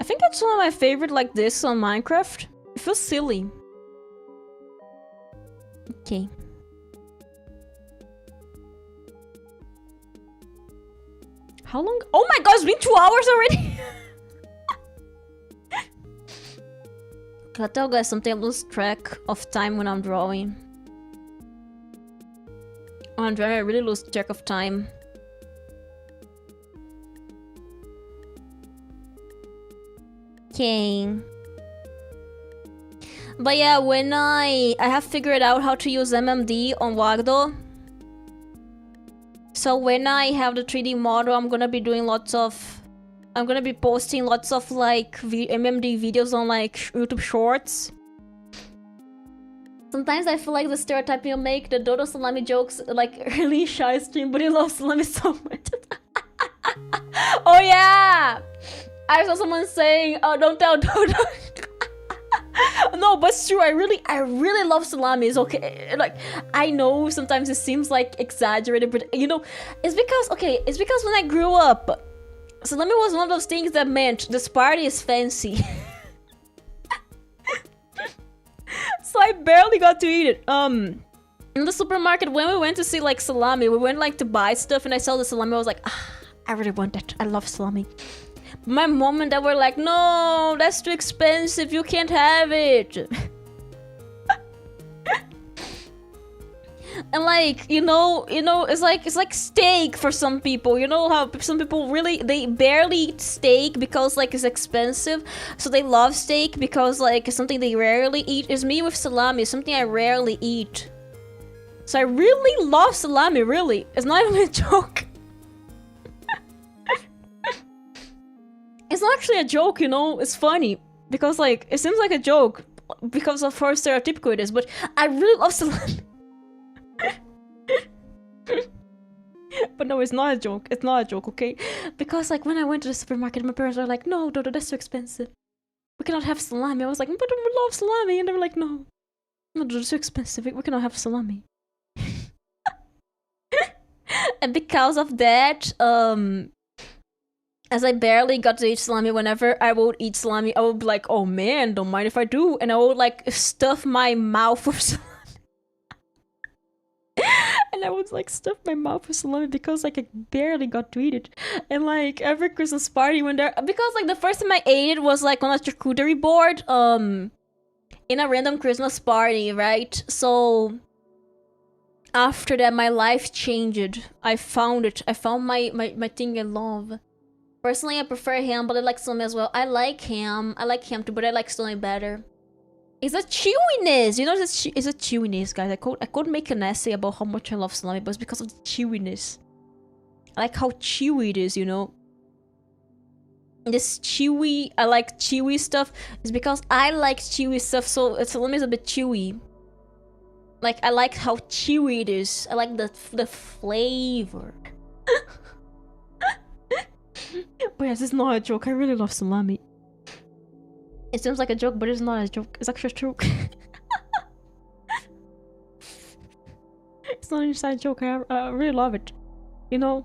I think it's one of my favorite like this on Minecraft. It feels silly. Okay. How long? Oh my god, it's been 2 hours already! Can I tell you guys something? I lose track of time when I'm drawing. When I'm drawing, I really lose track of time. Okay. But yeah, when I have figured out how to use MMD on Wagdo. So when I have the 3D model, I'm gonna be doing lots of... I'm gonna be posting lots of like MMD videos on like YouTube Shorts. Sometimes I feel like the stereotype you make, the Dodo salami jokes, like really shy stream, but he loves salami so much. Oh yeah! I saw someone saying, "Oh, don't tell Dodo." No, but it's true. I really love salami. It's okay. Like, I know sometimes it seems like exaggerated, but you know, it's because when I grew up, salami was one of those things that meant this party is fancy. So I barely got to eat it. In the supermarket, when we went to see like salami, we went like to buy stuff, and I saw the salami. I was like, ah, I really want that. I love salami. My mom and dad were like, no, that's too expensive. You can't have it. And like, you know, it's like steak for some people. You know how some people they barely eat steak because like it's expensive. So they love steak because like it's something they rarely eat. It's me with salami, it's something I rarely eat. So I really love salami, really. It's not even a joke. It's not actually a joke, you know, it's funny. Because like, it seems like a joke because of how stereotypical it is, but I really love salami. But no, it's not a joke. It's not a joke, okay? Because like when I went to the supermarket, my parents were like, no, Dodo, that's too expensive. We cannot have salami. I was like, but I love salami. And they were like, no, Dodo, it's too expensive. We cannot have salami. And because of that, as I barely got to eat salami, whenever I would eat salami, I would be like, oh man, don't mind if I do. And I would like stuff my mouth with salami. And I would like stuff my mouth with salami because like I barely got to eat it. And like every Christmas party when there, because like the first time I ate it was like on a charcuterie board, in a random Christmas party, right? So after that, my life changed. I found it. I found my thing I love. Personally, I prefer ham, but I like salami as well. I like ham too, but I like salami better. It's a chewiness, you know, it's a chewiness, guys. I could make an essay about how much I love salami, but it's because of the chewiness. I like how chewy it is, you know. This chewy, I like chewy stuff. It's because I like chewy stuff, so salami is a bit chewy. Like, I like how chewy it is. I like the flavor. But yes, it's not a joke. I really love salami. It seems like a joke, but it's not a joke. It's actually true. It's not an inside joke. I really love it. You know?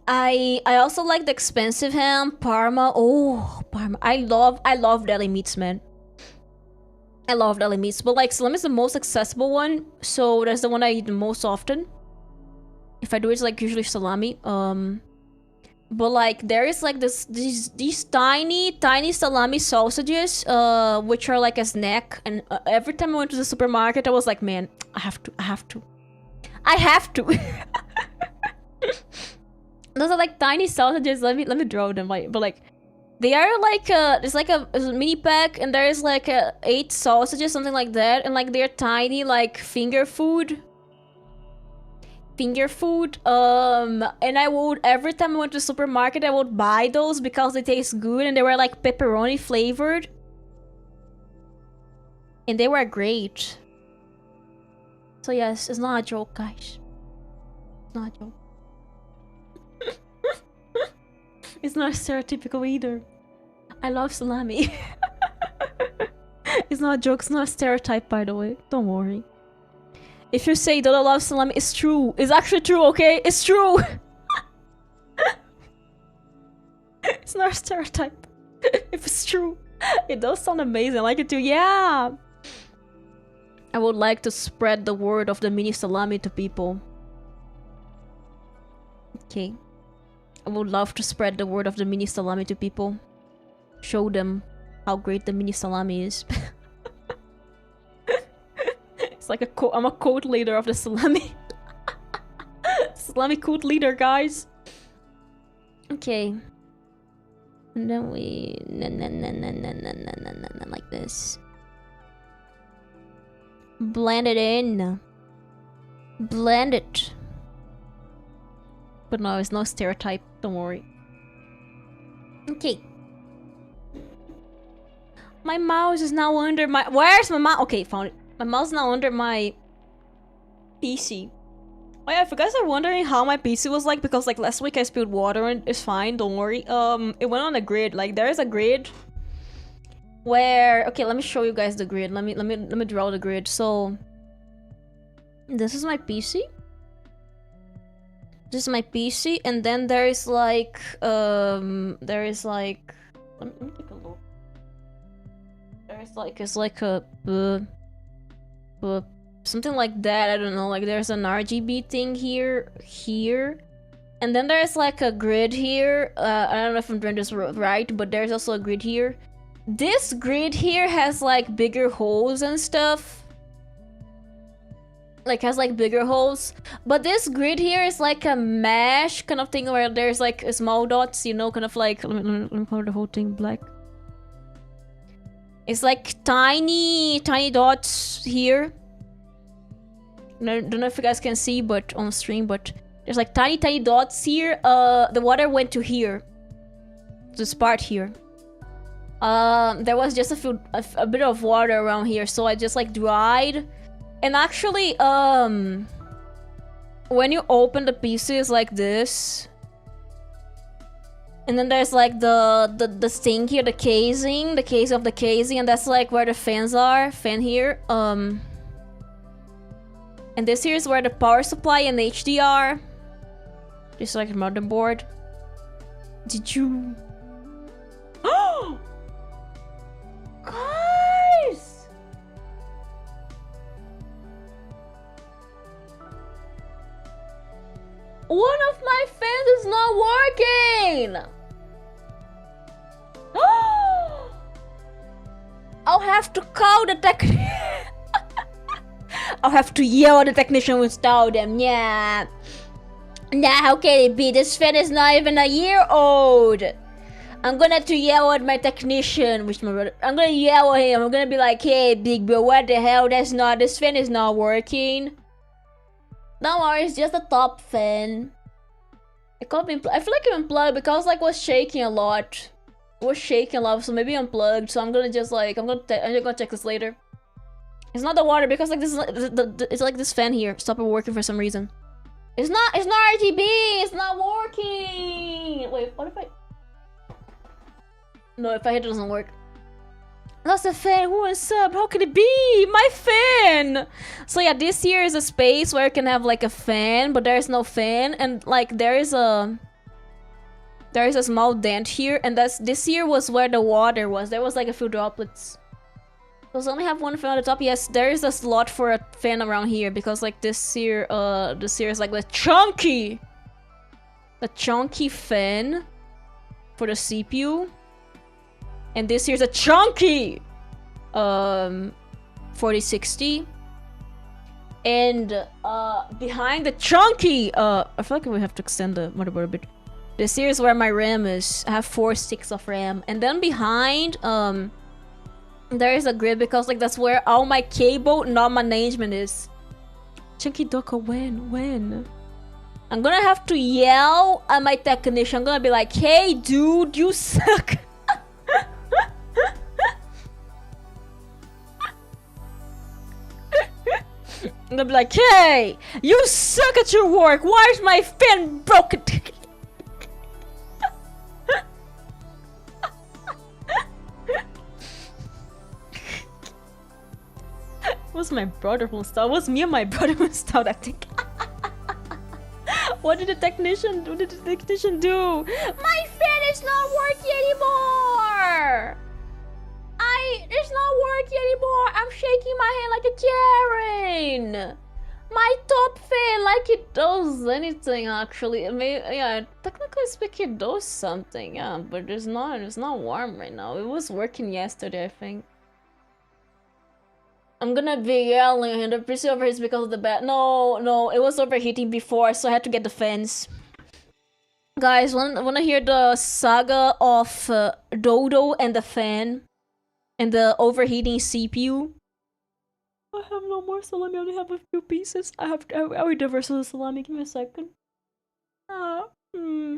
I also like the expensive ham, Parma. Oh, Parma. I love deli meats, man. I love deli meats, but like salami is the most accessible one, so that's the one I eat the most often. If I do it, it's like usually salami. But like there is like these tiny salami sausages, which are like a snack. And every time I went to the supermarket, I was like, man, I have to. Those are like tiny sausages. Let me draw them. Like, but like they are like it's like a mini pack, and there is like 8 sausages, something like that, and like they're tiny, like finger food. And I would, every time I went to the supermarket, I would buy those because they taste good, and they were like pepperoni flavored, and they were great. So yes, it's not a joke, guys. It's not a joke. It's not stereotypical either. I love salami. It's not a joke, it's not a stereotype, by the way. Don't worry. If you say Dodo loves salami, it's true. It's actually true, okay? It's true! It's not a stereotype. If it's true. It does sound amazing. I like it too. Yeah! I would like to spread the word of the mini salami to people. Okay. I would love to spread the word of the mini salami to people. Show them how great the mini salami is. It's like I'm a cult leader of the salami. Salami cult leader, guys. Okay. And then we like this. Blend it in. Blend it. But no, it's no stereotype, don't worry. Okay. My mouse is now under my... Where's my mouse? Okay, found it. My mouse is now under my PC. Oh yeah, if you guys are wondering how my PC was like, because like last week I spilled water and it's fine, don't worry. It went on a grid. Like there is a grid where... Okay, let me show you guys the grid. Let me draw the grid. So this is my PC. This is my PC, and then there is like let me take a look. There's like it's like a something like that. I don't know. Like there's an RGB thing here, and then there's like a grid here. I don't know if I'm doing this right, but there's also a grid here. This grid here has like bigger holes and stuff. Like has like bigger holes, but this grid here is like a mesh kind of thing where there's like small dots, you know, kind of like let me color the whole thing black. It's like tiny dots here. Don't know if you guys can see, but on stream, but there's like tiny dots here. The water went to here, this part here. There was just a bit of water around here, so I just like dried. And actually, when you open the pieces like this, and then there's like the thing here, the casing of the casing, and that's like where the fans are, fan here. And this here is where the power supply and HDR. Just like a motherboard. Did you? Oh, guys! One of my fans is not working! I'll have to call the technician. I'll have to yell at the technician who installed them, yeah. Nah, how can it be? This fan is not even a year old. I'm gonna have to yell at my technician, which my brother. I'm gonna yell at him. I'm gonna be like, hey, big bro, what the hell? This fan is not working. Don't worry, it's just a top fan. It can't be. I feel like it unplugged because like was shaking a lot. It was shaking a lot, so maybe unplugged. So I'm gonna just like I'm gonna check this later. It's not the water because like this is it's like this fan here stopped working for some reason. It's not RGB. It's not working. Wait, what if I? No, if I hit it doesn't work. That's the fan. Who is up? How can it be? My fan! So yeah, this here is a space where you can have like a fan, but there's no fan, and like there is a small dent here, and this here was where the water was. There was like a few droplets. Does it only have one fan on the top? Yes, there is a slot for a fan around here because like this here is like the chunky fan for the CPU. And this here's a chunky 4060. And behind the chunky I feel like we have to extend the motherboard a bit. This here is where my RAM is. I have 4 sticks of RAM. And then behind there is a grid because like that's where all my cable non-management is. Chunky Doko, when? I'm gonna have to yell at my technician. I'm gonna be like, hey dude, you suck. I'm gonna be like, hey, you suck at your work. Why is my fan broken? Was my brother who installed? Was me and my brother who installed that thing? What did the technician do? My fan is not working anymore. It's not working anymore. I'm shaking my hand like a Karen. My top fan, like it does anything actually. I mean, yeah, technically speaking, it does something, yeah, but it's not warm right now. It was working yesterday, I think. I'm gonna be yelling, and the PC overheats because of the bat. No, it was overheating before, so I had to get the fans. Guys, wanna hear the saga of Dodo and the fan and the overheating CPU? I have no more salami. I only have a few pieces. I will do the rest of the salami. Give me a second. Ah, hmm.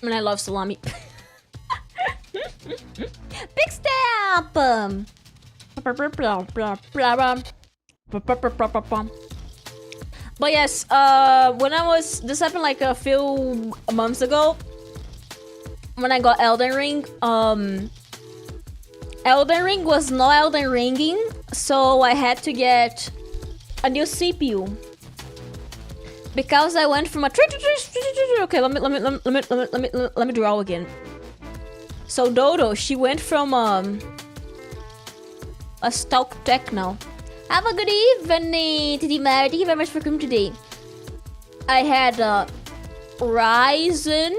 I mean, I love salami. Big stamp! But yes, when I was... This happened like a few months ago. When I got Elden Ring, Elden Ring was not Elden Ringing, so I had to get a new CPU. Because I went from a... Okay, let me draw again. So Dodo, she went from a stock techno. Have a good evening, Tidimar. Thank you very much for coming today. I had Ryzen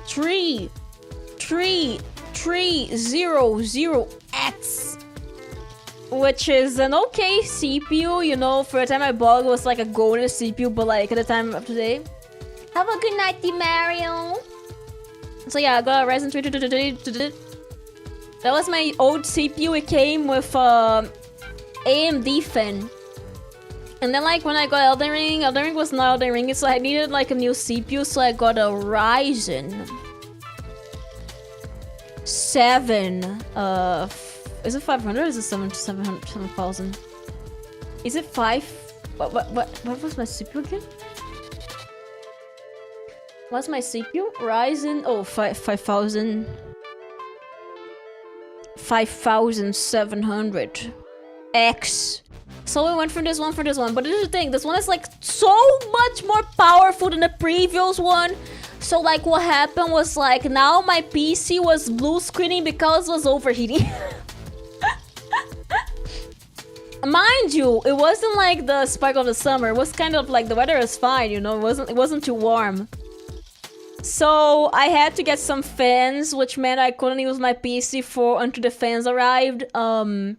3300X, which is an okay CPU, you know. For the time I bought it was like a golden CPU, but like at the time of today. Have a good night, Mario. So yeah, I got a Ryzen 3. That was my old CPU. It came with AMD fan. And then like when I got Elden Ring was not Elden Ring, so I needed like a new CPU, so I got a Ryzen 7. Is it 500 or is it 7,000? Is it 5? What was my CPU again? What's my CPU? Ryzen, oh, 5,000. 5,700 X. So we went from this one, but this is the thing, this one is like so much more powerful than the previous one. So like what happened was like now my PC was blue screening because it was overheating. Mind you, it wasn't like the spike of the summer. It was kind of like the weather was fine, you know, it wasn't too warm. So I had to get some fans, which meant I couldn't use my PC until the fans arrived. And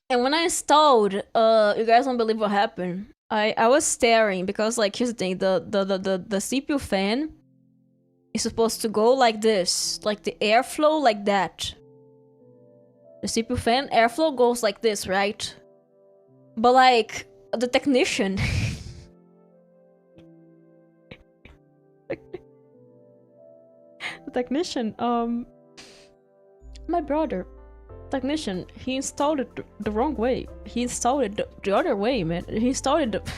when I installed, you guys won't believe what happened. I was staring because like here's the thing, the CPU fan is supposed to go like this, like the airflow like that. The CPU fan airflow goes like this, right? But like the technician my brother, technician, he installed it the wrong way. He installed it the other way, man. He installed it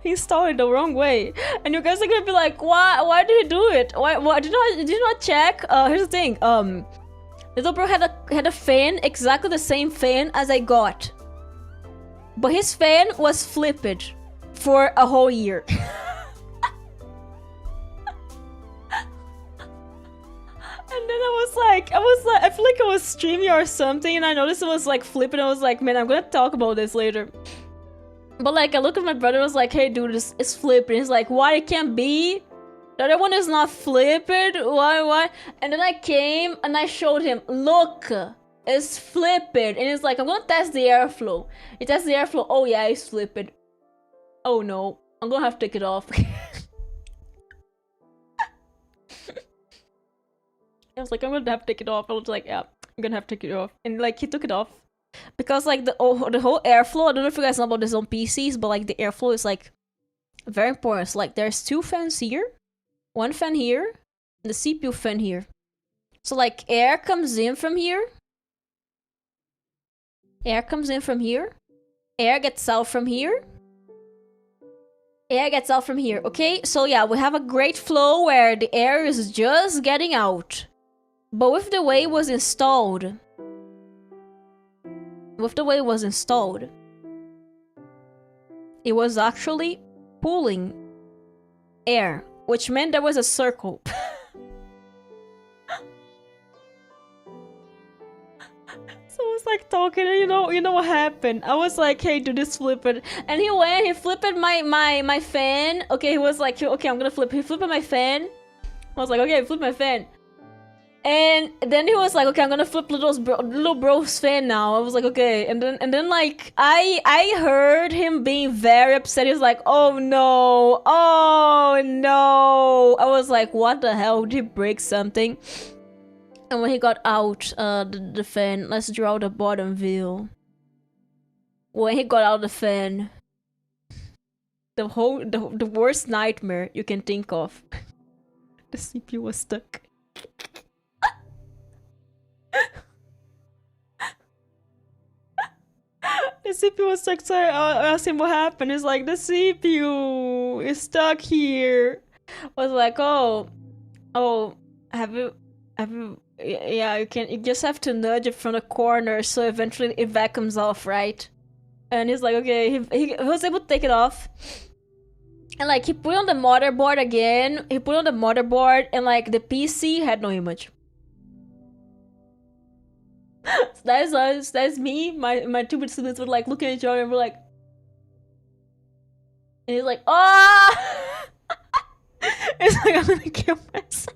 he installed it the wrong way. And you guys are gonna be like, why did he do it? Why did you not check? Here's the thing, little bro had a fan, exactly the same fan as I got. But his fan was flipped for a whole year. And then I feel like I was streaming or something, and I noticed it was like flipping. I was like, man, I'm gonna talk about this later. But like, I look at my brother, I was like, hey dude, it's flipping. He's like, why it can't be? The other one is not flipped. Why? And then I came and I showed him, look, it's flipped. And he's like, I'm gonna test the airflow. He tests the airflow. Oh yeah, it's flipped. Oh no, I'm gonna have to take it off. I was like, I'm gonna have to take it off. I was like, yeah, I'm gonna have to take it off. And like, he took it off. Because like the whole airflow, I don't know if you guys know about this on PCs, but like the airflow is like very important. So like there's 2 fans here, 1 fan here, and the CPU fan here. So like air comes in from here. Air comes in from here. Air gets out from here. Air gets out from here, okay? So yeah, we have a great flow where the air is just getting out. But with the way it was installed, it was actually pulling air, which meant there was a circle. like talking, and you know what happened? I was like, hey, do this, flip it. And he flipped my fan. Okay, he was like, okay, I'm gonna flip. He flipped my fan. I was like, okay, flip my fan. And then he was like, okay, I'm gonna flip little bro's fan now. I was like, okay. And then like I heard him being very upset. He was like, oh no, oh no. I was like, what the hell? Did he break something? And when he got out the fan, let's draw the bottom view. When he got out the fan, the worst nightmare you can think of. The CPU was stuck. The CPU was stuck, so I asked him what happened. He's like, the CPU is stuck here. I was like, oh, have you, yeah, you just have to nudge it from the corner so eventually it vacuums off, right? And he's like, okay, he was able to take it off. And like, he put on the motherboard again. He put on the motherboard and like, the PC had no image. That's us. That's me. My two students were like looking at each other and we're like, and he's like, oh! It's like, I'm gonna kill myself.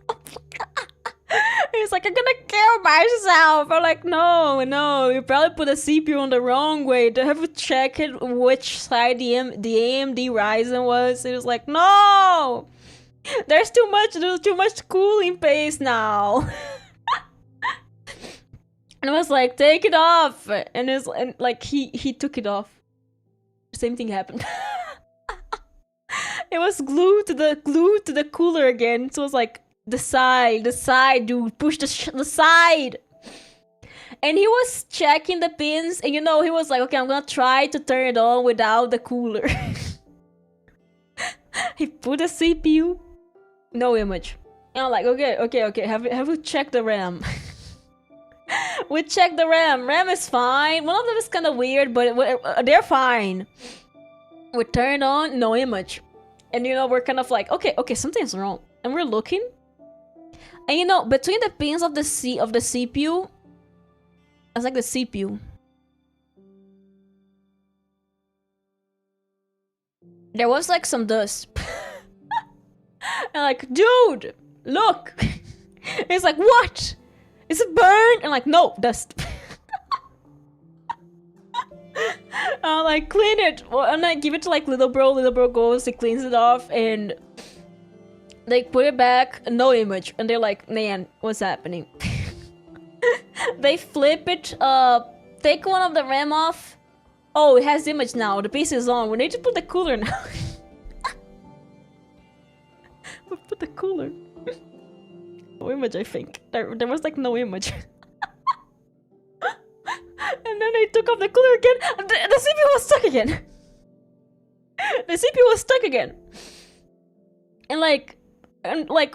He's like, I'm gonna kill myself. I'm like, no, you probably put the CPU on the wrong way. Do you have to check it which side the AMD Ryzen was? It was like, no, there's too much cooling paste now. And I was like, take it off. And it's and like he took it off. Same thing happened. It was glued to the cooler again. So it was like, the side, dude, push the side. And he was checking the pins, and you know, he was like, okay, I'm gonna try to turn it on without the cooler. He put the CPU, no image. And I'm like, okay, have we checked the RAM? We checked the RAM. RAM is fine. One of them is kind of weird, but they're fine. We turned on, no image. And you know, we're kind of like, okay, something's wrong. And we're looking. And you know, between the pins of the CPU, it's like the CPU. There was like some dust. And like, dude, look. It's like, what? Is it burned? And like, no, dust. I'm like, clean it. Well, and I give it to like little bro goes, he cleans it off, and they put it back, no image. And they're like, man, what's happening? They flip it, take one of the RAM off. Oh, it has image now, the PC is on. We need to put the cooler now. We put the cooler. No image, I think. There was like no image. And then they took off the cooler again, and the CPU was stuck again. The CPU was stuck again. And like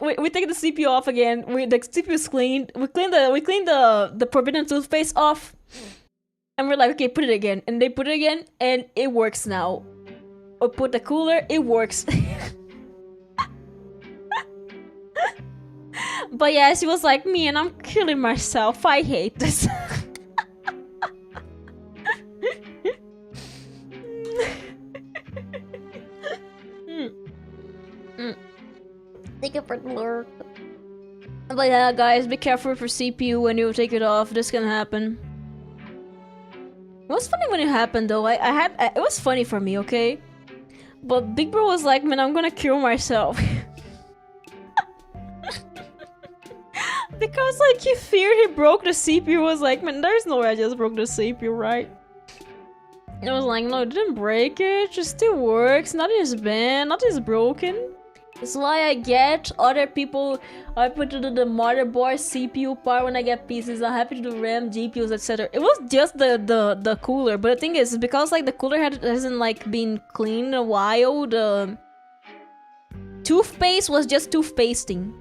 we take the CPU off again. The CPU is cleaned. We clean the forbidden toothpaste off. And we're like, okay, put it again. And they put it again, and it works now. Or put the cooler, it works. But yeah, she was like, man, I'm killing myself. I hate this. Take it for the Lord. But yeah, guys, be careful with your CPU when you take it off. This can happen. It was funny when it happened, though. It was funny for me, okay? But Big Bro was like, man, I'm gonna kill myself. Because like he feared he broke the CPU. Was like, man, there's no way I just broke the CPU, right? I was like, no, it didn't break it. It just still works. Nothing is bad. Nothing is broken. It's why I get other people. I put to do the motherboard, CPU part when I get pieces. I'm happy to do RAM, GPUs, etc. It was just the cooler, but the thing is, because like the cooler hasn't like been cleaned in a while, the toothpaste was just toothpasting.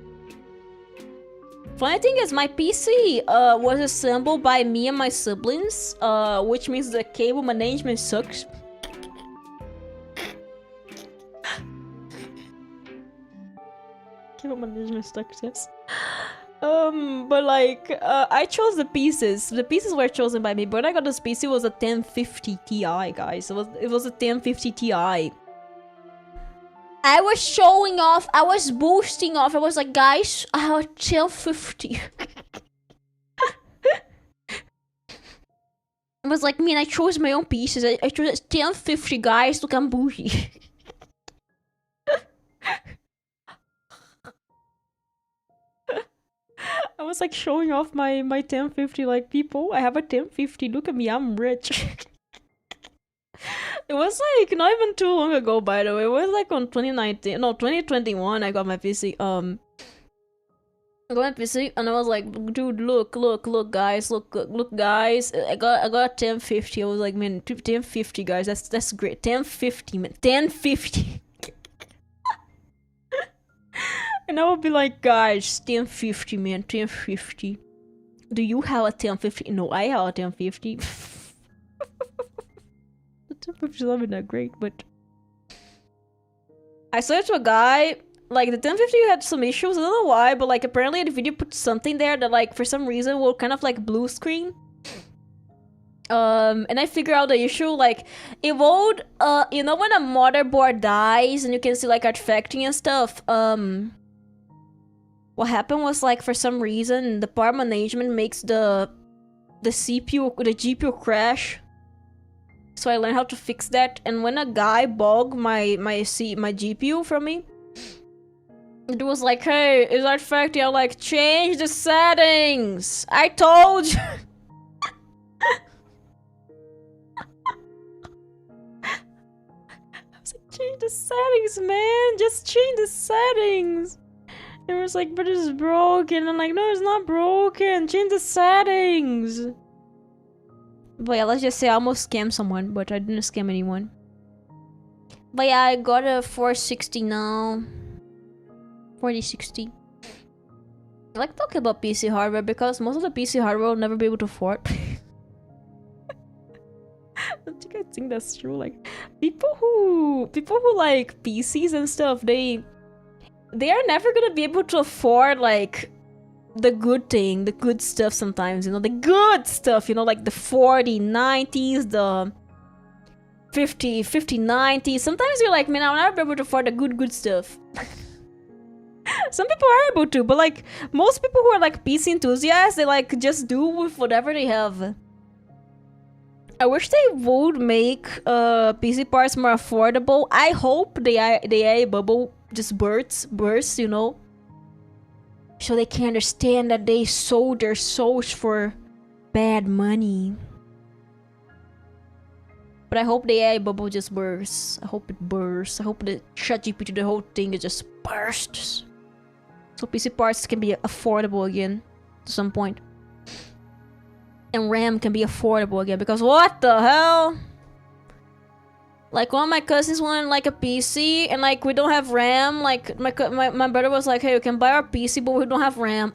Funny thing is, my PC was assembled by me and my siblings, which means the cable management sucks. Cable management sucks, yes. But like, I chose the pieces. The pieces were chosen by me, but when I got this PC, it was a 1050 Ti, guys. It was a 1050 Ti. I was showing off, I was boasting off. I was like, guys, I have a 1050. It was like, man, I chose my own pieces. I chose 1050, guys. Look, I'm bougie. I was like showing off my 1050, like, people, I have a 1050, look at me, I'm rich. It was like not even too long ago, by the way. It was like on 2019, no, 2021, I got my PC. I got my PC and I was like, dude, look, guys, look, guys. I got a 1050. I was like, man, 1050, guys, that's great. 1050, man, 1050. And I would be like, guys, 1050, man, 1050. Do you have a 1050? No, I have a 1050. The 1050 is not even that great, but I saw it to a guy. Like, the 1050 had some issues. I don't know why, but like, apparently the video put something there that, like, for some reason will kind of like blue screen. And I figured out the issue. Like, it would, you know, when a motherboard dies and you can see like artifacting and stuff. What happened was, like, for some reason, the power management makes the GPU crash. So I learned how to fix that. And when a guy bugged my GPU from me, it was like, hey, is artifacting? I'm like, change the settings. I told you. I was like, change the settings, man. Just change the settings. It was like, but it's broken. I'm like, no, it's not broken. Change the settings. But yeah, let's just say I almost scammed someone, but I didn't scam anyone. But yeah, I got a 460 now. 4060. I like talking about PC hardware because most of the PC hardware will never be able to afford. I think that's true. Like, people who like PCs and stuff, they are never gonna be able to afford, like, the good thing, the good stuff sometimes, you know, the good stuff, you know, like the 4090s, the 5090s. Sometimes you're like, man, I'll never be able to afford the good stuff. Some people are able to, but like, most people who are like PC enthusiasts, they like just do with whatever they have. I wish they would make PC parts more affordable. I hope the AI bubble just bursts, you know, so they can understand that they sold their souls for bad money. But I hope the AI bubble just bursts. I hope it bursts. I hope the ChatGPT, the whole thing, it just bursts, so PC parts can be affordable again to some point. And RAM can be affordable again, because what the hell? Like, one of my cousins wanted like a PC, and like, we don't have RAM. Like, my brother was like, hey, we can buy our PC, but we don't have RAM.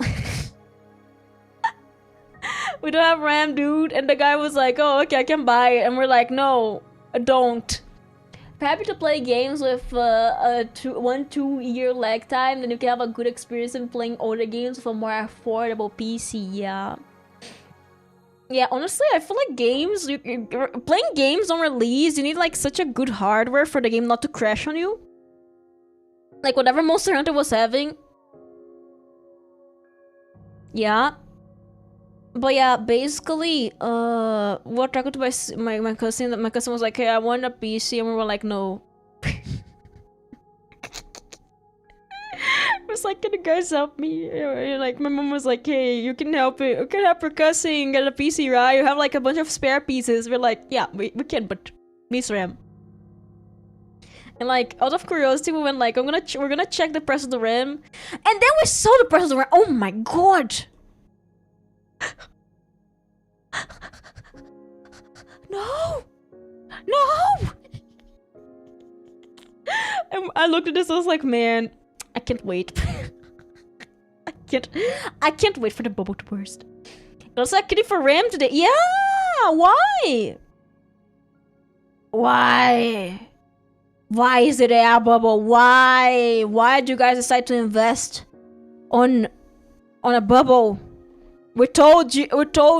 We don't have RAM, dude. And the guy was like, oh, okay, I can buy it. And we're like, no, I don't. If you're happy to play games with a 1-2 year lag time, then you can have a good experience in playing older games with a more affordable PC, yeah. Yeah, honestly, I feel like games, playing games on release, you need like such a good hardware for the game not to crash on you. Like whatever Monster Hunter was having. Yeah. But yeah, basically, we're talking to my cousin. My cousin was like, hey, I want a PC, and we were like, no. I was like, can you guys help me? Like, my mom was like, hey, you can help it. You can help your cousin get a PC, right? You have like a bunch of spare pieces. We're like, yeah, we can, but miss RAM. And like, out of curiosity, we went like, we're gonna check the price of the RAM. And then we saw the price of the RAM. Oh my god! No! No! And I looked at this, I was like, man, I can't wait. I can't wait for the bubble to burst. I was like, kidding for RAM today. Yeah! Why? Why? Why is it a bubble? Why? Why do you guys decide to invest on on a bubble. We told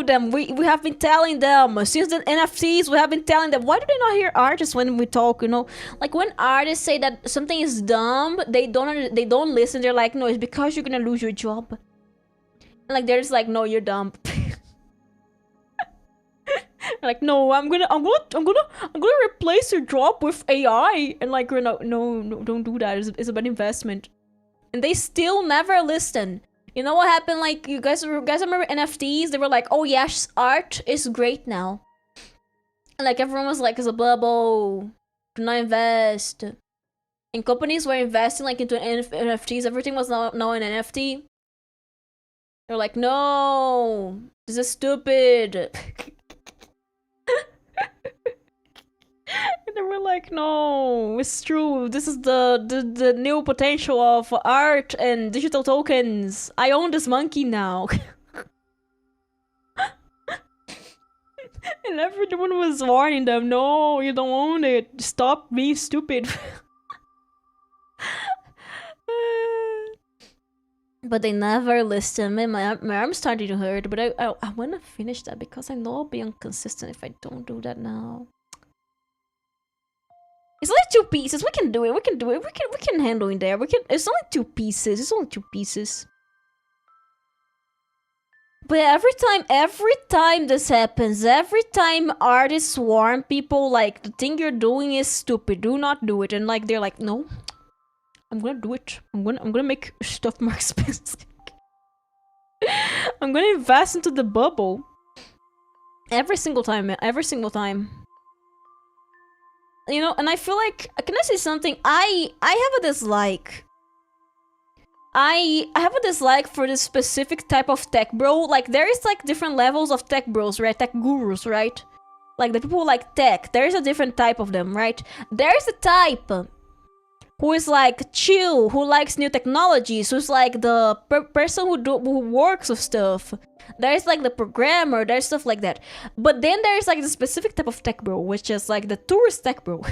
them, we have been telling them since the NFTs, we have been telling them. Why do they not hear artists when we talk, you know? Like when artists say that something is dumb, they don't listen. They're like, no, it's because you're gonna lose your job. And like they're just like, no, you're dumb. Like, no, I'm gonna replace your job with AI. And like, no, don't do that. It's a bad investment. And they still never listen. You know what happened? Like, you guys remember NFTs? They were like, oh yes, art is great now. And like everyone was like, it's a bubble. Do not invest. And companies were investing like into NFTs. Everything was now an NFT. They're like, no, this is stupid. And they were like, no, it's true. This is the new potential of art and digital tokens. I own this monkey now. And everyone was warning them, no, you don't own it. Stop being stupid. But they never listen. Man, my arm's starting to hurt, but I want to finish that because I know I'll be inconsistent if I don't do that now. It's only 2 pieces. We can do it. We can handle it there. It's only 2 pieces. It's only 2 pieces. But every time this happens, every time artists warn people like the thing you're doing is stupid, do not do it, and like they're like, no, I'm gonna do it. I'm gonna make stuff more expensive. I'm gonna invest into the bubble. Every single time, man. Every single time. You know, and I feel like, can I say something? I have a dislike. I have a dislike for this specific type of tech bro. Like, there is like different levels of tech bros, right? Tech gurus, right? Like the people who like tech. There is a different type of them, right? There is a type who is like chill, who likes new technologies, who's like the person who works with stuff. There's like the programmer, there's stuff like that. But then there's like the specific type of tech bro, which is like the tourist tech bro.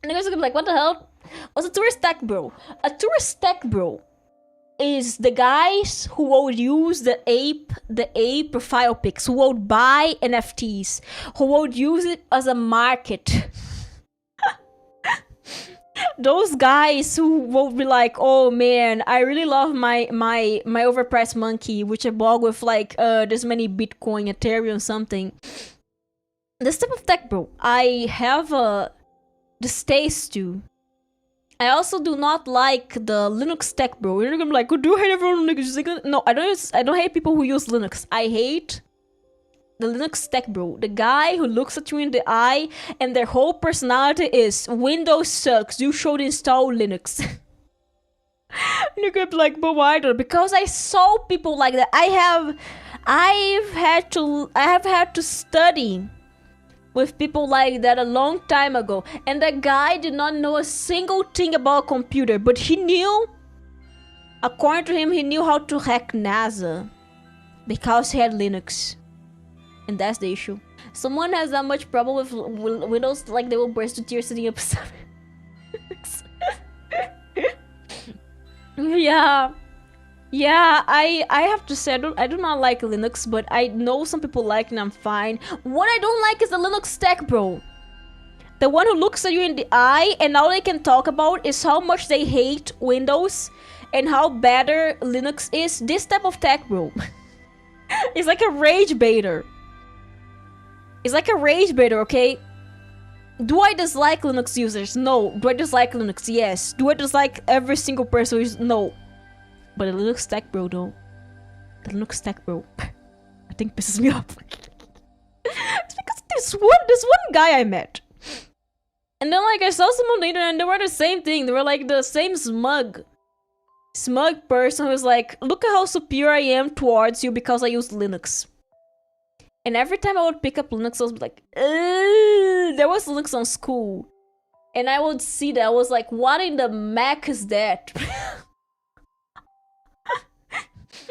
And you guys are gonna be like, what the hell? What's a tourist tech bro? A tourist tech bro is the guys who would use the ape profile pics, who would buy NFTs, who would use it as a market. Those guys who will be like, oh man, I really love my overpriced monkey, which I bought with like this many Bitcoin, Ethereum, something. This type of tech bro, I have distaste to. I also do not like the Linux tech bro. You're gonna be like, oh, do you hate everyone on Linux? No, I don't hate people who use Linux. I hate the Linux tech bro, the guy who looks at you in the eye and their whole personality is Windows sucks, you should install Linux. And you're gonna be like, but why don't? Because I saw people like that. I have had to study with people like that a long time ago, and that guy did not know a single thing about a computer, but he knew, according to him, he knew how to hack NASA because he had Linux. And that's the issue. Someone has that much problem with Windows, like they will burst to tears sitting up. Yeah, I have to say, I do not like Linux, but I know some people like it and I'm fine. What I don't like is the Linux tech bro. The one who looks at you in the eye and all they can talk about is how much they hate Windows and how better Linux is. This type of tech bro. It's like a rage baiter. It's like a rage baiter, okay? Do I dislike Linux users? No. Do I dislike Linux? Yes. Do I dislike every single person who's... No. But the Linux tech bro, though. The Linux tech bro. I think pisses me off. It's because this one guy I met. And then like I saw someone later and they were the same thing. They were like the same smug person who's like, look at how superior I am towards you because I use Linux. And every time I would pick up Linux, I was like, there was Linux on school. And I would see that. I was like, what in the Mac is that?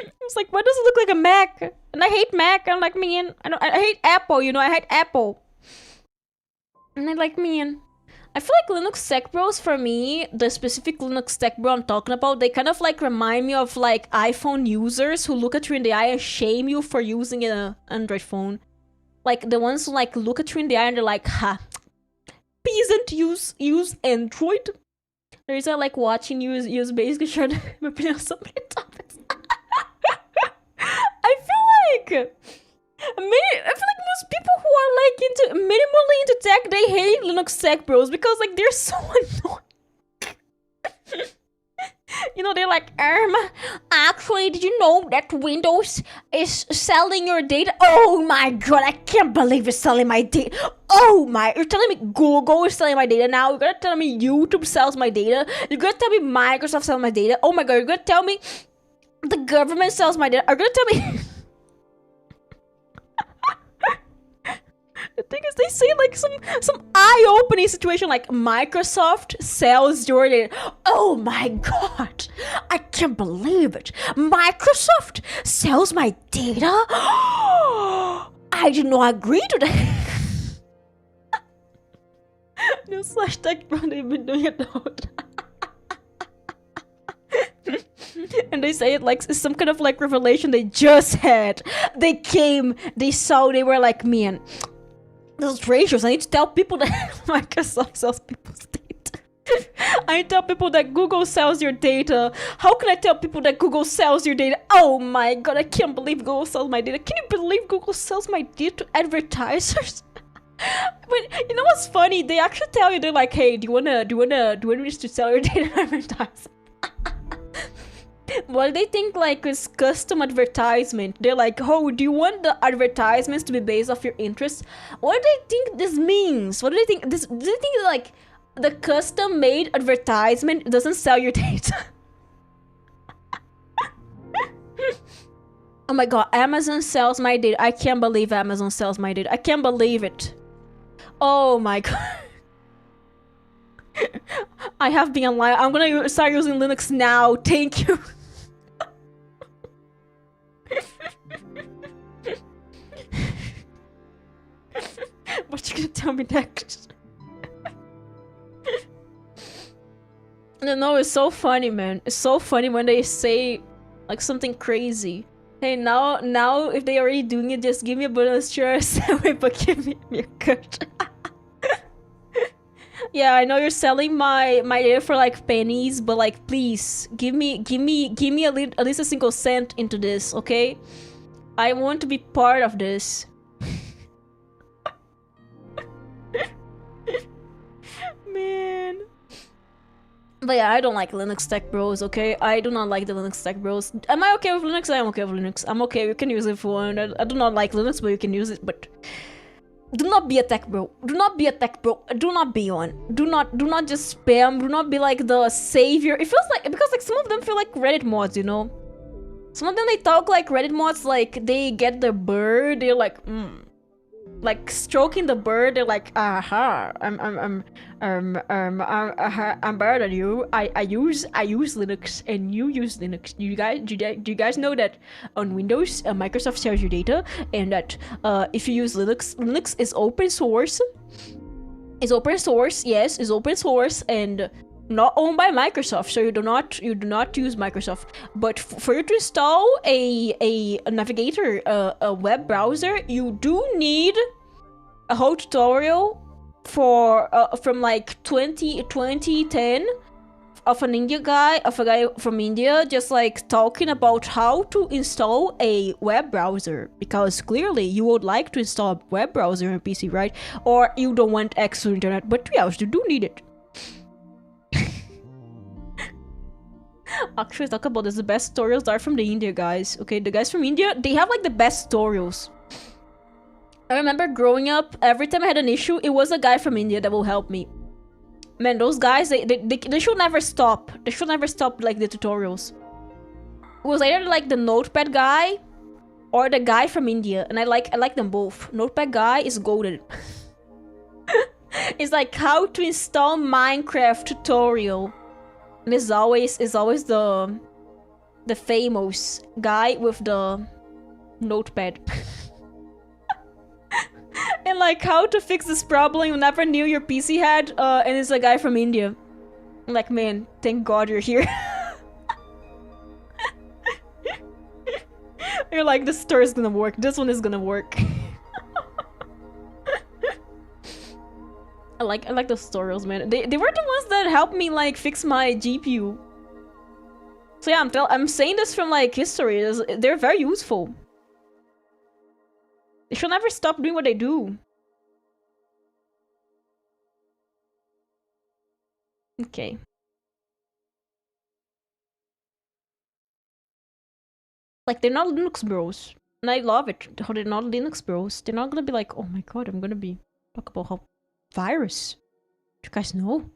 I was like, why does it look like a Mac? And I hate Mac. I'm like, man, I hate Apple, you know, I hate Apple. And I like, man, I feel like Linux tech bros, for me, the specific Linux tech bro I'm talking about, they kind of like remind me of like iPhone users who look at you in the eye and shame you for using an Android phone. Like the ones who like look at you in the eye and they're like, ha, peasant, use Android. The reason I like watching you is basically sharing my opinion on so many topics. I feel like most people who are like minimally into tech, they hate Linux tech bros because like they're so annoying. You know, they're like, actually, did you know that Windows is selling your data? Oh my god, I can't believe it's selling my data. Oh my, you're telling me Google is selling my data now? You're gonna tell me YouTube sells my data? You're gonna tell me Microsoft sells my data? Oh my god, you're gonna tell me the government sells my data? Are you gonna tell me... The thing is, they say like some eye-opening situation like Microsoft sells your data. Oh my god, I can't believe it. Microsoft sells my data? I did not agree to that. No slash tech bro, they've been doing it the whole time. And they say it like it's some kind of like revelation they just had. They came, they saw, they were like, man, those ratios, I need to tell people that Microsoft sells people's data. I need to tell people that Google sells your data. How can I tell people that Google sells your data? Oh my god, I can't believe Google sells my data. Can you believe Google sells my data to advertisers? But you know what's funny? They actually tell you, they're like, hey, do you want me to sell your data to advertisers? What they think like is custom advertisement. They're like, oh, do you want the advertisements to be based off your interests? What do they think this means? What do they think this? Do they think like the custom made advertisement doesn't sell your data? Oh my god, Amazon sells my data. I can't believe Amazon sells my data. I can't believe it. Oh my god. I have been online. I'm gonna start using Linux now. Thank you. What you gonna tell me next? No, it's so funny, man. It's so funny when they say like something crazy. Hey, now if they are already doing it, just give me a bonus shares, but give me a cut. Yeah, I know you're selling my data for like pennies, but like please give me at least a single cent into this, okay? I want to be part of this. Man. But yeah, I don't like Linux tech bros, okay? I do not like the Linux tech bros. Am I okay with Linux? I am okay with Linux. I'm okay, you can use it for one. I do not like Linux, but you can use it, but do not be a tech bro. Do not be a tech bro. Do not be one. Do not just spam. Do not be like the savior. It feels like, because like some of them feel like Reddit mods, you know? Some of them, they talk like Reddit mods, like they get the bird, they're like, like stroking the bird, they're like, aha, I'm better than you. I use Linux and you use Linux. Do you guys know that on Windows, Microsoft shares your data, and that if you use Linux is open source. It's open source, yes, it's open source and not owned by Microsoft, so you do not use Microsoft. But for you to install a navigator, a web browser, you do need a whole tutorial for from like 2010 of a guy from India, just like talking about how to install a web browser, because clearly you would like to install a web browser on PC, right? Or you don't want access to internet, but yes, you do need it. Actually, talk about this. The best tutorials are from the India guys. Okay, the guys from India, they have like the best tutorials. I remember growing up, every time I had an issue, it was a guy from India that will help me. Man, those guys, they should never stop. They should never stop like the tutorials. It was either like the Notepad guy or the guy from India, and I like them both. Notepad guy is golden. It's like how to install Minecraft tutorial. And it's always the famous guy with the notepad. And And like, how to fix this problem you never knew your PC had, and it's a guy from India. I'm like, man, thank God you're here. You're like, this store is gonna work, this one is gonna work. I like those tutorials, man. They were the ones that helped me like fix my GPU. So yeah, I'm saying this from like history. They're very useful. They should never stop doing what they do. Okay. Like, they're not Linux bros. And I love it, how they're not Linux bros. They're not gonna be like, oh my god, I'm gonna be talk about how virus. Do you guys know?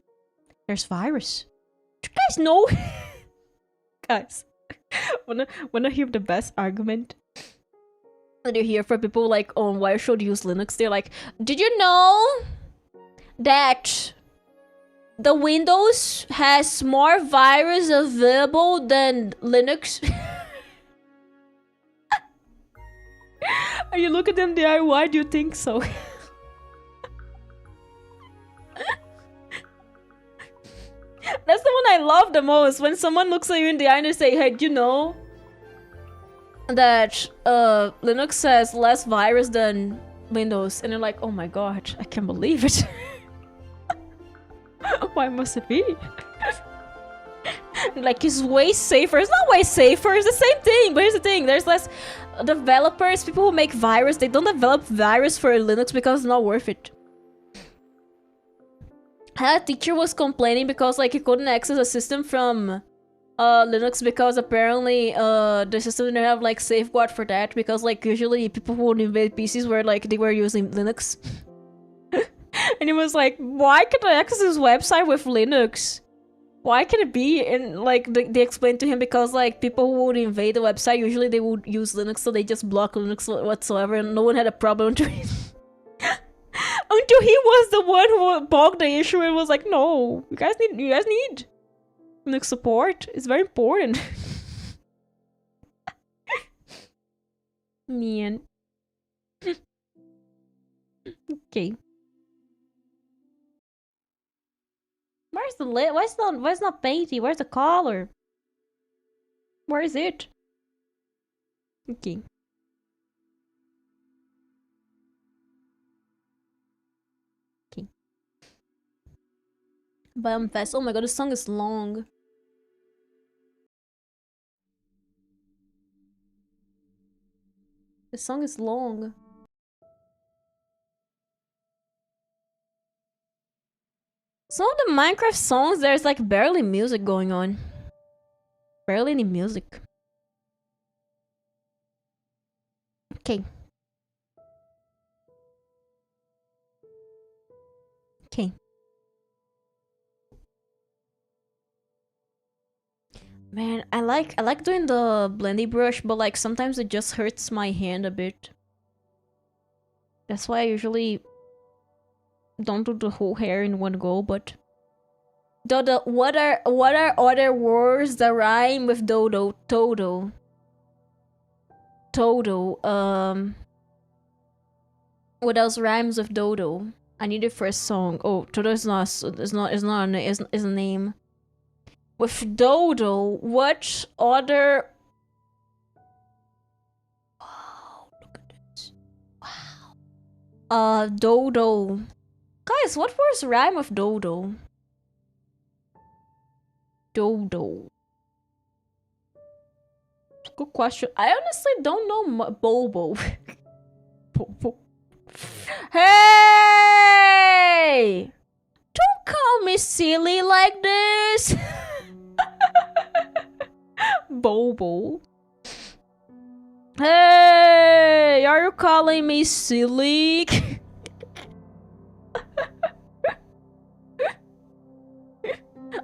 There's virus. Do you guys know? Guys, wanna hear the best argument? When you hear from people like, oh, why should you use Linux? They're like, did you know that the Windows has more virus available than Linux? And you look at them, they are, why do you think so? That's the one I love the most, when someone looks at you in the eye and they say, hey, do you know that Linux has less virus than Windows? And you're like, oh my god, I can't believe it. Why must it be? Like, it's way safer. It's not way safer, it's the same thing. But here's the thing, there's less developers, people who make virus, they don't develop virus for Linux because it's not worth it. A teacher was complaining because like he couldn't access a system from Linux because apparently the system didn't have like safeguard for that, because like usually people who would invade PCs were like they were using Linux. And he was like, why can I access this website with Linux? Why can it be? And like they explained to him because like people who would invade the website usually they would use Linux, so they just block Linux whatsoever, and no one had a problem to it. Until he was the one who bogged the issue and was like, no, you guys need Linux support. It's very important. Man. Okay. Where's the lid? Why it's not painty? Where's the color? Where is it? Okay. But I'm fast. Oh my god, the song is long. The song is long. Some of the Minecraft songs, there's like barely music going on. Barely any music. Okay. Okay. Man, I like doing the blendy brush, but like sometimes it just hurts my hand a bit. That's why I usually don't do the whole hair in one go, but what are other words that rhyme with dodo? Todo. What else rhymes with dodo? I need it for a song. Oh, Todo is not a name. With dodo, what other... Oh, look at this. Wow. Dodo. Guys, what words rhyme with dodo? Dodo. Good question. I honestly don't know Bobo. Bobo. Hey! Don't call me silly like this! Bobo. Hey! Are you calling me silly?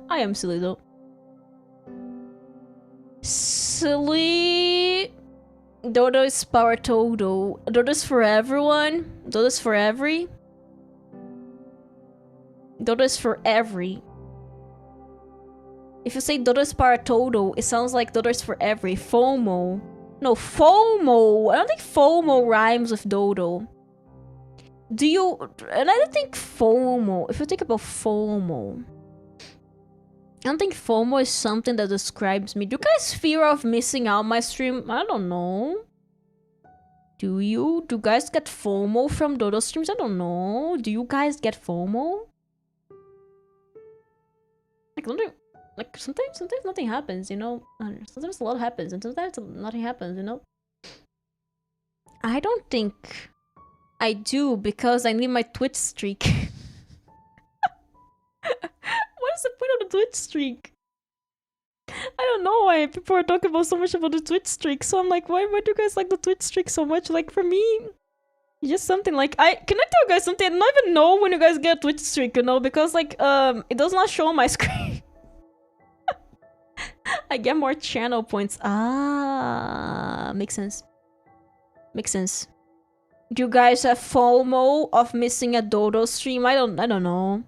I am silly though. Silly. Dodo is power todo. Dodo is for everyone. Dodo is for every. Dodo is for every. If you say Dodo is para todo, it sounds like Dodo is for every. FOMO. No, FOMO. I don't think FOMO rhymes with Dodo. Do you... And I don't think FOMO... If you think about FOMO... I don't think FOMO is something that describes me. Do you guys fear of missing out my stream? I don't know. Do you? Do you guys get FOMO from Dodo streams? I don't know. Do you guys get FOMO? Like sometimes nothing happens, you know? Sometimes a lot happens and sometimes nothing happens, you know? I don't think I do because I need my Twitch streak. What is the point of the Twitch streak? I don't know why people are talking about so much about the Twitch streak. So I'm like, why do you guys like the Twitch streak so much? Like for me, it's just something like can I tell you guys something? I don't even know when you guys get a Twitch streak, you know, because like it does not show on my screen. I get more channel points. Ah, makes sense. Makes sense. Do you guys have FOMO of missing a Dodo stream? I don't know.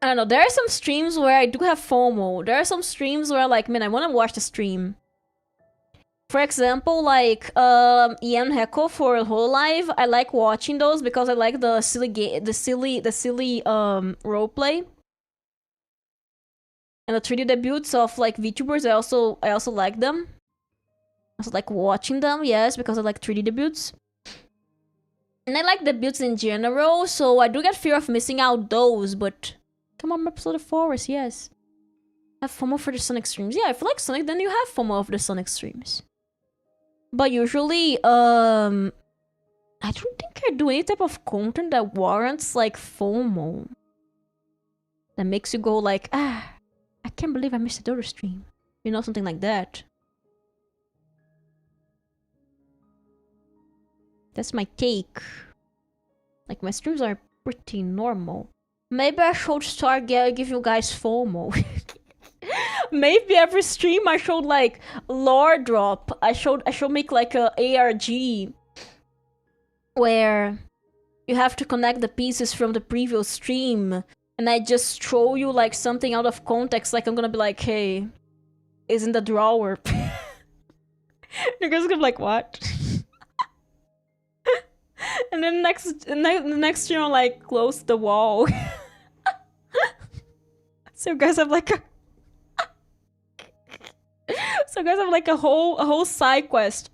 I don't know, there are some streams where I do have FOMO. There are some streams where like, man, I want to watch the stream. For example, like Ian Heko for Hololive, I like watching those because I like the silly roleplay. And the 3D debuts of like Vtubers, I also like them. I also like watching them, yes, because I like 3D debuts. And I like debuts in general, so I do get fear of missing out those, but come on, episode of Forest, yes. Have FOMO for the Sonic streams. Yeah, if you like Sonic, then you have FOMO of the Sonic streams. But usually, I don't think I do any type of content that warrants, like, FOMO. That makes you go like, I can't believe I missed a Dodo stream. You know, something like that. That's my take. Like, my streams are pretty normal. Maybe I should start give you guys FOMO. Maybe every stream I showed like lore drop. I should make like a ARG where you have to connect the pieces from the previous stream, and I just throw you like something out of context. Like I'm gonna be like, hey, it's in the drawer. You guys gonna be like, what? And then the next stream, I'll like close the wall. So you guys have like a whole side quest.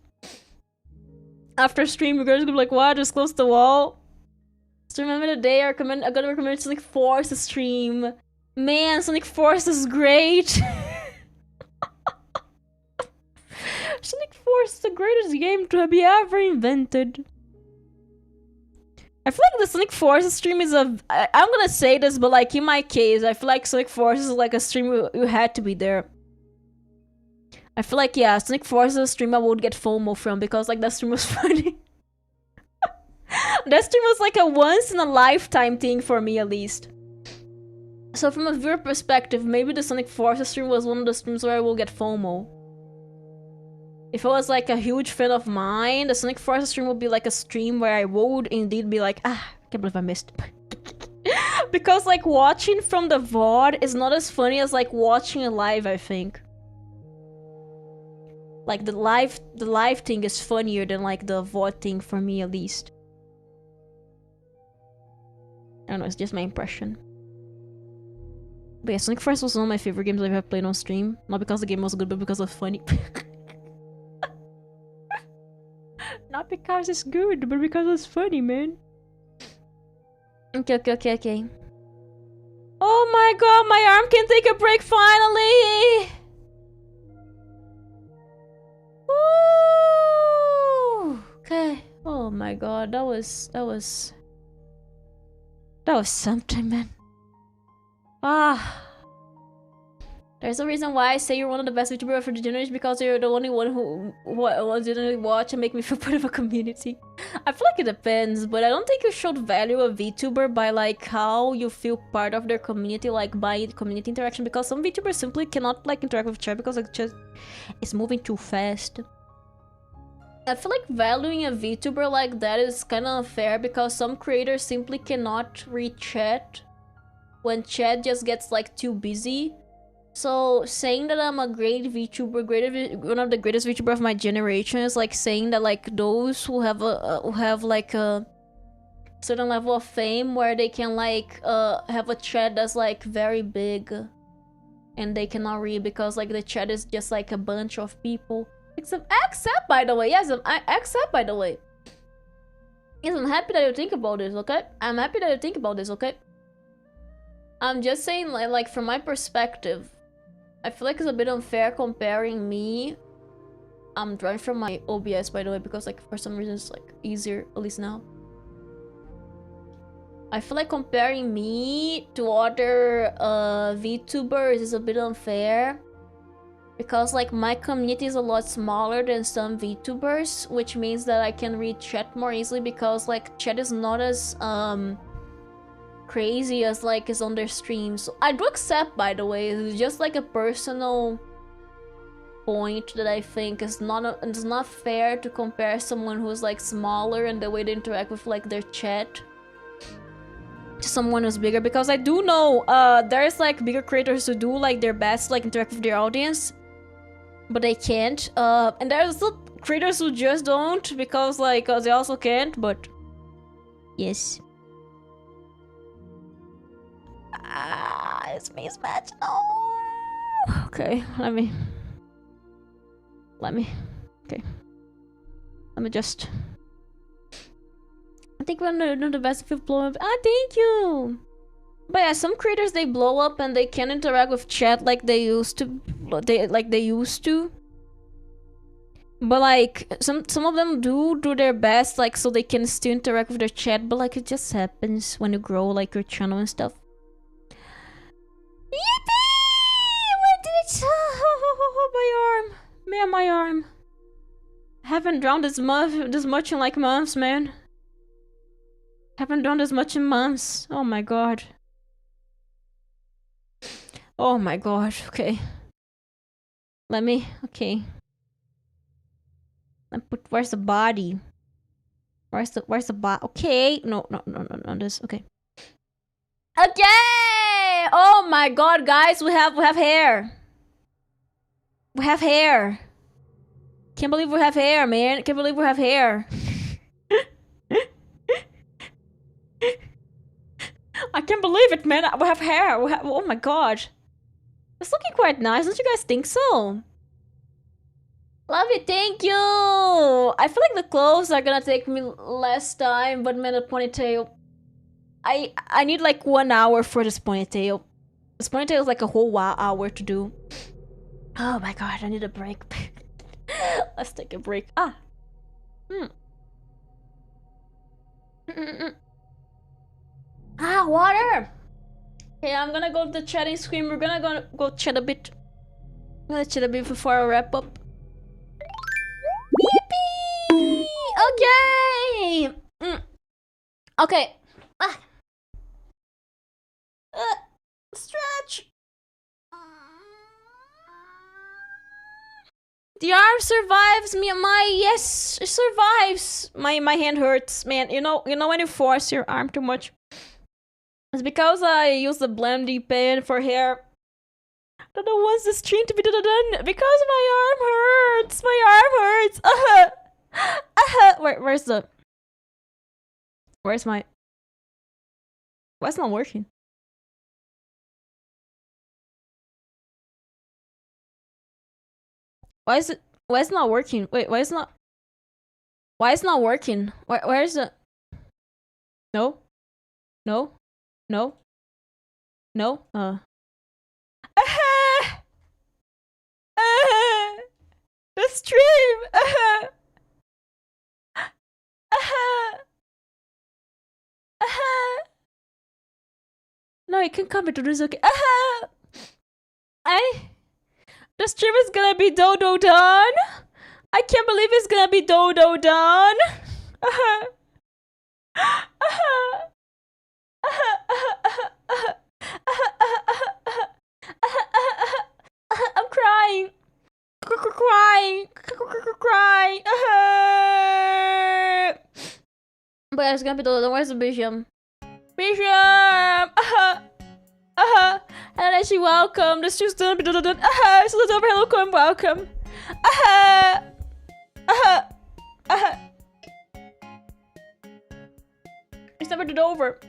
After stream, you guys gonna be like, what? Just close the wall. So remember the day I'm gonna recommend Sonic Force stream. Man, Sonic Force is great. Sonic Force is the greatest game to be ever invented. I feel like the Sonic Force stream is I'm gonna say this, but like in my case, I feel like Sonic Force is like a stream you had to be there. I feel like, yeah, Sonic Force is a stream I would get FOMO from because like that stream was funny. That stream was like a once in a lifetime thing for me at least. So from a viewer perspective, maybe the Sonic Force stream was one of the streams where I will get FOMO. If I was like a huge fan of mine, the Sonic Force stream would be like a stream where I would indeed be like, I can't believe I missed. Because like watching from the VOD is not as funny as like watching it live, I think. Like the live thing is funnier than like the VOD thing for me at least. I don't know, it's just my impression. But yeah, Sonic Force was one of my favorite games I've ever played on stream. Not because the game was good, but because it was funny. Not because it's good, but because it's funny, man. Okay. Oh my god, my arm can take a break finally! Woo! Okay. Oh my god, that was something, man. There's a reason why I say you're one of the best VTubers for the generation, because you're the only one who generally watch and make me feel part of a community. I feel like it depends, but I don't think you should value a VTuber by like how you feel part of their community, like by community interaction, because some VTubers simply cannot like interact with chat because like just it's moving too fast. I feel like valuing a VTuber like that is kind of unfair because some creators simply cannot read chat when chat just gets like too busy. So saying that I'm a great VTuber, one of the greatest VTuber of my generation is like saying that like those who have like a certain level of fame where they can like have a chat that's like very big and they cannot read because like the chat is just like a bunch of people. Except by the way, yes, except by the way. Yes, I'm happy that you think about this, okay? I'm happy that you think about this, okay? I'm just saying, like from my perspective, I feel like it's a bit unfair comparing me. I'm drawing from my OBS, by the way, because like for some reason it's like easier, at least now. I feel like comparing me to other Vtubers is a bit unfair. Because like my community is a lot smaller than some Vtubers, which means that I can read chat more easily because like chat is not as crazy as like is on their streams. So I do accept, by the way, it's just like a personal point that I think is it's not fair to compare someone who's like smaller and the way they interact with like their chat to someone who's bigger, because I do know there's like bigger creators who do like their best to, like interact with their audience, but they can't. And there's still creators who just don't because they also can't. But yes, it's mismatch. No. Okay, let me. Okay, let me just. I think we're not the best if we blow up. Ah, thank you. But yeah, some creators, they blow up and they can't interact with chat like they used to. They used to. But like some of them do their best, like so they can still interact with their chat. But like it just happens when you grow like your channel and stuff. Yippee! Where did it? Oh, my arm, man, my arm. I haven't drawn this much in like months, man. Haven't done this much in months. Oh my god. Oh my gosh. Okay. Let me. Okay. Let put. Where's the body? Where's the body? Okay. No. This. Okay. Okay. Oh my god, guys, we have hair. We have hair. Can't believe we have hair, man. Can't believe we have hair. I can't believe it, man. We have hair. Oh my god. It's looking quite nice. Don't you guys think so? Love it. Thank you. I feel like the clothes are gonna take me less time, but man, the ponytail. I need like 1 hour for this ponytail. This ponytail is like a whole hour to do. Oh my god, I need a break. Let's take a break. Ah. Ah, water! Okay, I'm gonna go to the chatting screen. We're gonna go chat a bit. I'm gonna chat a bit before I wrap up. Yippee! Okay! Okay. Ah. Stretch! The arm survives me. Yes, it survives. My hand hurts, man. You know when you force your arm too much. It's because I use the blending pen for hair. I don't want the stream to be done because my arm hurts. My arm hurts. Where's my? Why it's not working? Why is it not working? Wait, why is it not working? Where is it? No. The stream. No, you can comment to this. Okay. The stream is gonna be dodo done. I can't believe it's gonna be dodo done. I'm crying. Crying. But it's gonna be dodo done. Where's the Bisham? And then she welcome. The stream's gonna be dodo done. So it's over. Hello, welcome. She's never did over.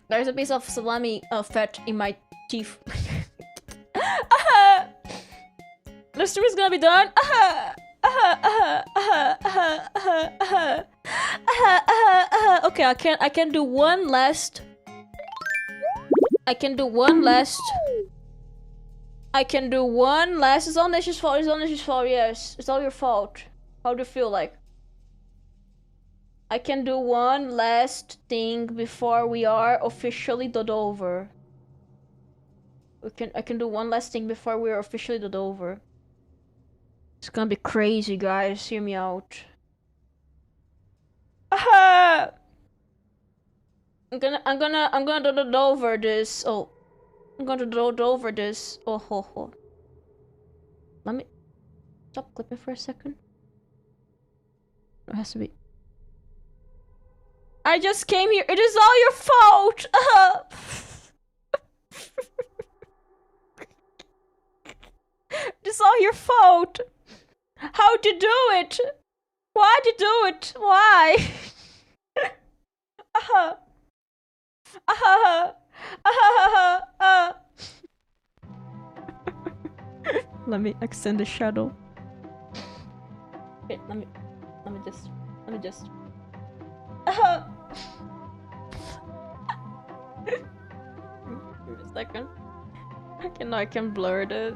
There's a piece of salami fat in my teeth. The stream is gonna be done. Okay, I can do one last. I can do one last. It's all Nish's fault. It's all Nish's fault. Yes, it's all your fault. How do you feel like? I can do one last thing before we are officially done over. I can do one last thing before we are officially done over. It's gonna be crazy, guys. Hear me out. I'm gonna do over this. Oh, I'm gonna do over this. Oh ho ho. Let me stop clipping for a second. It has to be. I just came here. It is all your fault. It's all your fault. How'd you do it? Why'd you do it? Why? Let me extend the shadow. Wait, let me just. Give me a second. I can blur this.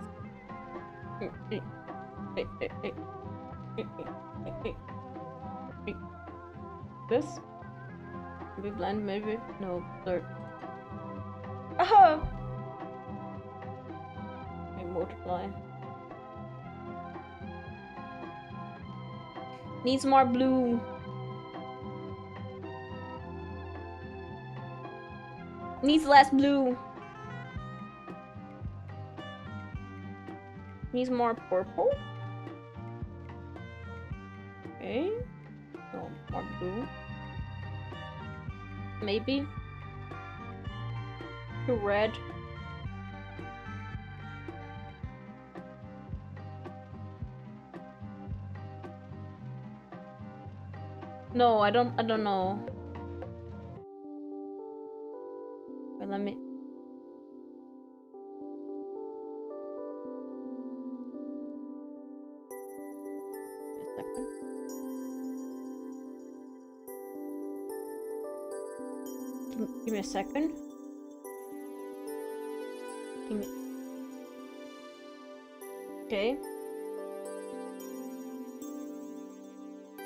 This? Maybe blend, maybe? No, blur. Maybe multiply. Needs more blue. Needs less blue. Needs more purple. Okay. No, more blue. Maybe. Red. No, I don't know. Wait, let me. Give me a second. Give me. Okay.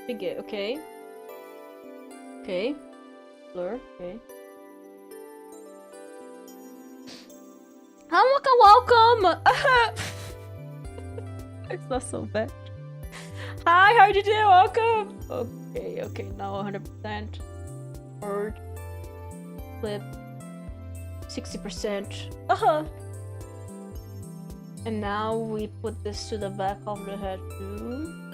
Big it, okay. Okay. Blur, okay. Welcome! It's not so bad. Hi, how you doing? Welcome! Okay, now 100%. Word. Flip. 60%. And now we put this to the back of the head too.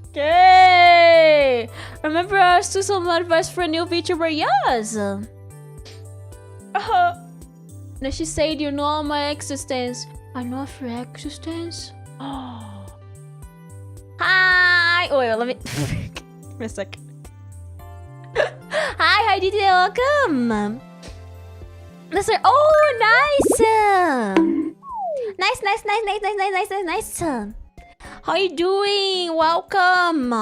Okay. Remember us to some advice for a new VTuber? Yes. Then she said, "You know my existence." I know of your existence. Oh. Hi. Oh, wait, let me. Give me a sec. Hi, how you doing? Welcome. Listen. Oh, nice. Nice. How you doing? Welcome.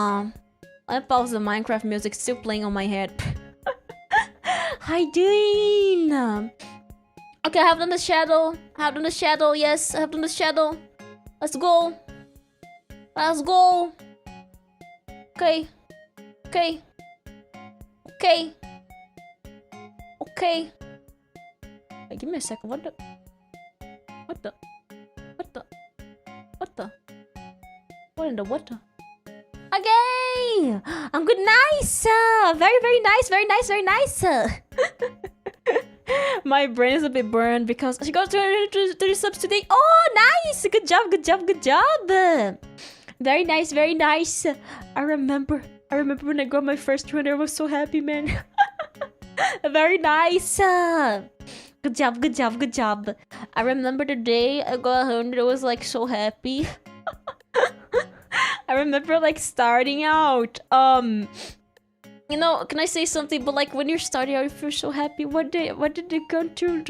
I pause the Minecraft music, still playing on my head. How you doing? Okay, I have done the shadow. Yes, I have done the shadow. Let's go. Okay. Hey, give me a second. What the? What in the water? Okay! I'm good, nice! Very nice! My brain is a bit burned because she got 30 subs today. Oh, nice! Good job! Very nice. I remember when I got my first 200, I was so happy, man. Very nice! Good job, good job, good job. I remember the day I got 100, I was like so happy. I remember like starting out. You know, can I say something? But like when you're starting out, you feel so happy. What did it go to?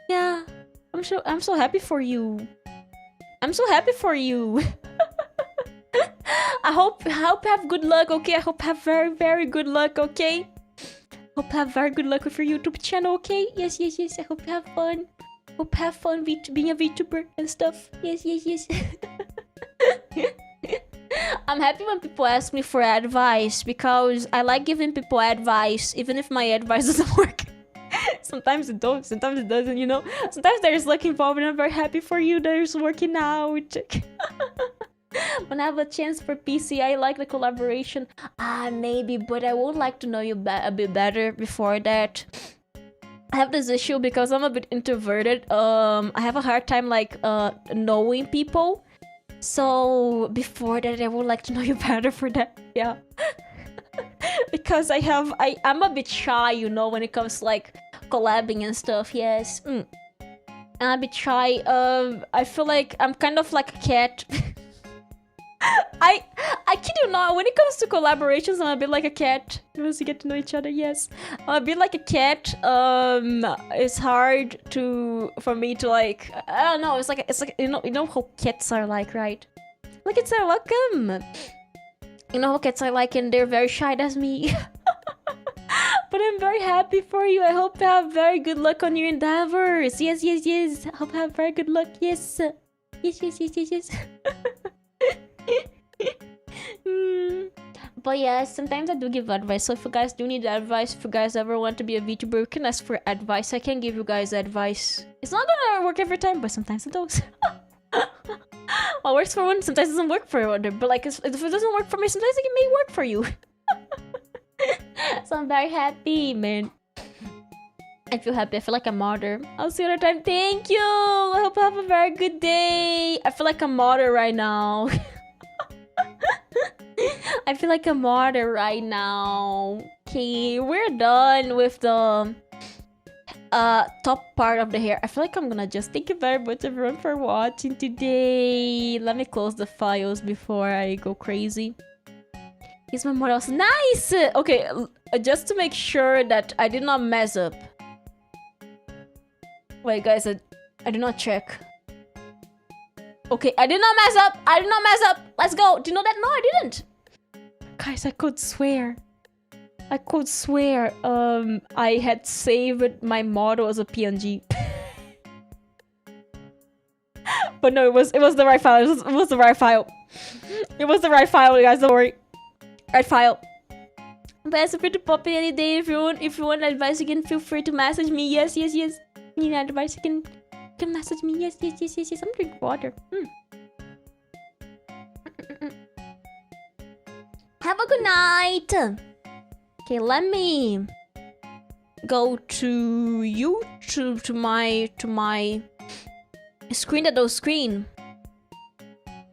Yeah, I'm so happy for you. I'm so happy for you. I hope you have good luck, okay? I hope you have very good luck, okay? Hope you have very good luck with your YouTube channel, okay? Yes. I hope you have fun. Hope you have fun being a VTuber and stuff. Yes. I'm happy when people ask me for advice because I like giving people advice, even if my advice doesn't work. Sometimes it don't, sometimes it doesn't, you know? Sometimes there's luck involved and I'm very happy for you that it's working out. When I have a chance for PC, I like the collaboration. Maybe, but I would like to know you a bit better before that. I have this issue because I'm a bit introverted. I have a hard time like knowing people. So before that, I would like to know you better for that. Yeah. Because I'm a bit shy, you know, when it comes to like collabing and stuff. Yes. I'm a bit shy. I feel like I'm kind of like a cat. I kid you not, when it comes to collaborations, I'm a bit like a cat. Once you get to know each other, yes. I'm a bit like a cat. It's hard for me to like, I don't know, it's like you know how cats are like, right? Like cats are welcome. You know how cats are like and they're very shy, that's me. But I'm very happy for you. I hope you have very good luck on your endeavors. Yes. I hope you have very good luck. Yes. Yes. But yeah, sometimes I do give advice. So if you guys do need advice, if you guys ever want to be a VTuber, you can ask for advice. I can give you guys advice. It's not gonna work every time, but sometimes it does. What works for one, sometimes it doesn't work for other. But like, if it doesn't work for me, sometimes it may work for you. So I'm very happy, man. I feel happy. I feel like a martyr. I'll see you another time. Thank you. I hope you have a very good day. I feel like a martyr right now. I feel like a martyr right now. Okay, we're done with the top part of the hair. I feel like I'm gonna just thank you very much everyone for watching today. Let me close the files before I go crazy. Here's my models. Nice! Okay, just to make sure that I did not mess up. Wait, guys, I did not check. Okay, I did not mess up. Let's go. Do you know that? No, I didn't. Guys, I could swear. I had saved my model as a PNG. But no, it was the right file. It was the right file. It was the right file, guys. Don't worry. Right file. But feel free to pop in any day if you want advice. You can feel free to message me. Yes. You need advice? You can message me. Yes. I'm drinking water. Have a good night. Okay, let me go to YouTube to my screen screen.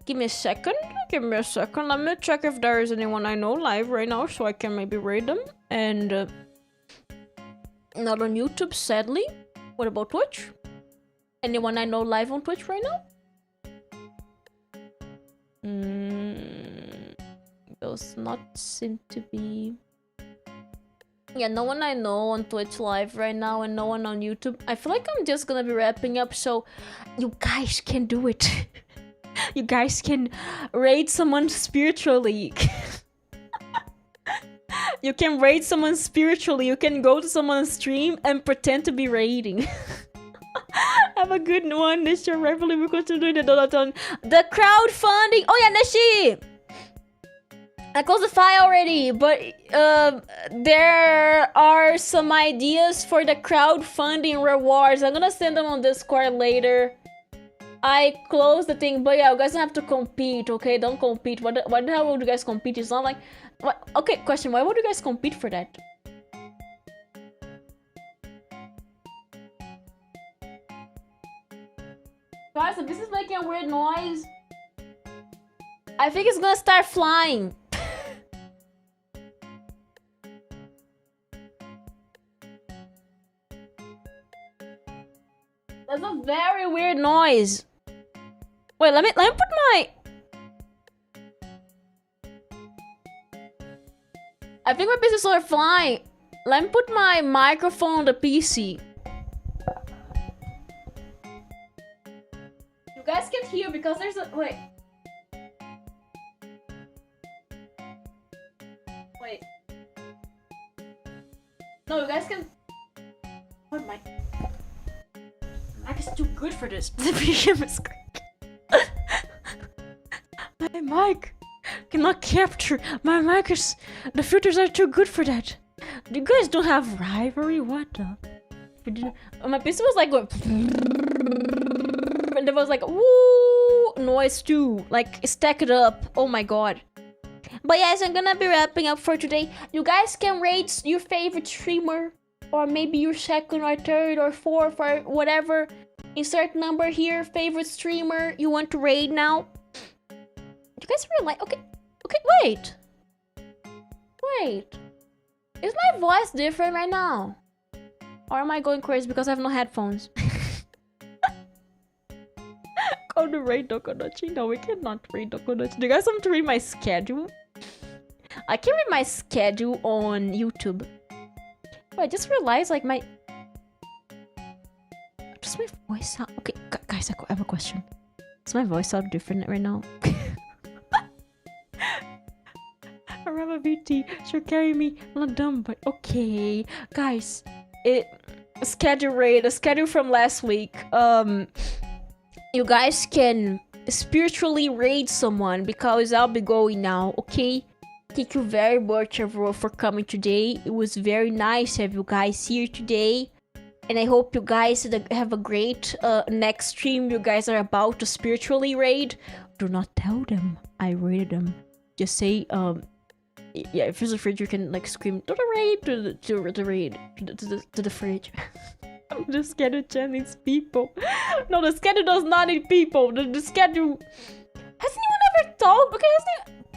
Give me a second. Let me check if there is anyone I know live right now so I can maybe raid them. And not on YouTube, sadly. What about Twitch? Anyone I know live on Twitch right now? Does not seem to be. Yeah, no one I know on Twitch live right now and no one on YouTube. I feel like I'm just gonna be wrapping up so you guys can do it. You guys can raid someone spiritually. You can raid someone spiritually. You can go to someone's stream and pretend to be raiding. Have a good one. Nishi, rightfully we're going to do the donaton. The crowdfunding. Oh yeah, Nishi! I closed the file already, but there are some ideas for the crowdfunding rewards. I'm gonna send them on Discord later. I closed the thing, but yeah, you guys don't have to compete, okay? Don't compete. What the hell would you guys compete? It's not like... What? Okay, question. Why would you guys compete for that? Guys, so this is making a weird noise. I think it's gonna start flying. That's a very weird noise. Wait, let me put my... I think my pieces are flying. Let me put my microphone on the PC. You guys can't hear because there's a... Wait. Wait. No, you guys can... What mic? Mic is too good for this. The BGM is great. My mic cannot capture. My mic is... The filters are too good for that. You guys don't have rivalry? What the? My PC was like going... And there was like, woo, noise too. Like, stack it up. Oh my god. But yes, I'm gonna be wrapping up for today. You guys can rate your favorite streamer. Or maybe your second or third or fourth or whatever. Insert number here. Favorite streamer you want to rate now. You guys realize... Okay, wait. Wait. Is my voice different right now? Or am I going crazy because I have no headphones? Go to rate Dokonochi. No, we cannot read Dokonochi. Do you guys want to read my schedule? I can read my schedule on YouTube. But I just realized, like, my... Does my voice sound... Okay, guys, I have a question. Does my voice sound different right now? I have a VT. She'll carry me. I'm not dumb, but okay. Guys, schedule from last week. You guys can spiritually raid someone because I'll be going now, okay? Thank you very much, everyone, for coming today. It was very nice to have you guys here today. And I hope you guys have a great next stream you guys are about to spiritually raid. Do not tell them I raided them. Just say, yeah, if there's a fridge, you can, like, scream, to the raid, to the fridge. The schedule needs people. No, the schedule does not need people. The schedule... Has anyone ever talked? Okay,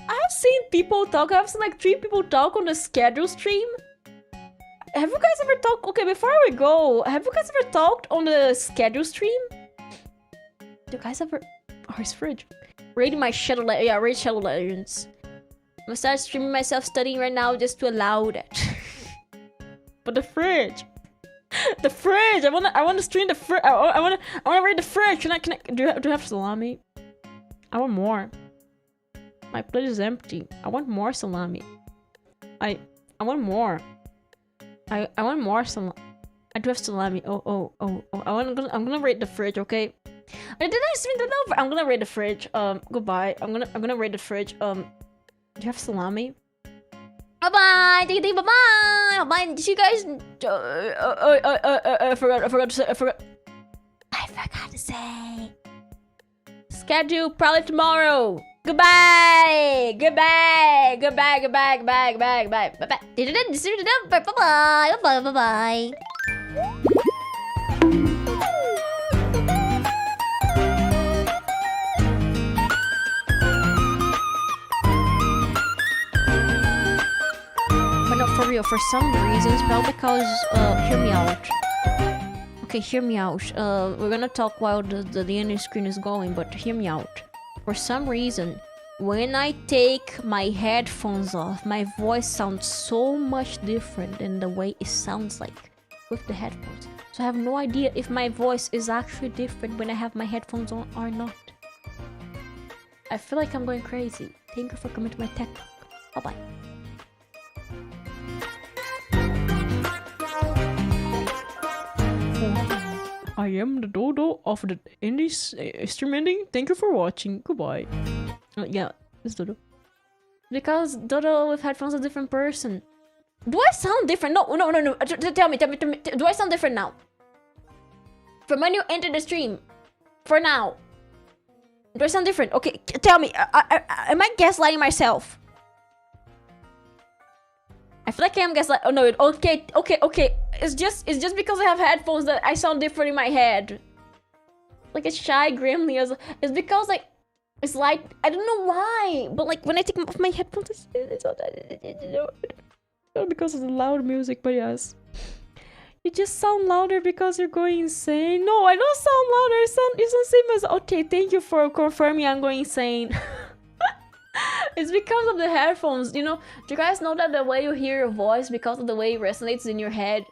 I have seen people talk. I've seen like 3 people talk on the schedule stream. Have you guys ever talked? Okay, before we go, have you guys ever talked on the schedule stream? Do you guys ever... Oh, it's fridge. Raiding my Shadow Legends. Yeah, raid Shadow Legends. I'm gonna start streaming myself studying right now just to allow that. But the fridge. The fridge. I wanna stream the fridge. I wanna raid the fridge. Can I? Do you have salami? I want more. My plate is empty. I want more salami. I want more. I want more salami. I do have salami. Oh. I'm gonna raid the fridge. Okay. I didn't stream that over. I'm gonna raid the fridge. Goodbye. I'm gonna raid the fridge. Do you have salami? Bye bye. Bye bye. Bye. Did you guys? I forgot to say. Schedule probably tomorrow. Goodbye. Goodbye. Bye. But no, for real, for some reasons, probably because, hear me out. Okay, hear me out. We're gonna talk while the end screen is going, but hear me out. For some reason, when I take my headphones off, my voice sounds so much different than the way it sounds like with the headphones. So I have no idea if my voice is actually different when I have my headphones on or not. I feel like I'm going crazy. Thank you for coming to my tech talk. Bye-bye. I am the Dodo of the Indies stream ending. Thank you for watching. Goodbye. Yeah, it's Dodo. Because Dodo with headphones is a different person. Do I sound different? No. Tell me. Do I sound different now? From when you enter the stream. For now. Do I sound different? Okay, tell me. Am I gaslighting myself? I feel like I am gaslighting. Oh no, okay. It's just because I have headphones that I sound different in my head. Like a shy gremlin. It's because like it's like I don't know why, but like when I take off my headphones, it's not because of the loud music. But yes, You just sound louder because you're going insane. No, I don't sound louder. You sound same as... Okay, thank you for confirming I'm going insane. It's because of the headphones. You know, do you guys know that the way you hear your voice because of the way it resonates in your head?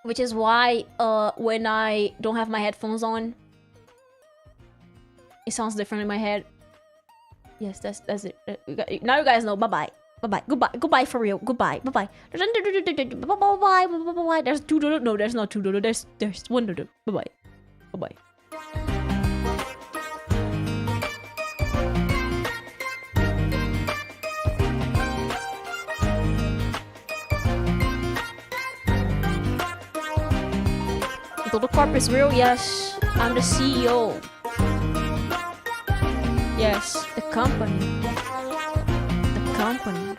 Which is why when I don't have my headphones on, it sounds different in my head. Yes, that's it. Now you guys know. Bye-bye. Bye-bye. Goodbye. Goodbye for real. Goodbye. Bye-bye. Bye-bye. There's two dodo. No, there's not two dodo. There's one dodo. Bye-bye. Bye-bye. Dodo Corp is real? Yes. I'm the CEO. Yes, the company. The company.